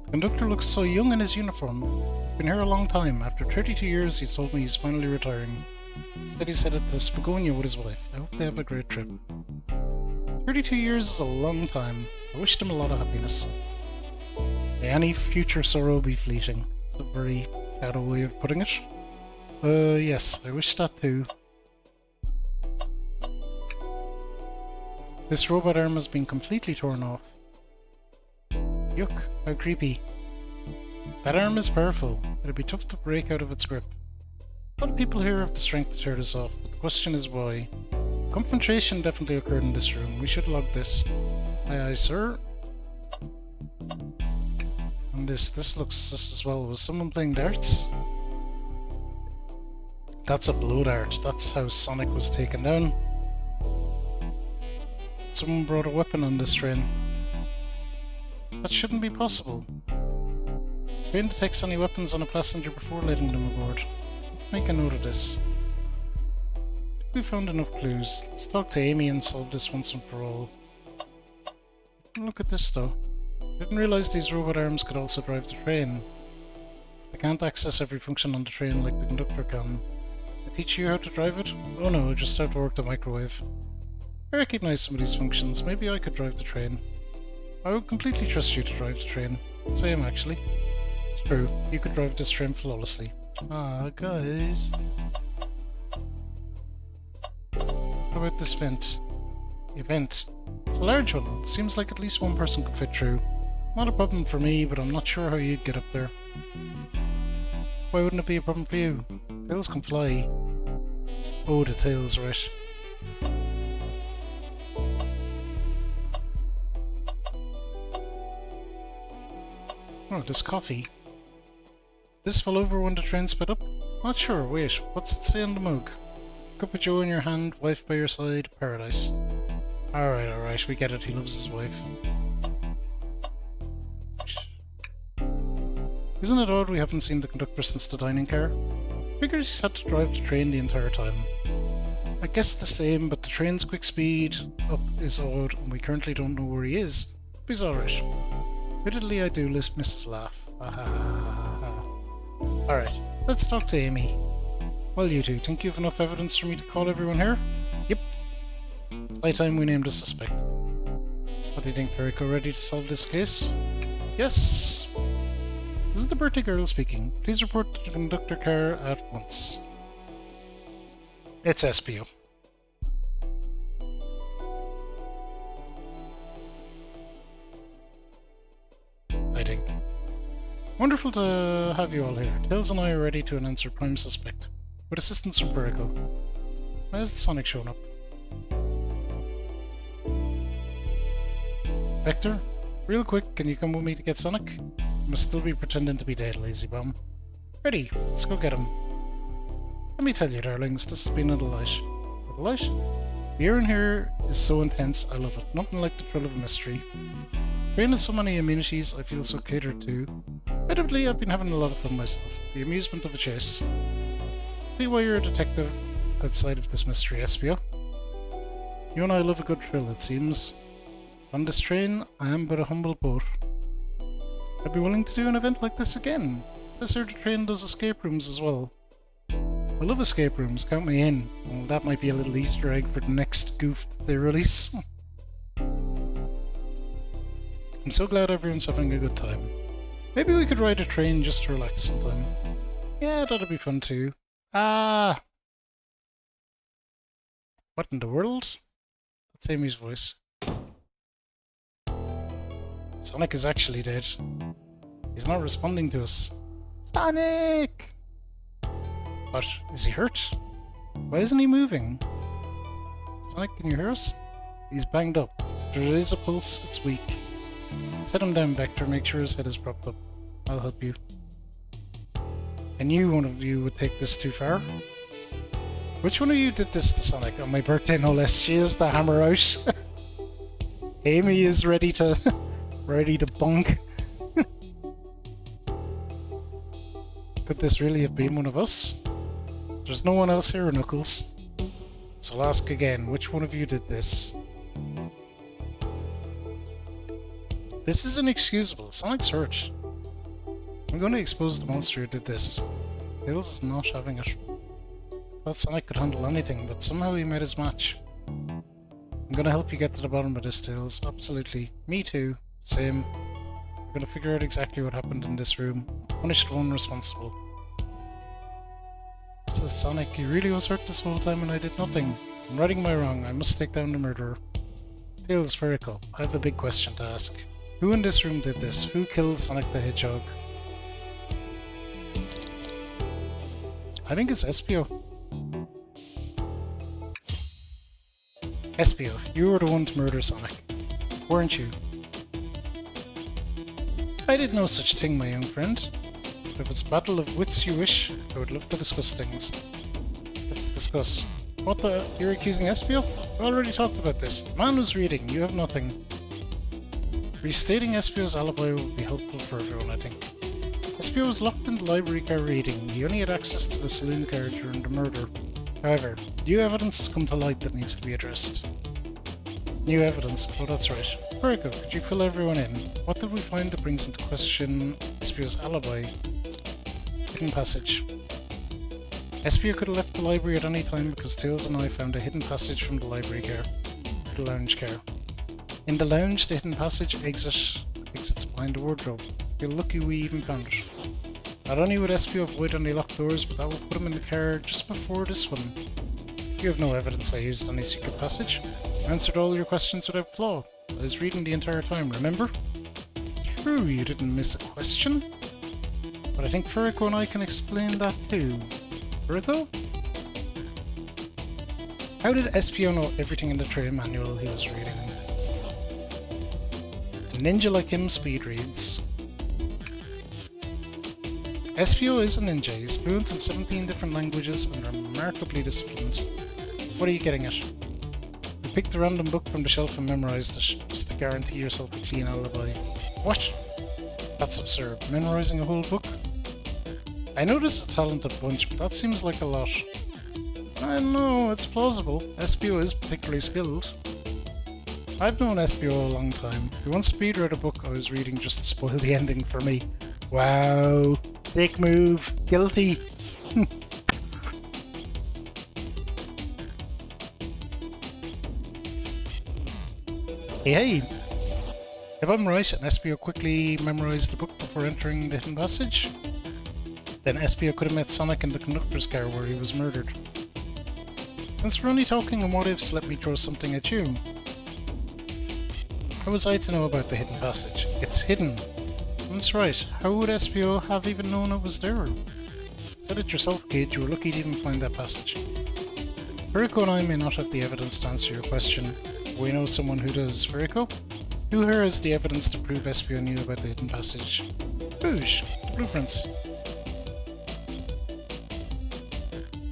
The conductor looks so young in his uniform. He's been here a long time. After 32 years, he's told me he's finally retiring. He said he's headed to Spagonia with his wife. I hope they have a great trip. 32 years is a long time. I wish them a lot of happiness. May any future sorrow be fleeting. It's a very shadow way of putting it. Yes, I wish that too. This robot arm has been completely torn off. Yuck, how creepy. That arm is powerful. It'd be tough to break out of its grip. A lot of people here have the strength to tear this off, but the question is why. Confrontation definitely occurred in this room. We should log this. Aye aye, sir. And this looks just as well. Was someone playing darts? That's a blow dart. That's how Sonic was taken down. Someone brought a weapon on this train. That shouldn't be possible. Train detects any weapons on a passenger before letting them aboard. Make a note of this. We found enough clues. Let's talk to Amy and solve this once and for all. Look at this though. Didn't realise these robot arms could also drive the train. They can't access every function on the train like the conductor can. They teach you how to drive it? Oh no, just how to work the microwave. I recognise some of these functions. Maybe I could drive the train. I would completely trust you to drive the train. Same actually. It's true. You could drive this train flawlessly. Ah, guys. What about this vent? A vent. It's a large one. It seems like at least one person could fit through. Not a problem for me, but I'm not sure how you'd get up there. Why wouldn't it be a problem for you? Tails can fly. Oh, the tails, right. Oh, this coffee. This fell over when the train sped up? Not sure, wait, what's it say on the mug? Cup of joe in your hand, wife by your side, paradise. Alright, we get it, he loves his wife. Isn't it odd we haven't seen the conductor since the dining car? Figures he's had to drive the train the entire time. I guess the same, but the train's quick speed up is odd, and we currently don't know where he is. But he's alright. Admittedly, I do miss his laugh. Alright, let's talk to Amy. Well, you two, think you have enough evidence for me to call everyone here? Yep. It's high time we named a suspect. What do you think, Veriko? Ready to solve this case? Yes! This is the birthday girl speaking. Please report to the conductor car at once. It's Espio. I think. Wonderful to have you all here. Tails and I are ready to announce our prime suspect. With assistance from Veriko. Why has the Sonic shown up? Vector? Real quick, can you come with me to get Sonic? You must still be pretending to be dead, lazy bum. Ready, let's go get him. Let me tell you, darlings, this has been a delight. A delight? The air in here is so intense, I love it. Nothing like the thrill of a mystery. Train has so many amenities, I feel so catered to. Admittedly, I've been having a lot of fun myself. The amusement of a chase. See why you're a detective outside of this mystery, Espio. You and I love a good thrill, it seems. On this train, I am but a humble boat. I'd be willing to do an event like this again. This here the train does escape rooms as well. I love escape rooms, count me in. Well, that might be a little Easter egg for the next goof that they release. I'm so glad everyone's having a good time. Maybe we could ride a train just to relax sometime. Yeah, that'd be fun too. Ah! What in the world? That's Amy's voice. Sonic is actually dead. He's not responding to us. Sonic! What? Is he hurt? Why isn't he moving? Sonic, can you hear us? He's banged up. There is a pulse, it's weak. Set him down, Vector, make sure his head is propped up. I'll help you. I knew one of you would take this too far. Which one of you did this to Sonic? On my birthday, no less. She is the hammer out. Amy is ready to bonk. Could this really have been one of us? There's no one else here, Knuckles. So I'll ask again, which one of you did this? This is inexcusable. Sonic's hurt. I'm going to expose the monster who did this. Tails is not having it. Thought Sonic could handle anything, but somehow he made his match. I'm going to help you get to the bottom of this, Tails. Absolutely. Me too. Same. We're going to figure out exactly what happened in this room. Punish the one responsible. Says Sonic, he really was hurt this whole time and I did nothing. I'm righting my wrong. I must take down the murderer. Tails, Veriko, I have a big question to ask. Who in this room did this? Who killed Sonic the Hedgehog? I think it's Espio. Espio, you were the one to murder Sonic, weren't you? I did no such thing, my young friend. If it's a battle of wits you wish, I would love to discuss things. Let's discuss. What the? You're accusing Espio? We already talked about this. The man was reading. You have nothing. Restating Espio's alibi would be helpful for everyone, I think. Espio was locked in the library car reading. He only had access to the saloon car during the murder. However, new evidence has come to light that needs to be addressed. New evidence? Oh, that's right. Very good. Could you fill everyone in? What did we find that brings into question Espio's alibi? Hidden passage. Espio could have left the library at any time because Tails and I found a hidden passage from the library car. The lounge car. In the lounge, the hidden passage exits behind the wardrobe. You're lucky we even found it. Not only would Espio avoid any locked doors, but that would put him in the car just before this one. You have no evidence I used any secret passage. I answered all your questions without flaw. I was reading the entire time, remember? True, you didn't miss a question. But I think Furiko and I can explain that too. Furiko? How did Espio know everything in the train manual he was reading? A ninja like him speed reads. Espio is a ninja. He's fluent in 17 different languages and remarkably disciplined. What are you getting at? You picked a random book from the shelf and memorized it, just to guarantee yourself a clean alibi. What? That's absurd. Memorizing a whole book? I know this is a talented bunch, but that seems like a lot. I know, it's plausible. Espio is particularly skilled. I've known Espio a long time. He once speed-read a book I was reading just to spoil the ending for me. Wow. Dick move. Guilty. Hey. If I'm right and Espio quickly memorized the book before entering the hidden passage, then Espio could have met Sonic in the conductor's car where he was murdered. Since we're only talking on what ifs, let me throw something at you. How was I to know about the hidden passage? It's hidden. That's right. How would Espio have even known it was there? Said it yourself, kid. You were lucky to even find that passage. Furiko and I may not have the evidence to answer your question, but we know someone who does. Furiko? Who here has the evidence to prove Espio knew about the hidden passage? Rouge. The blueprints.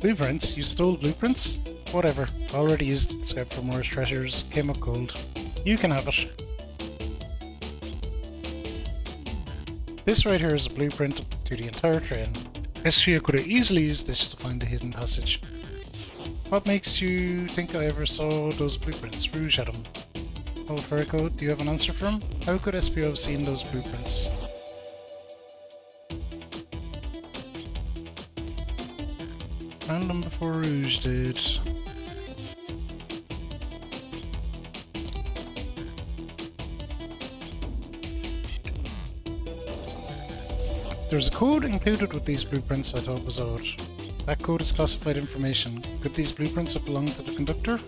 Blueprints? You stole blueprints? Whatever. Already used it to scout for more treasures. Came up gold. You can have it. This right here is a blueprint to the entire train. Espio could have easily used this to find the hidden passage. What makes you think I ever saw those blueprints? Rouge at him. Well, Furiko, do you have an answer for him? How could Espio have seen those blueprints? Found them before Rouge did. There's a code included with these blueprints I thought was odd. That code is classified information. Could these blueprints have belonged to the conductor?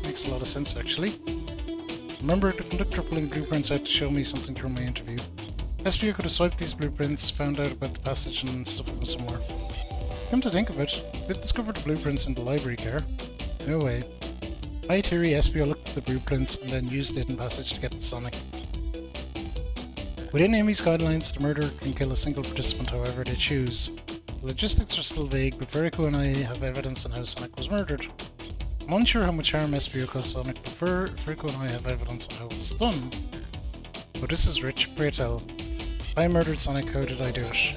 Makes a lot of sense, actually. Remember the conductor pulling blueprints out to show me something through my interview. Espio could have swiped these blueprints, found out about the passage and stuffed them somewhere. Come to think of it, they discovered the blueprints in the library car. No way. My theory, Espio looked at the blueprints and then used the hidden passage to get to Sonic. Within Amy's guidelines, the murderer can kill a single participant however they choose. The logistics are still vague, but Furiko and I have evidence on how Sonic was murdered. I'm unsure how much harm Espio caused Sonic, but Furiko and I have evidence on how it was done. But this is rich, pray tell. I murdered Sonic, how did I do it?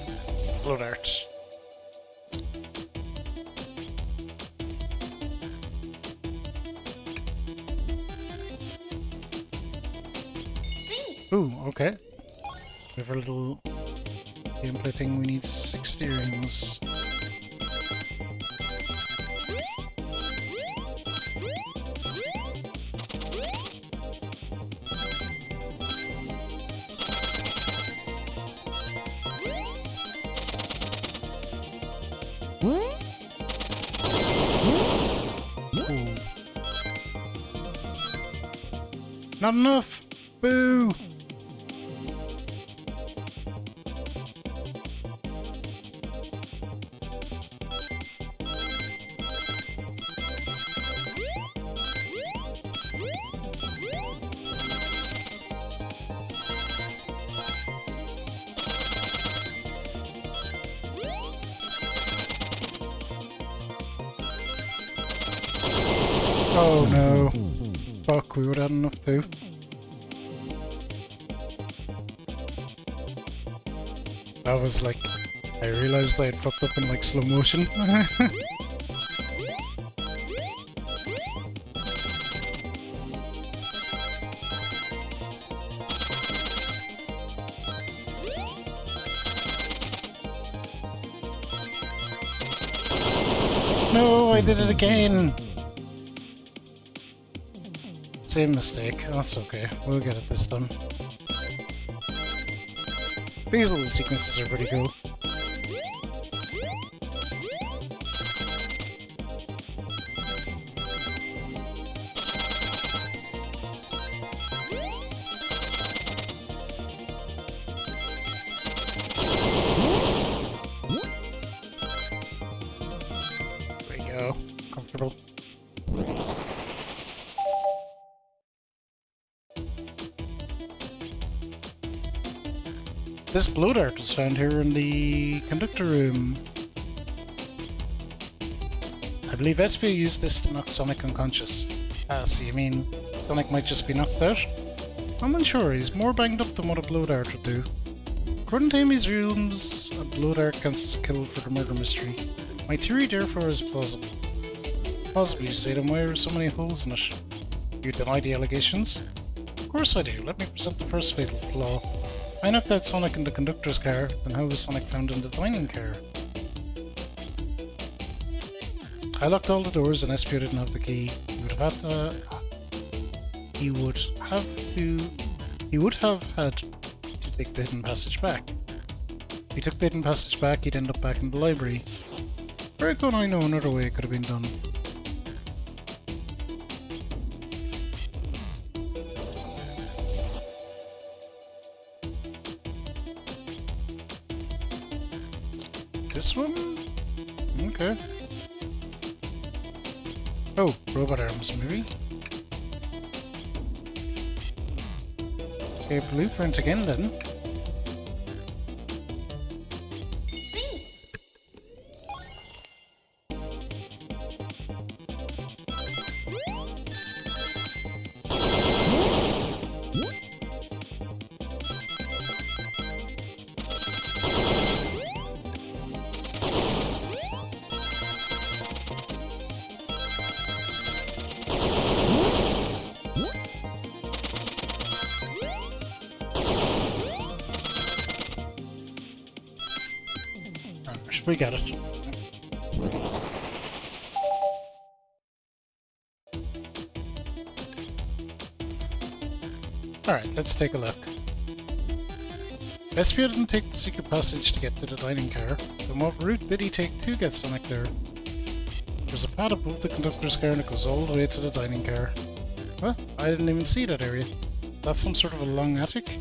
Blood art. Ooh, okay. We have our little gameplay thing, we need 6 steerings. Ooh. Not enough! Boo! Oh no. Fuck, we would have had enough too. That was like... I realized I had fucked up in like slow motion. No, I did it again! Same mistake. That's okay. We'll get it this time. These little sequences are pretty cool. There you go. Comfortable. This blow dart was found here in the conductor room. I believe Espio used this to knock Sonic unconscious. Ah, so you mean Sonic might just be knocked out? I'm unsure, he's more banged up than what a blow dart would do. According to Amy's rules, a blow dart counts as a kill for the murder mystery. My theory therefore is plausible. Possibly, you say, then why are so many holes in it? You deny the allegations? Of course I do. Let me present the first fatal flaw. I knocked out Sonic in the conductor's car, then how was Sonic found in the dining car? I locked all the doors and Espio didn't have the key. He would have had to take the hidden passage back. If he took the hidden passage back, he'd end up back in the library. Very good, I know another way it could have been done. This one? Okay. Oh, robot arms, maybe? Okay, blueprint again then. We got it. Alright, let's take a look. Espio didn't take the secret passage to get to the dining car. Then what route did he take to get Sonic there? There's a pad above the conductor's car and it goes all the way to the dining car. Huh? I didn't even see that area. Is that some sort of a long attic?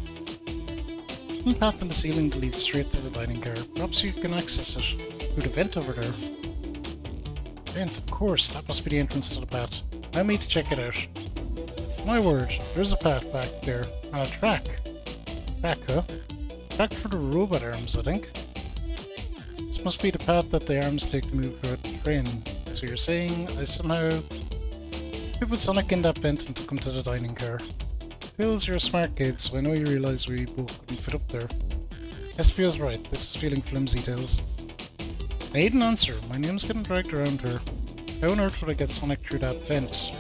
One path in the ceiling that leads straight to the dining car. Perhaps you can access it through the vent over there. Vent, of course. That must be the entrance to the path. Allow me to check it out. My word, there's a path back there. A track. Track, huh? Track for the robot arms, I think. This must be the path that the arms take to move throughout the train. So you're saying I somehow put Sonic in that vent and took him to the dining car. Tails, you're a smart kid, so I know you realise we both couldn't fit up there. Espio's right, this is feeling flimsy, Tails. I need an answer. My name's getting dragged around here. How on earth would I get Sonic through that vent?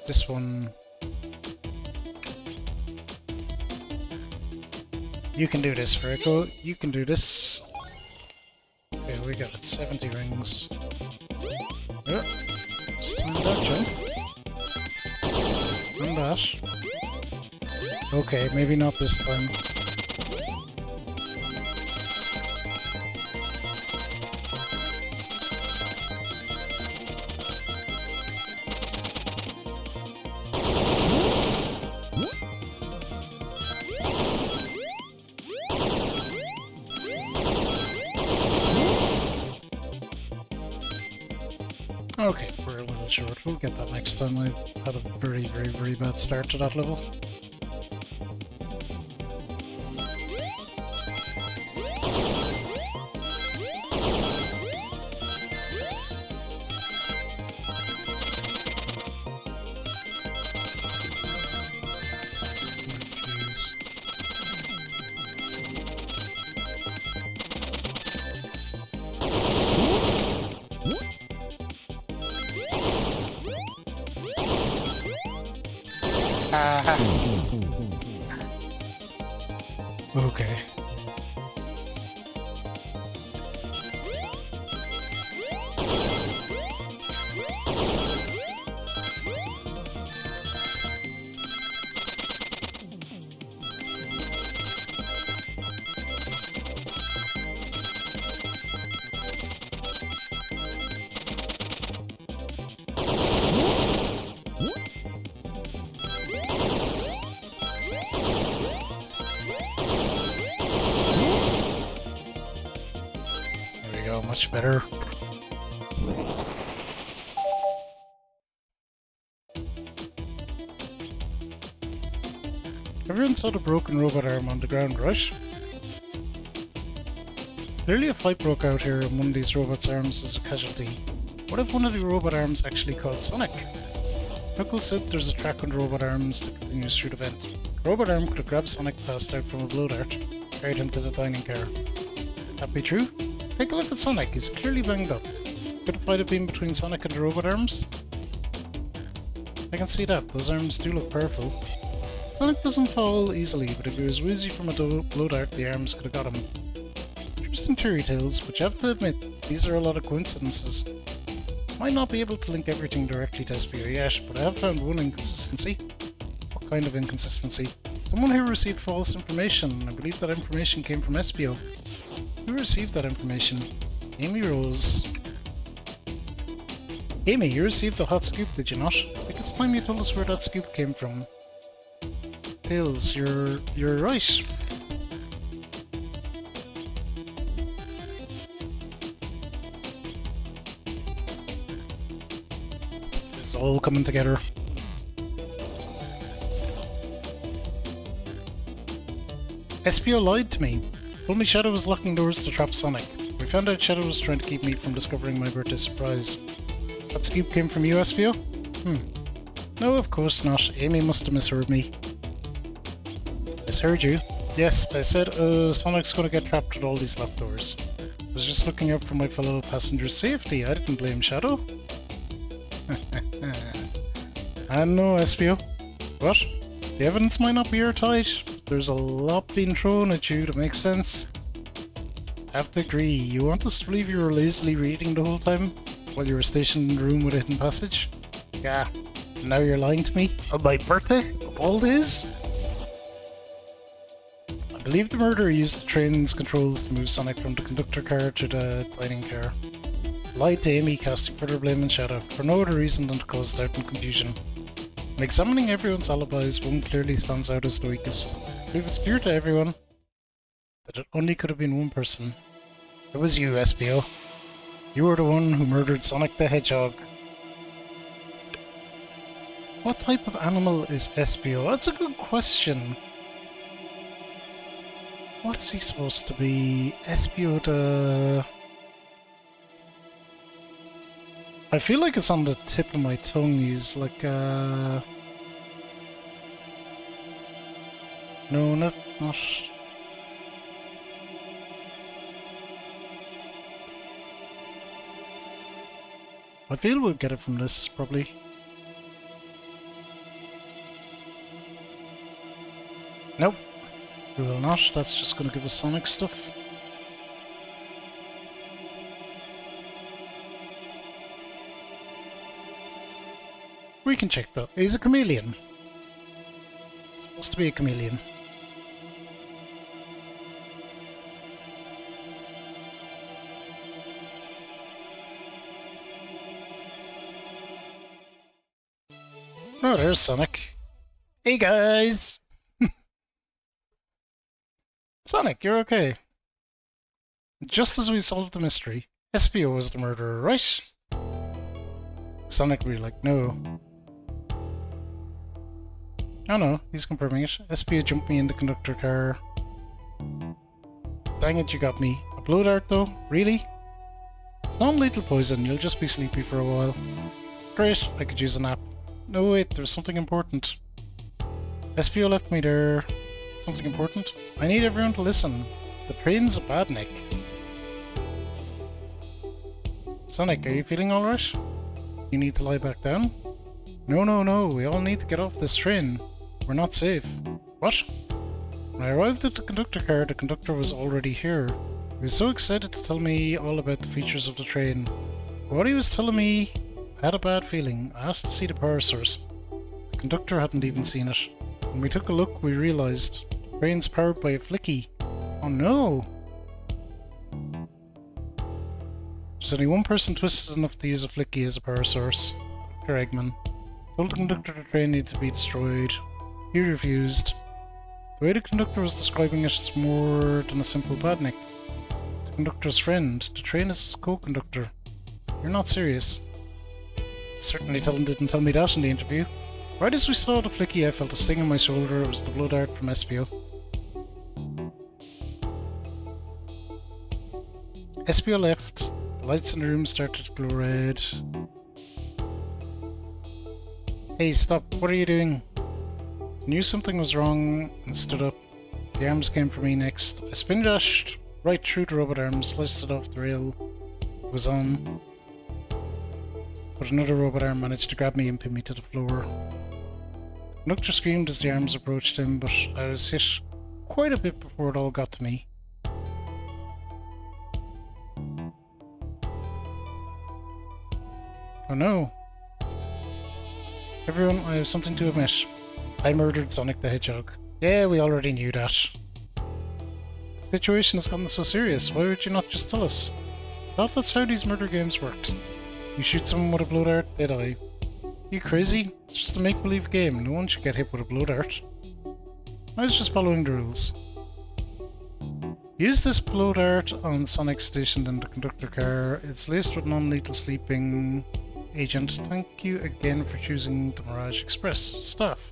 This one... You can do this, Virgo. You can do this. Okay, we got it. 70 rings. Oh, stand that jump. And that. Okay, maybe not this time. Okay, we're a little short. We'll get that next time. I had a very, very, very bad start to that level. Ah! Okay. There we go, much better. Everyone saw the broken robot arm on the ground, right? Clearly a fight broke out here and one of these robots' arms was a casualty. What if one of the robot arms actually caught Sonic? Knuckles said there's a track on the robot arms that continues through the vent. The robot arm could have grabbed Sonic passed out from a blow dart, carried him to the dining car. That be true? Take a look at Sonic, he's clearly banged up. Could the fight have been between Sonic and the robot arms? I can see that, those arms do look powerful. Sonic doesn't fall easily, but if he was woozy from a blow dart, the arms could have got him. Interesting theory, Tails, but you have to admit, these are a lot of coincidences. Might not be able to link everything directly to SPO yet, but I have found one inconsistency. What kind of inconsistency? Someone here received false information. I believe that information came from SPO. Who received that information? Amy Rose. Amy, you received a hot scoop, did you not? I think it's time you told us where that scoop came from. Tails, you're right. It's all coming together. SPO lied to me. Told me Shadow was locking doors to trap Sonic. We found out Shadow was trying to keep me from discovering my birthday surprise. That scoop came from you, SPO? No, of course not. Amy must have misheard me. Misheard you? Yes, I said, Sonic's gonna get trapped with all these locked doors. I was just looking out for my fellow passenger's safety. I didn't blame Shadow. And no, SPO. What? The evidence might not be airtight, but there's a lot being thrown at you that makes sense. I have to agree. You want us to believe you were lazily reading the whole time? While you were stationed in the room with a hidden passage? Yeah. Now you're lying to me? On my birthday? Of all days? I believe the murderer used the train's controls to move Sonic from the conductor car to the dining car. Lied to Amy, casting further blame on Shadow, for no other reason than to cause doubt and confusion. In examining everyone's alibis, one clearly stands out as the weakest. I believe it's clear to everyone that it only could have been one person. It was you, SPO. You were the one who murdered Sonic the Hedgehog. What type of animal is SPO? That's a good question. What is he supposed to be? SPO the... I feel like it's on the tip of my tongue. He's like No, not... I feel we'll get it from this, probably. Nope. We will not. That's just going to give us Sonic stuff. We can check though. He's a chameleon. Supposed to be a chameleon. Oh, there's Sonic. Hey guys! Sonic, you're okay. Just as we solved the mystery, SPO was the murderer, right? Sonic would be like, no. Oh no, he's confirming it. SPO jumped me in the conductor car. Dang it, you got me. A blow dart though? Really? It's non-lethal poison, you'll just be sleepy for a while. Great, I could use a nap. No wait, there's something important. SPO left me there. Something important? I need everyone to listen. The train's a badnik. Sonic, are you feeling alright? You need to lie back down? No, we all need to get off this train. We're not safe. What? When I arrived at the conductor car, the conductor was already here. He was so excited to tell me all about the features of the train. But what he was telling me, I had a bad feeling. I asked to see the power source. The conductor hadn't even seen it. When we took a look, we realised the train's powered by a flicky. Oh no! There's only one person twisted enough to use a flicky as a power source. Dr. Eggman. Told the conductor the train needed to be destroyed. He refused. The way the conductor was describing it is more than a simple badnik. It's the conductor's friend. The train is his co-conductor. You're not serious. Certainly didn't tell me that in the interview. Right as we saw the flicky, I felt a sting in my shoulder. It was the blood art from SPO. SPO left. The lights in the room started to glow red. Hey, stop. What are you doing? I knew something was wrong and stood up. The arms came for me next. I spin dashed right through the robot arm, sliced it off the rail. It was on. But another robot arm managed to grab me and pin me to the floor. The conductor screamed as the arms approached him, but I was hit quite a bit before it all got to me. Oh no. Everyone, I have something to admit. I murdered Sonic the Hedgehog. Yeah, we already knew that. The situation has gotten so serious, why would you not just tell us? I thought that's how these murder games worked. You shoot someone with a blow dart, they die. You crazy? It's just a make-believe game, no one should get hit with a blow dart. I was just following the rules. Use this blow dart on Sonic stationed in the conductor car. It's laced with non-lethal sleeping agent. Thank you again for choosing the Mirage Express. Staff.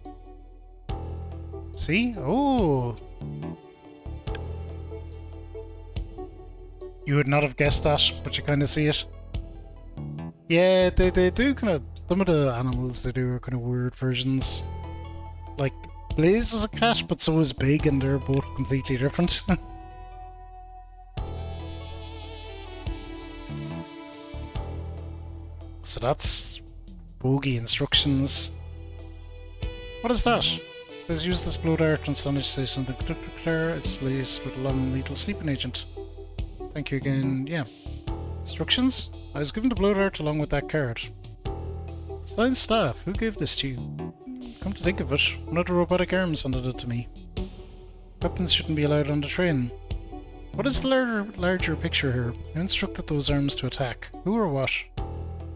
See? Oh! You would not have guessed that, but you kind of see it. Yeah, they do kind of... Some of the animals they do are kind of weird versions. Like, Blaze is a cat, but so is Big, and they're both completely different. So that's bogey instructions. What is that? It says use this blow dart on Sonic Station the conductor car. It's laced with a non-lethal sleeping agent. Thank you again. Yeah. Instructions? I was given the blow dart along with that card. Science staff, who gave this to you? Come to think of it, one of the robotic arms handed it to me. Weapons shouldn't be allowed on the train. What is the larger picture here? Who instructed those arms to attack? Who or what?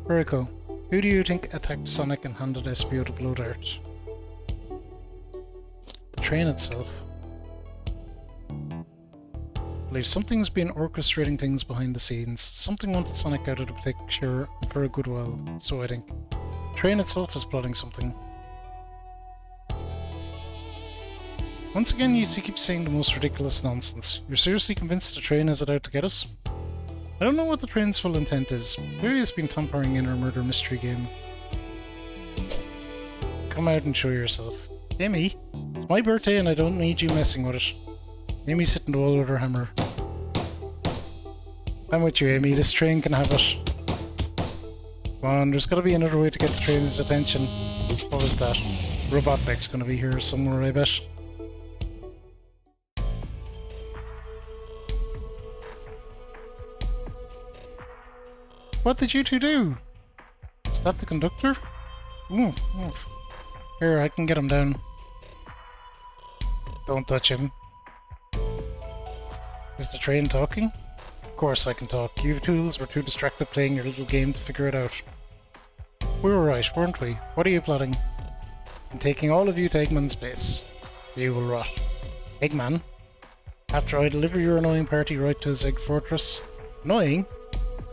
Rico, who do you think attacked Sonic and handed SPO the blow dart? The train itself. I believe something's been orchestrating things behind the scenes. Something wanted Sonic out of the picture for a good while, so I think. The train itself is plotting something. Once again, you keep saying the most ridiculous nonsense. You're seriously convinced the train is out to get us? I don't know what the train's full intent is. Maybe it's been tampering in our murder mystery game. Come out and show yourself. Amy, it's my birthday and I don't need you messing with it. Amy's hitting the wall with her hammer. I'm with you, Amy. This train can have it. Come on, there's gotta be another way to get the train's attention. What was that? Robotnik's gonna be here somewhere, I bet. What did you two do? Is that the conductor? Oof, oof. Here, I can get him down. Don't touch him. Is the train talking? Of course I can talk. You tools were too distracted playing your little game to figure it out. We were right, weren't we? What are you plotting? I'm taking all of you to Eggman's base. You will rot. Eggman? After I deliver your annoying party right to his egg fortress? Annoying?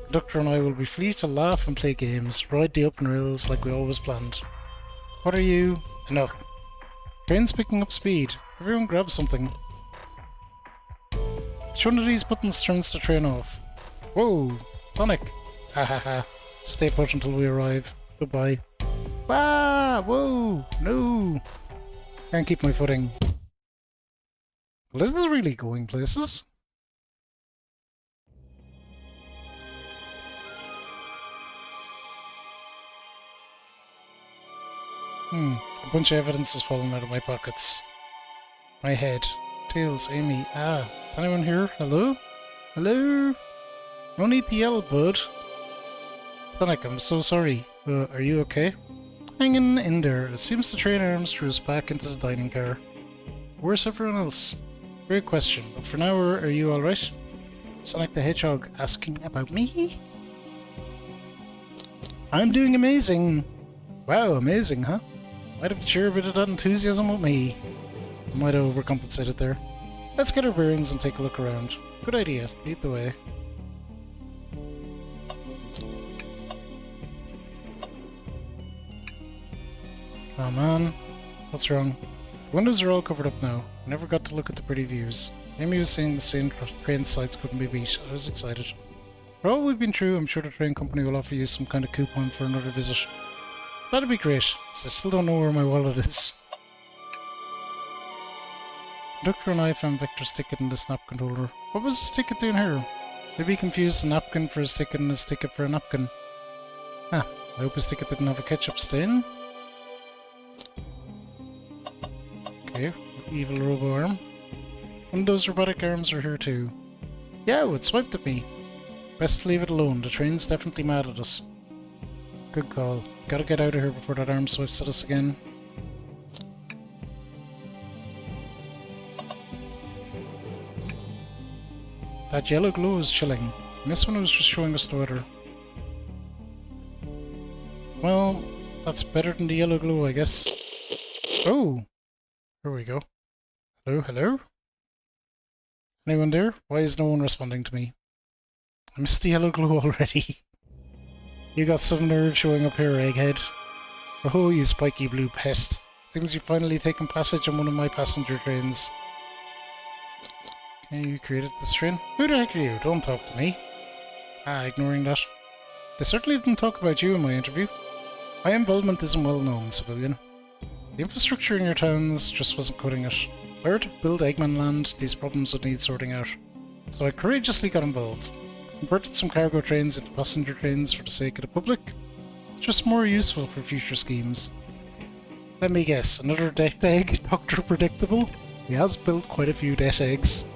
The Conductor and I will be free to laugh and play games, ride the open rails like we always planned. What are you? Enough. Train's picking up speed. Everyone grab something. Which one of these buttons turns the train off? Whoa! Sonic! Ha ha ha. Stay put until we arrive. Goodbye. Ah! Whoa! No! Can't keep my footing. Well, this is really going places. A bunch of evidence is falling out of my pockets. My head. Tails, Amy. Ah, is anyone here? Hello? Hello? No need to yell, bud. Sonic, I'm so sorry. Are you okay? Hanging in there. It seems the train arms drew us back into the dining car. Where's everyone else? Great question, but for now, are you alright? Sonic the Hedgehog asking about me? I'm doing amazing! Wow, amazing, huh? Might have to share a bit of that enthusiasm with me. I might have overcompensated there. Let's get our bearings and take a look around. Good idea. Lead the way. Oh man. What's wrong? The windows are all covered up now. I never got to look at the pretty views. Amy was saying the same train sites couldn't be beat. I was excited. For all we've been through, I'm sure the train company will offer you some kind of coupon for another visit. That'd be great. I still don't know where my wallet is. Conductor and I found Victor's ticket in the snap controller. What was his ticket doing here? Maybe he confused a napkin for his ticket and his ticket for a napkin. Ah, I hope his ticket didn't have a ketchup stain. Okay, evil robo arm. One of those robotic arms are here too. Yeah, it swiped at me. Best leave it alone. The train's definitely mad at us. Good call. Gotta get out of here before that arm swipes at us again. That yellow glow is chilling. And this one was just showing us the weather. Well, that's better than the yellow glow, I guess. Oh! Here we go. Hello, hello? Anyone there? Why is no one responding to me? I missed the yellow glow already. You got some nerve showing up here, egghead. Oh, you spiky blue pest. Seems you've finally taken passage on one of my passenger trains. Okay, you created this train? Who the heck are you? Don't talk to me. Ah, ignoring that. They certainly didn't talk about you in my interview. My involvement isn't well known, civilian. The infrastructure in your towns just wasn't cutting it. If I were to build Eggman Land, these problems would need sorting out. So I courageously got involved. Converted some cargo trains into passenger trains for the sake of the public. It's just more useful for future schemes. Let me guess, another death egg, Dr. Predictable? He has built quite a few death eggs.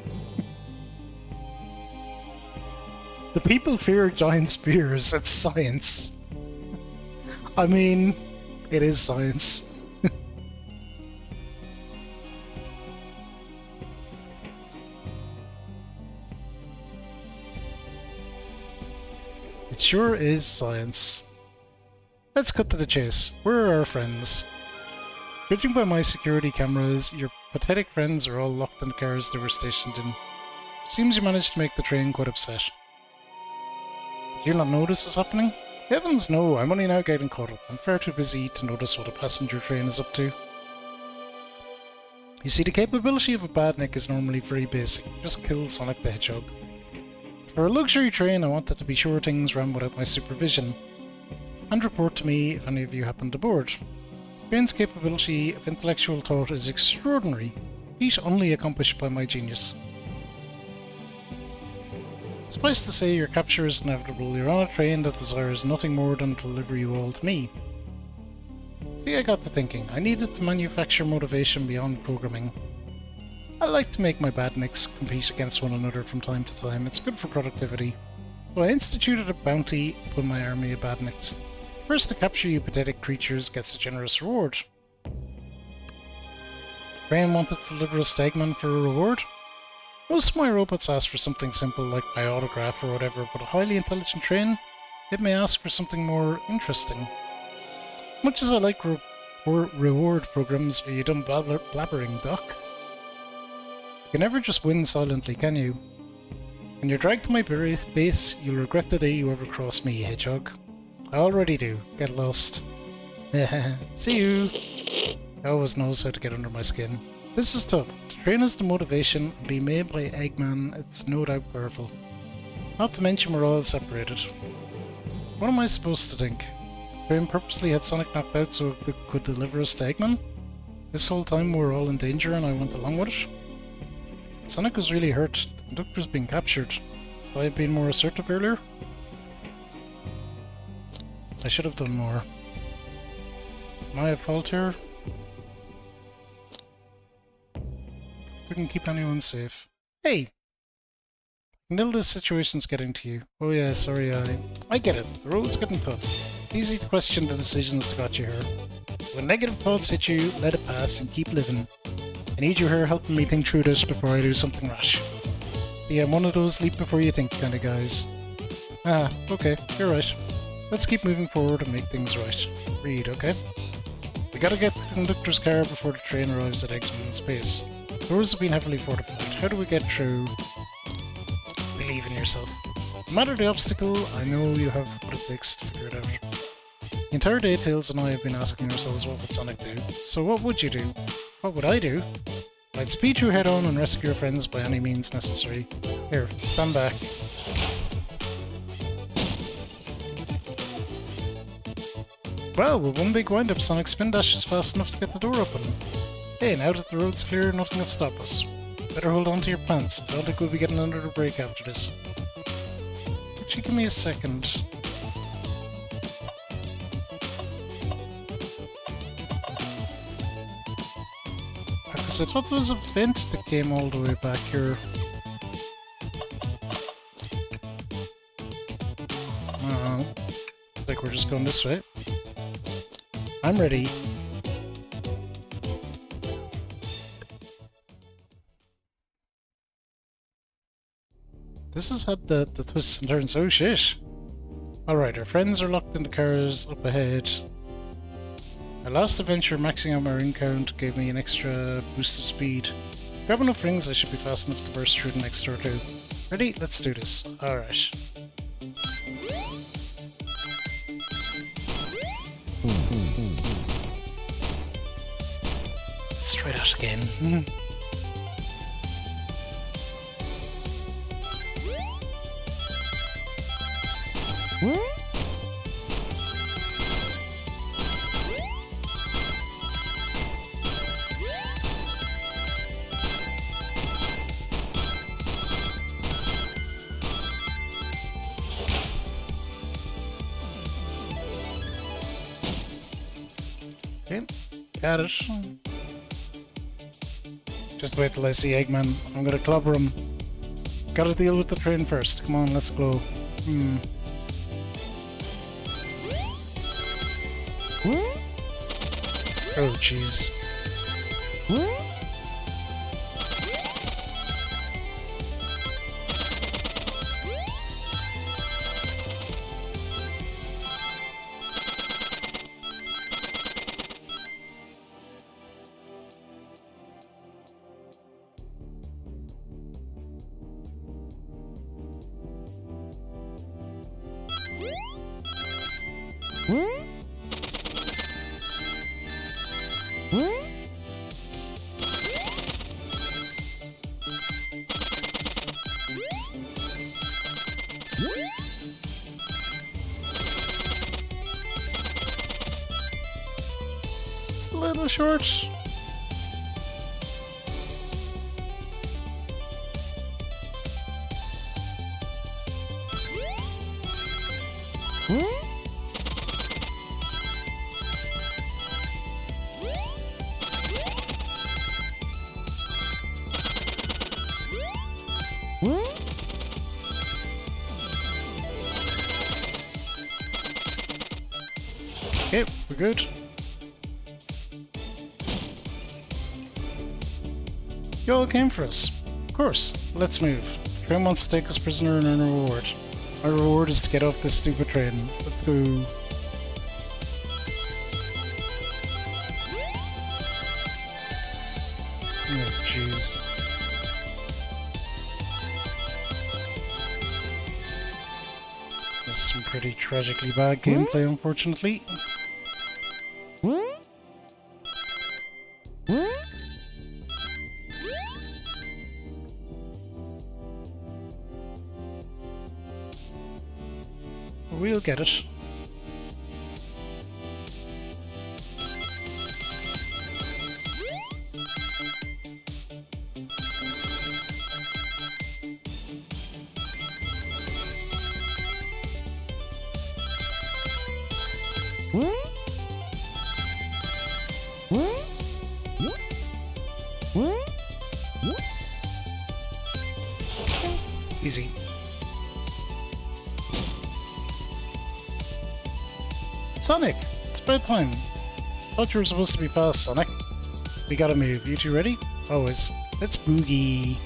The people fear giant spears, it's science. I mean, it is science. It sure is science. Let's cut to the chase. Where are our friends? Judging by my security cameras, your pathetic friends are all locked in the cars they were stationed in. Seems you managed to make the train quite upset. Did you not know this was happening? Heavens no, I'm only now getting caught up. I'm far too busy to notice what a passenger train is up to. You see, the capability of a badnik is normally very basic. Just kill Sonic the Hedgehog. For a luxury train, I wanted to be sure things ran without my supervision. And report to me if any of you happened aboard. The train's capability of intellectual thought is extraordinary, a feat only accomplished by my genius. Suffice to say, your capture is inevitable. You're on a train that desires nothing more than to deliver you all to me. See, I got to thinking. I needed to manufacture motivation beyond programming. I like to make my badniks compete against one another from time to time. It's good for productivity. So I instituted a bounty upon my army of badniks. First to capture you pathetic creatures gets a generous reward. Rain wanted to deliver a Stegman for a reward? Most of my robots ask for something simple like my autograph or whatever, but a highly intelligent train, it may ask for something more interesting. Much as I like reward programs, are you done blabbering, Doc? You can never just win silently, can you? When you're dragged to my base, you'll regret the day you ever crossed me, Hedgehog. I already do. Get lost. See you! He always knows how to get under my skin. This is tough. To train us the motivation and be made by Eggman, it's no doubt powerful. Not to mention we're all separated. What am I supposed to think? The train purposely had Sonic knocked out so it could deliver us to Eggman? This whole time we were all in danger and I went along with it? Sonic was really hurt. The conductor's been captured. If I had been more assertive earlier? I should have done more. Am I at fault here? we can keep anyone safe. Hey! I know this situation's getting to you. Oh yeah, sorry, I get it. The road's getting tough. Easy to question the decisions that got you here. When negative thoughts hit you, let it pass and keep living. I need you here helping me think through this before I do something rash. Yeah, I'm one of those leap before you think kind of guys. Ah, okay, you're right. Let's keep moving forward and make things right. Read, okay? We gotta get the conductor's car before the train arrives at Exmouth in space. Doors have been heavily fortified. How do we get through? Believe in yourself. No matter the obstacle, I know you have what it takes to figure it out. The entire day, Tails and I have been asking ourselves what would Sonic do. So what would you do? What would I do? I'd speed you head on and rescue your friends by any means necessary. Here, stand back. Well, with one big wind-up, Sonic's spin dash is fast enough to get the door open. Hey, now that the road's clear, nothing will stop us. Better hold on to your pants. I don't think we'll be getting under the brake after this. Could you give me a second? Because I thought there was a vent that came all the way back here. Oh, like we're just going this way. I'm ready. This has had the twists and turns. Oh shit! Alright, our friends are locked in the cars up ahead. Our last adventure, maxing out my ring count, gave me an extra boost of speed. Grab enough rings, I should be fast enough to burst through the next door too. Ready? Let's do this. Alright. Let's try that again. Okay, got it. Just wait till I see Eggman. I'm gonna clobber him. Gotta deal with the train first. Come on, let's go. Oh, jeez. It's a little short. Okay, we're good. You all came for us. Of course. Let's move. The train wants to take us prisoner and earn a reward. Our reward is to get off this stupid train. Let's go. Oh, jeez. This is some pretty tragically bad gameplay, unfortunately. We'll get it. Easy. Sonic! It's bedtime. Thought you were supposed to be fast, Sonic. We gotta move. You two ready? Always. Let's boogie.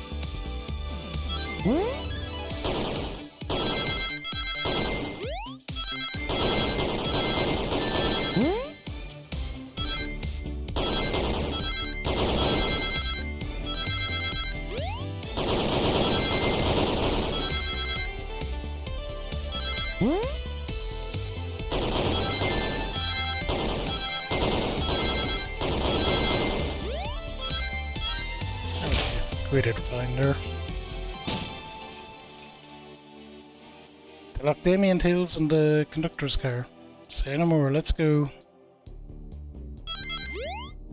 We did fine there. They locked Damien Tails in the conductor's car. Say no more, let's go.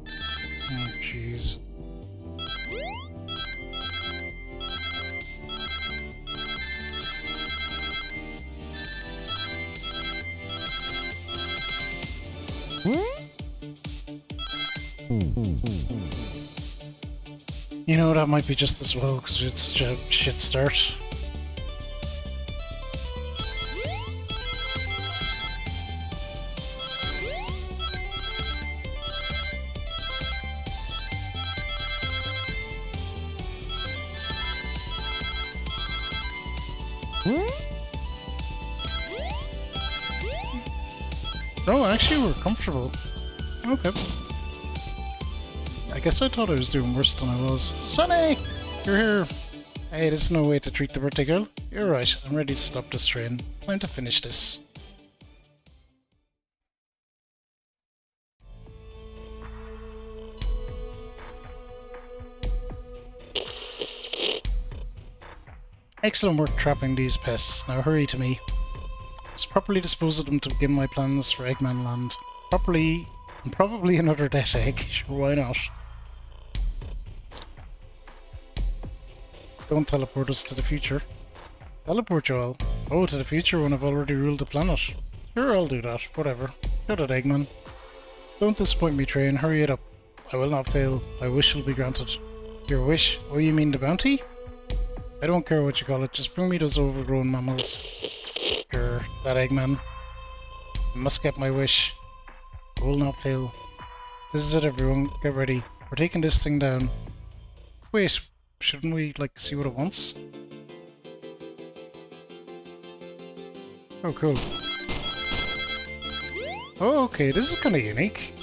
Oh, jeez. You know, that might be just as well, because it's such a shit start. Oh, actually we're comfortable. Okay. I guess I thought I was doing worse than I was. Sonic! You're here! Hey, there's no way to treat the birthday girl. You're right, I'm ready to stop this train. Time to finish this. Excellent work trapping these pests. Now hurry to me. Must properly dispose of them to begin my plans for Eggman Land. Properly, and probably another death egg. Sure, why not? Don't teleport us to the future. Teleport you all? Oh, to the future when I've already ruled the planet. Sure, I'll do that. Whatever. Shut it, Eggman. Don't disappoint me, train. Hurry it up. I will not fail. My wish will be granted. Your wish? Oh, you mean the bounty? I don't care what you call it. Just bring me those overgrown mammals. Grr, that Eggman. I must get my wish. I will not fail. This is it, everyone. Get ready. We're taking this thing down. Wait, shouldn't we, like, see what it wants? Oh, cool. Oh, okay, this is kind of unique.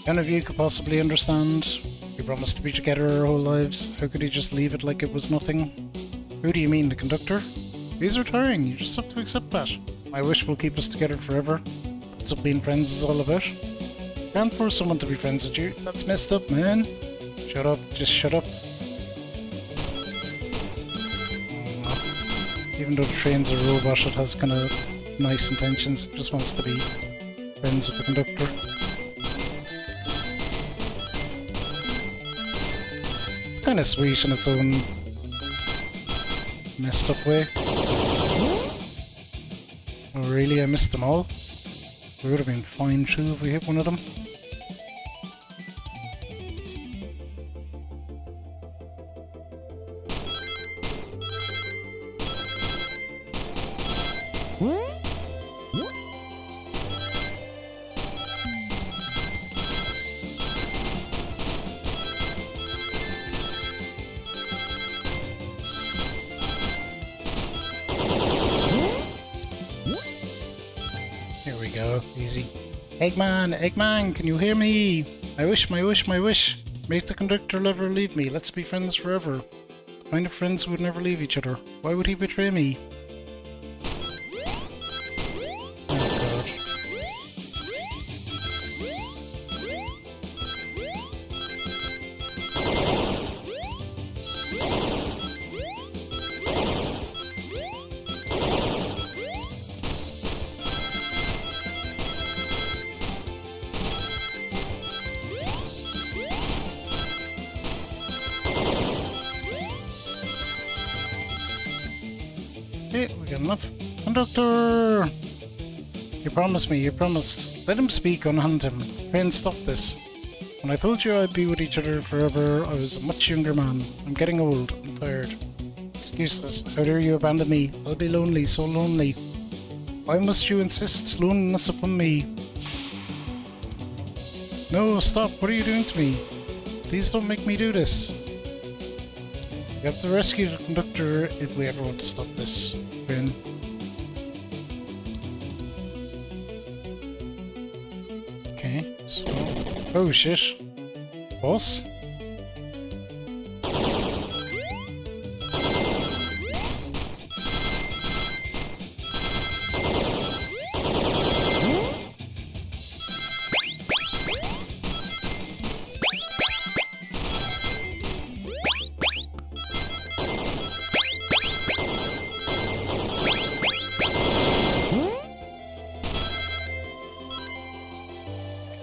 None of you could possibly understand. We promised to be together our whole lives. How could he just leave it like it was nothing? Who do you mean, the conductor? He's retiring, you just have to accept that. My wish will keep us together forever. That's what being friends is all about. Can't force someone to be friends with you. That's messed up, man. Shut up, just shut up. Even though the train's a robot, it has kind of nice intentions. It just wants to be friends with the conductor. Kind of sweet in its own messed up way. Oh really, I missed them all? We would have been fine too if we hit one of them. Here we go, easy. Eggman, Eggman, can you hear me? My wish, my wish, my wish. Make the conductor never leave me. Let's be friends forever. The kind of friends who would never leave each other. Why would he betray me? Oh god. Good enough. Conductor! You promised me, you promised. Let him speak, unhunt him. Try and stop this. When I told you I'd be with each other forever, I was a much younger man. I'm getting old. I'm tired. Excuseless. How dare you abandon me? I'll be lonely, so lonely. Why must you insist loneliness upon me? No, stop. What are you doing to me? Please don't make me do this. We have to rescue the conductor if we ever want to stop this. Win. Okay, so... Oh shit. Boss?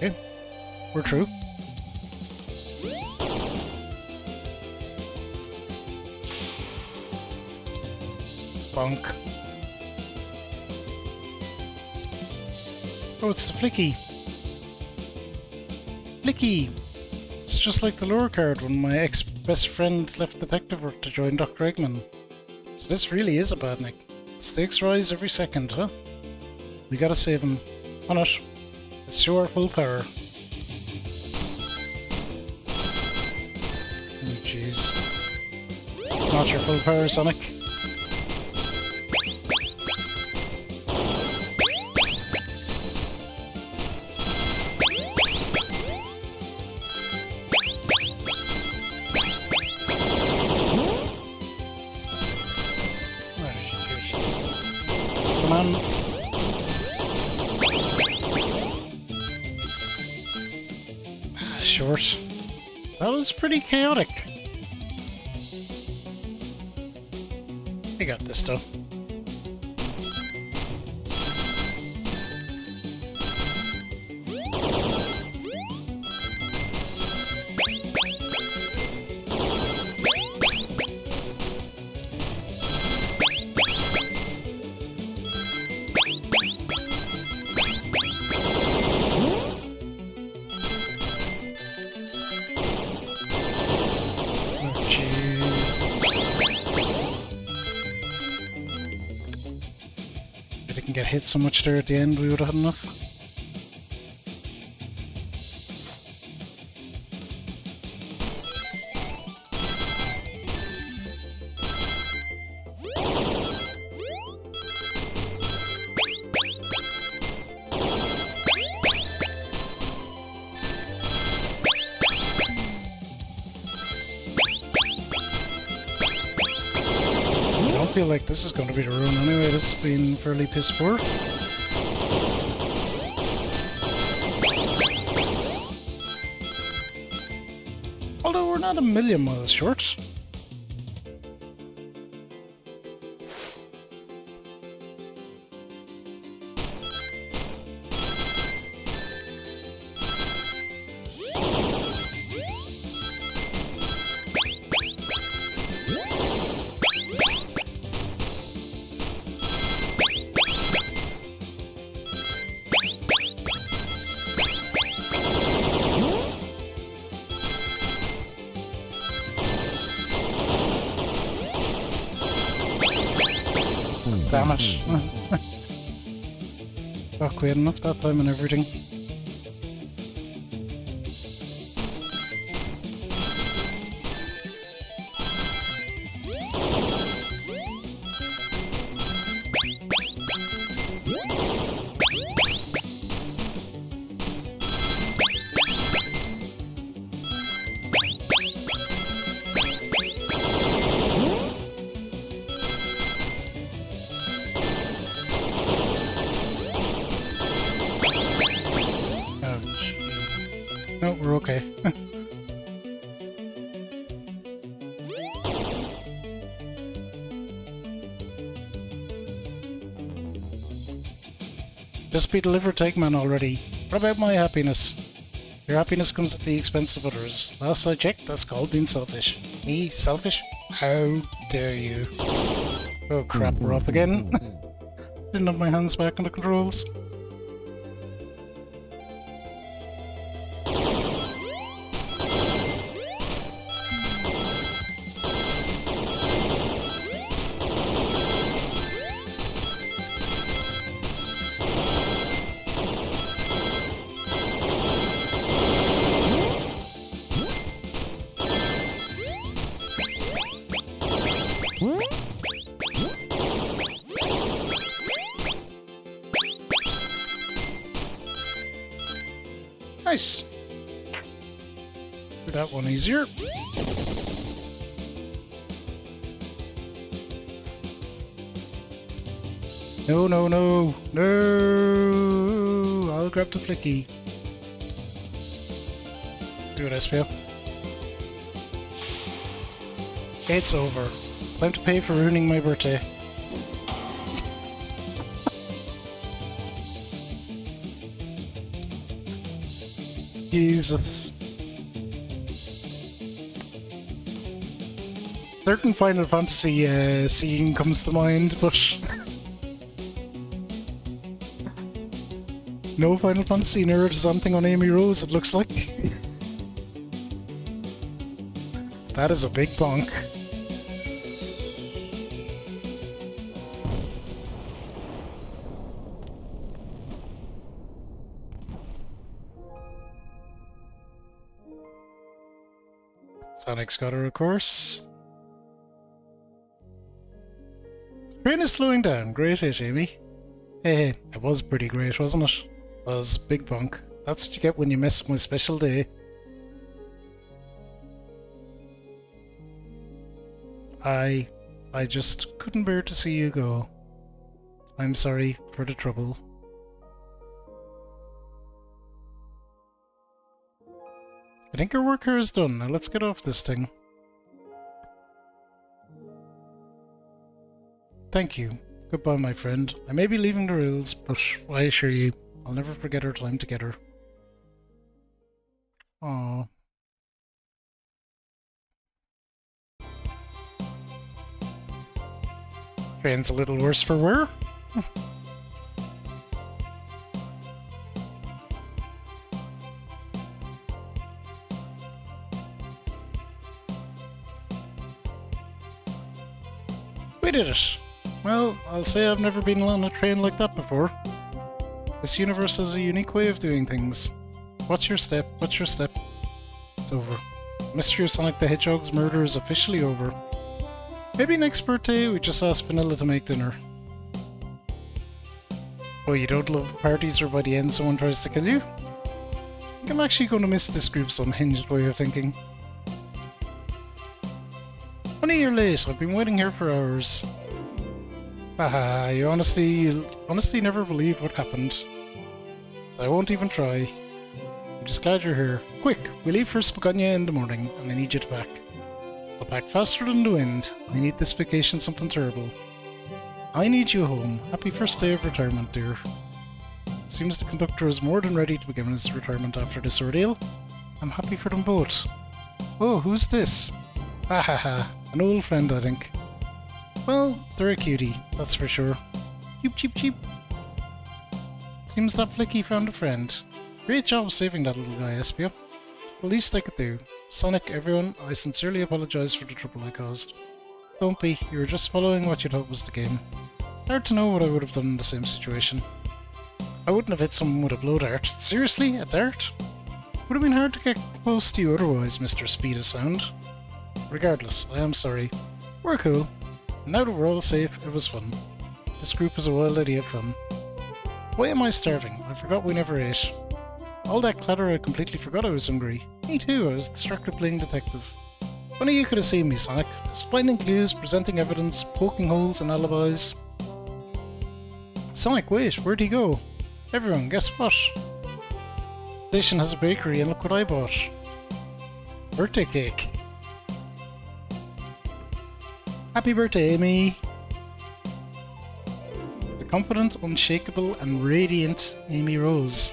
Okay, we're true. Bonk. Oh, it's the Flicky. Flicky! It's just like the lure card when my ex-best friend left detective work to join Dr. Eggman. So this really is a badnik. Stakes rise every second, huh? We gotta save him. On it. Let's show our full power. Oh jeez. It's not your full power, Sonic. Come on. Short. That was pretty chaotic. We got this though. If I can get hit so much there at the end, we would have had enough. I feel like this is going to be the run anyway. This has been fairly piss poor. Although we're not a million miles short. Damn it. Fuck, we had enough that time and everything. No, we're okay. Just be delivered to Eggman already. What about my happiness? Your happiness comes at the expense of others. Last I checked, that's called being selfish. Me? Selfish? How dare you? Oh crap, we're off again. Didn't have my hands back on the controls. Nice. Do that one easier. No, no, no, no! I'll grab the flicky. Do it, Espio. It's over. Time to pay for ruining my birthday. Jesus. Certain Final Fantasy scene comes to mind, but no Final Fantasy nerd is something on Amy Rose, it looks like. That is a big bonk. Sonic's got her, of course. Train is slowing down. Great hit, Amy. Hey, it was pretty great, wasn't it? It was big bunk. That's what you get when you miss my special day. I just couldn't bear to see you go. I'm sorry for the trouble. I think our work here is done. Now let's get off this thing. Thank you. Goodbye, my friend. I may be leaving the rules, but I assure you, I'll never forget our time together. Aww. Train's a little worse for wear. We did it! Well, I'll say I've never been on a train like that before. This universe has a unique way of doing things. What's your step? What's your step? It's over. Mystery of Sonic the Hedgehog's murder is officially over. Maybe next birthday we just ask Vanilla to make dinner. Oh, you don't love parties where by the end someone tries to kill you? I think I'm actually going to miss this group's unhinged way of thinking. Honey, you're late. I've been waiting here for hours. Haha, you honestly never believe what happened. So I won't even try. I'm just glad you're here. Quick, we leave for Spagogna in the morning, and I need you to pack. I'll pack faster than the wind. I need this vacation something terrible. I need you home. Happy first day of retirement, dear. Seems the conductor is more than ready to begin his retirement after this ordeal. I'm happy for them both. Oh, who's this? Ha ha ha, an old friend, I think. Well, they're a cutie, that's for sure. Cheep cheep cheep. Seems that Flicky found a friend. Great job saving that little guy, Espio. The least I could do. Sonic, everyone, I sincerely apologise for the trouble I caused. Don't be, you were just following what you'd hoped was the game. It's hard to know what I would have done in the same situation. I wouldn't have hit someone with a blow dart. Seriously? A dart? Would have been hard to get close to you otherwise, Mr. Speed of Sound. Regardless, I am sorry. We're cool. And now that we're all safe, it was fun. This group is a wild idea of fun. Why am I starving? I forgot we never ate. All that clatter, I completely forgot I was hungry. Me too, I was distracted playing detective. Funny you could have seen me, Sonic. I was finding clues, presenting evidence, poking holes and alibis. Sonic, wait, where'd he go? Everyone, guess what? The station has a bakery and look what I bought. Birthday cake. Happy birthday, Amy! The confident, unshakable, and radiant Amy Rose.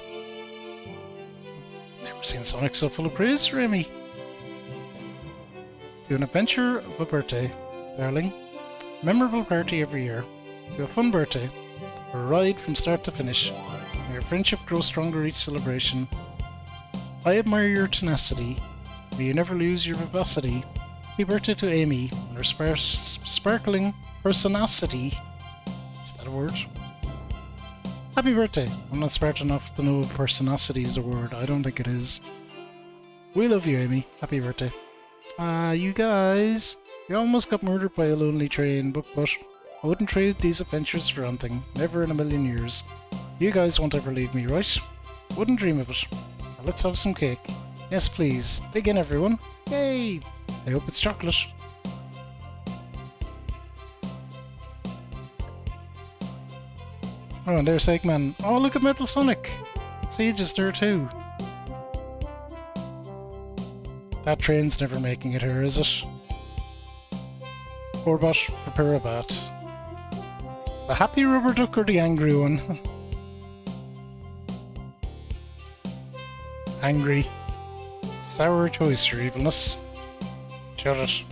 Never seen Sonic so full of praise for Amy. To an adventure of a birthday, darling. Memorable party every year. To a fun birthday. A ride from start to finish. May your friendship grow stronger each celebration. I admire your tenacity. May you never lose your vivacity. Happy birthday to Amy and her sparkling personacity. Is that a word? Happy birthday. I'm not smart enough to know if personacity is a word. I don't think it is. We love you, Amy. Happy birthday. You guys. You almost got murdered by a lonely train, but I wouldn't trade these adventures for hunting. Never in a million years. You guys won't ever leave me, right? Wouldn't dream of it. Now let's have some cake. Yes, please. Dig in, everyone. Yay! I hope it's chocolate. Oh, and there's Eggman. Oh, look at Metal Sonic. Sage is there too. That train's never making it here, is it? Orbot, prepare a bat. The happy rubber duck or the angry one? Angry. Sour choice, your evilness. Shut it.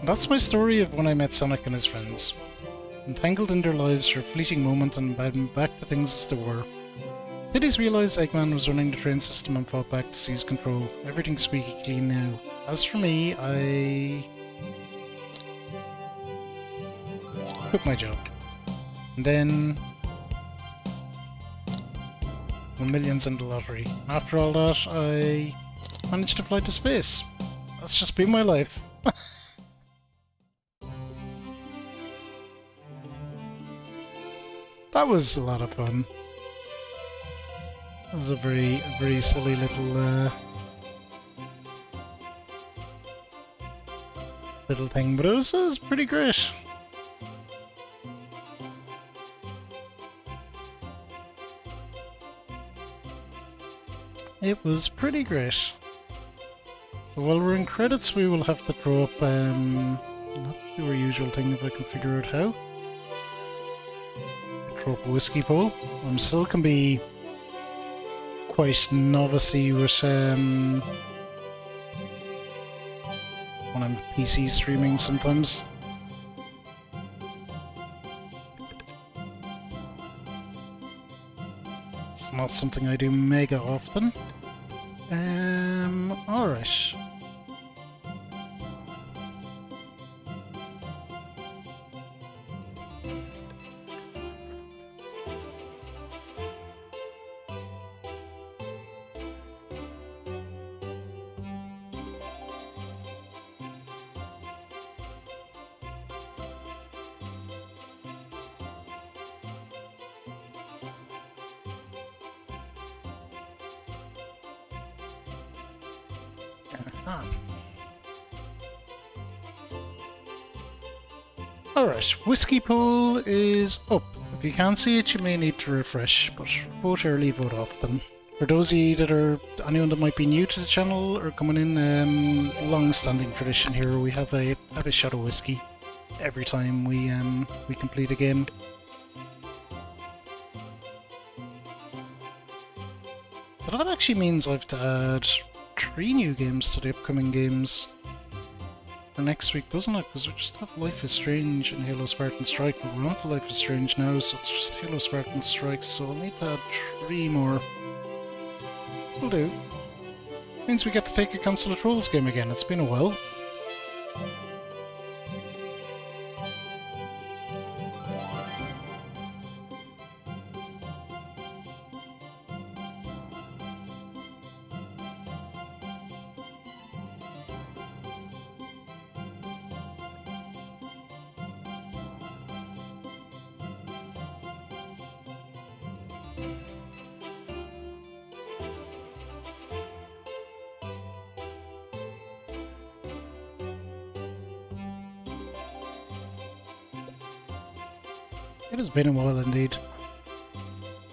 That's my story of when I met Sonic and his friends. Entangled in their lives for a fleeting moment and back to things as they were. Cities realised Eggman was running the train system and fought back to seize control. Everything's squeaky clean now. As for me, I quit my job. And then won millions in the lottery. After all that, I managed to fly to space. That's just been my life. That was a lot of fun. That was a very silly little thing, but it was pretty great. It was pretty great. So while we're in credits, we will have to throw up, we'll have to do our usual thing if I can figure out how. Throw up a whiskey poll. Still can be quite novice-y with, when I'm PC streaming sometimes. It's not something I do mega often. Alright. Alright, Whiskey Pool is up. If you can't see it, you may need to refresh, but vote early, vote often. For those of you that are, anyone that might be new to the channel or coming in, long-standing tradition here, we have a shot of whiskey every time we complete a game. So that actually means I have to add 3 new games to the upcoming games for next week, doesn't it? Because we just have Life is Strange and Halo Spartan Strike, but we're on to Life is Strange now, so it's just Halo Spartan Strike, so I'll need to add 3 more. Will do. Means we get to take a Council of Trolls game again, it's been a while. It has been a while indeed.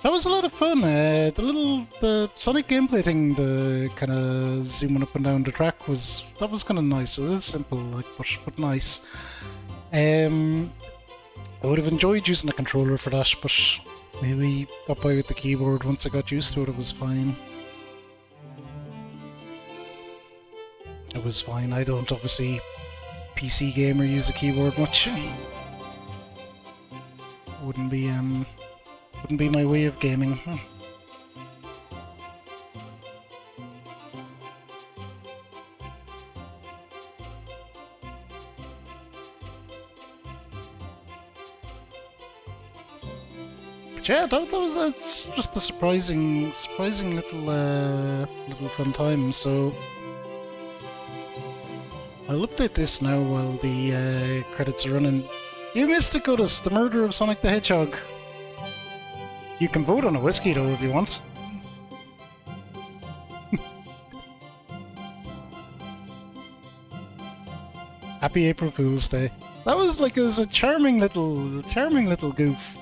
That was a lot of fun. The Sonic gameplay thing, the kind of zooming up and down the track that was kind of nice. It was simple, like but nice. I would have enjoyed using the controller for that, but maybe got by with the keyboard. Once I got used to it, it was fine. It was fine. I don't obviously PC game or use a keyboard much. Wouldn't be my way of gaming. But yeah, that's just a surprising little fun time. So I'll update this now while the credits are running. You missed it, Godus, the murder of Sonic the Hedgehog. You can vote on a whiskey though if you want. Happy April Fool's Day. That was like, it was a charming little goof.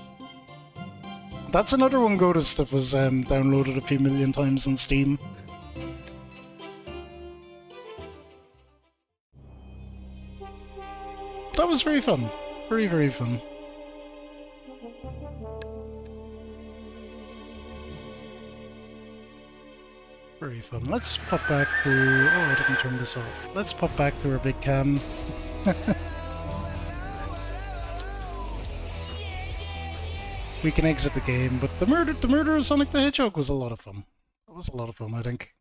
That's another one, Godus, that was downloaded a few million times on Steam. That was very fun. Very, very fun. Very fun. Let's pop back to... Oh, I didn't turn this off. Let's pop back to our big cam. We can exit the game, but the murder of Sonic the Hedgehog was a lot of fun. It was a lot of fun, I think.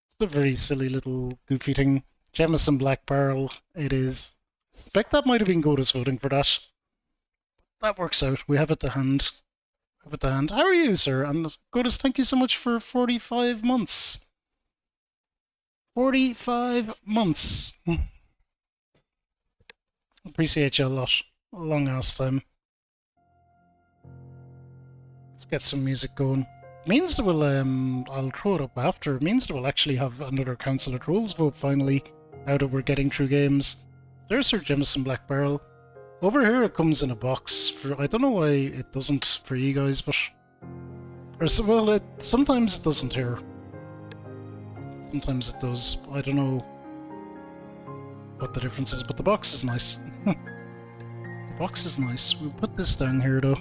It's a very silly little goofy thing. Jemison Black Barrel, it is. I suspect that might have been Godus voting for that. That works out. We have it to hand. How are you, sir? And Godus, thank you so much for 45 months. 45 months. Appreciate you a lot. A long ass time. Let's get some music going. Means that we'll, I'll throw it up after. It means that we'll actually have another Council of Trolls vote finally, now that we're getting through games. There's Sir Jemison Black Barrel. Over here it comes in a box. I don't know why it doesn't for you guys, but... Well, sometimes it doesn't here. Sometimes it does. I don't know what the difference is, but the box is nice. The box is nice. We'll put this down here though.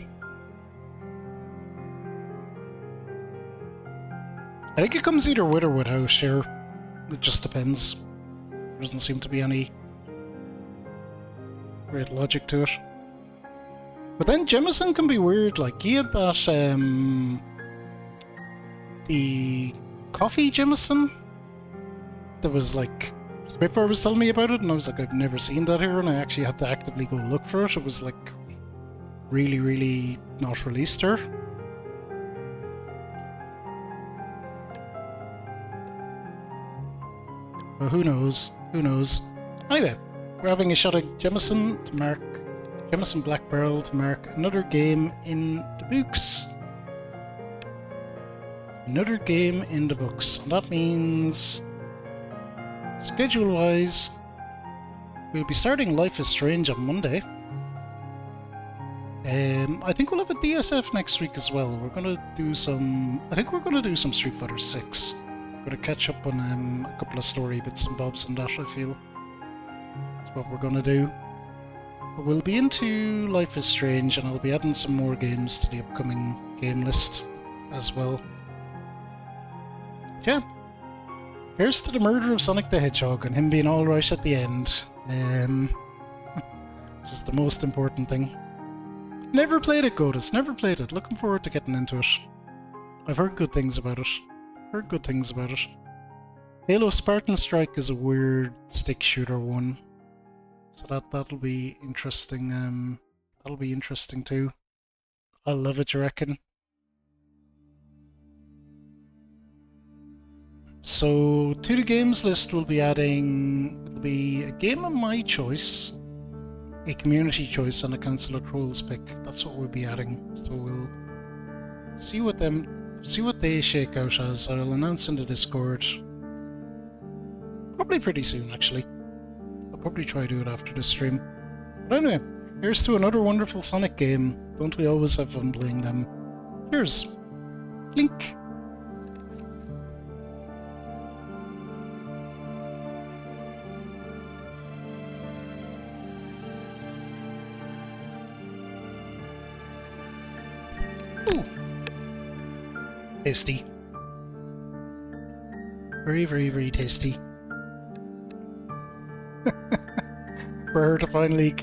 I think it comes either with or without here. It just depends. There doesn't seem to be any great logic to it. But then Jemison can be weird, like he had that the coffee Jemison that was like Spitfire was telling me about it, and I was like, I've never seen that here, and I actually had to actively go look for it. It was like really, really not released here. But who knows? Who knows? Anyway, we're having a shot at Jemison to mark Jemison Black Barrel to mark another game in the books. Another game in the books. And that means, schedule-wise, we'll be starting Life is Strange on Monday. I think we'll have a DSF next week as well. We're gonna do some... I think we're gonna do some Street Fighter 6. We're gonna catch up on a couple of story bits and bobs and that, I feel. That's what we're gonna do. But we'll be into Life is Strange, and I'll be adding some more games to the upcoming game list as well. Yeah. Here's to the murder of Sonic the Hedgehog and him being alright at the end. This is the most important thing. Never played it, Godus. Never played it. Looking forward to getting into it. I've heard good things about it. Heard good things about it. Halo Spartan Strike is a weird stick shooter one. So that'll be interesting. That'll be interesting too. I'll love it, you reckon? So to the games list we'll be adding, it'll be a game of my choice, a community choice, and a Council of Trolls pick. That's what we'll be adding. So we'll see what they shake out as. I'll announce in the Discord probably pretty soon, actually. I'll probably try to do it after the stream. But anyway, here's to another wonderful Sonic game. Don't we always have fun playing them? Cheers. Clink. Ooh. Tasty. Very, very, very tasty. for her to finally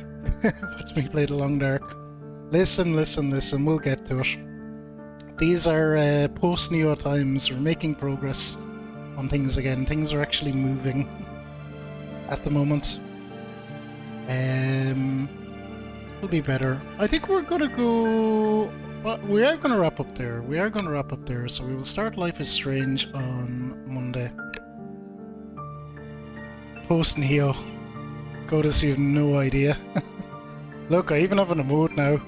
watch me play the Long Dark. Listen, we'll get to it. These are post-Neo times. We're making progress on things again. Things are actually moving at the moment. It'll be better. I think we're gonna go... Well, we are gonna wrap up there. So we will start Life is Strange on Monday. Post-Neo. Godus, you have no idea. Look, I even have an emote now.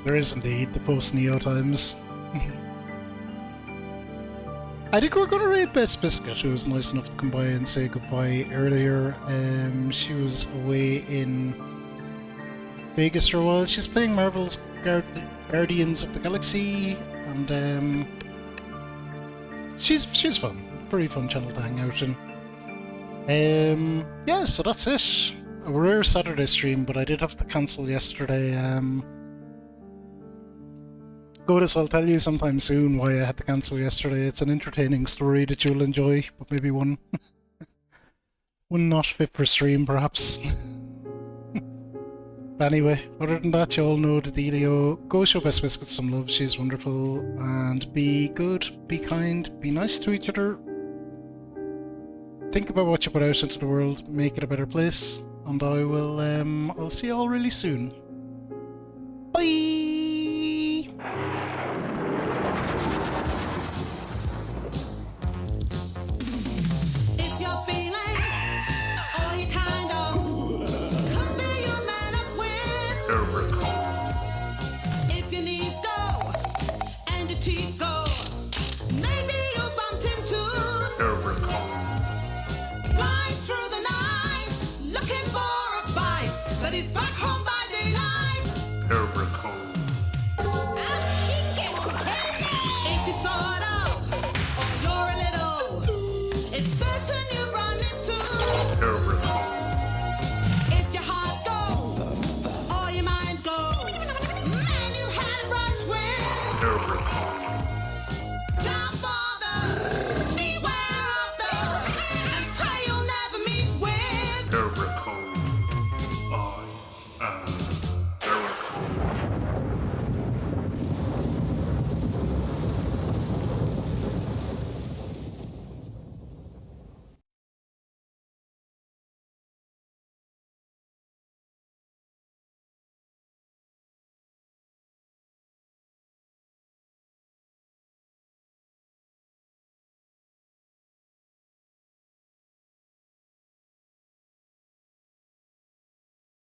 There is indeed the post-Neo times. I think we're going to raid Best Biscuit, who was nice enough to come by and say goodbye earlier. She was away in Vegas for a while. She's playing Marvel's Guardians of the Galaxy, and she's fun. Very fun channel to hang out in. Yeah, so that's it. A rare Saturday stream, but I did have to cancel yesterday. Godus, I'll tell you sometime soon why I had to cancel yesterday. It's an entertaining story that you'll enjoy, but maybe one not fit for stream, perhaps. But anyway, other than that, you all know the dealio. Go show Best Biscuit some love, she's wonderful. And be good, be kind, be nice to each other. Think about what you put out into the world, make it a better place. And I'll see you all really soon.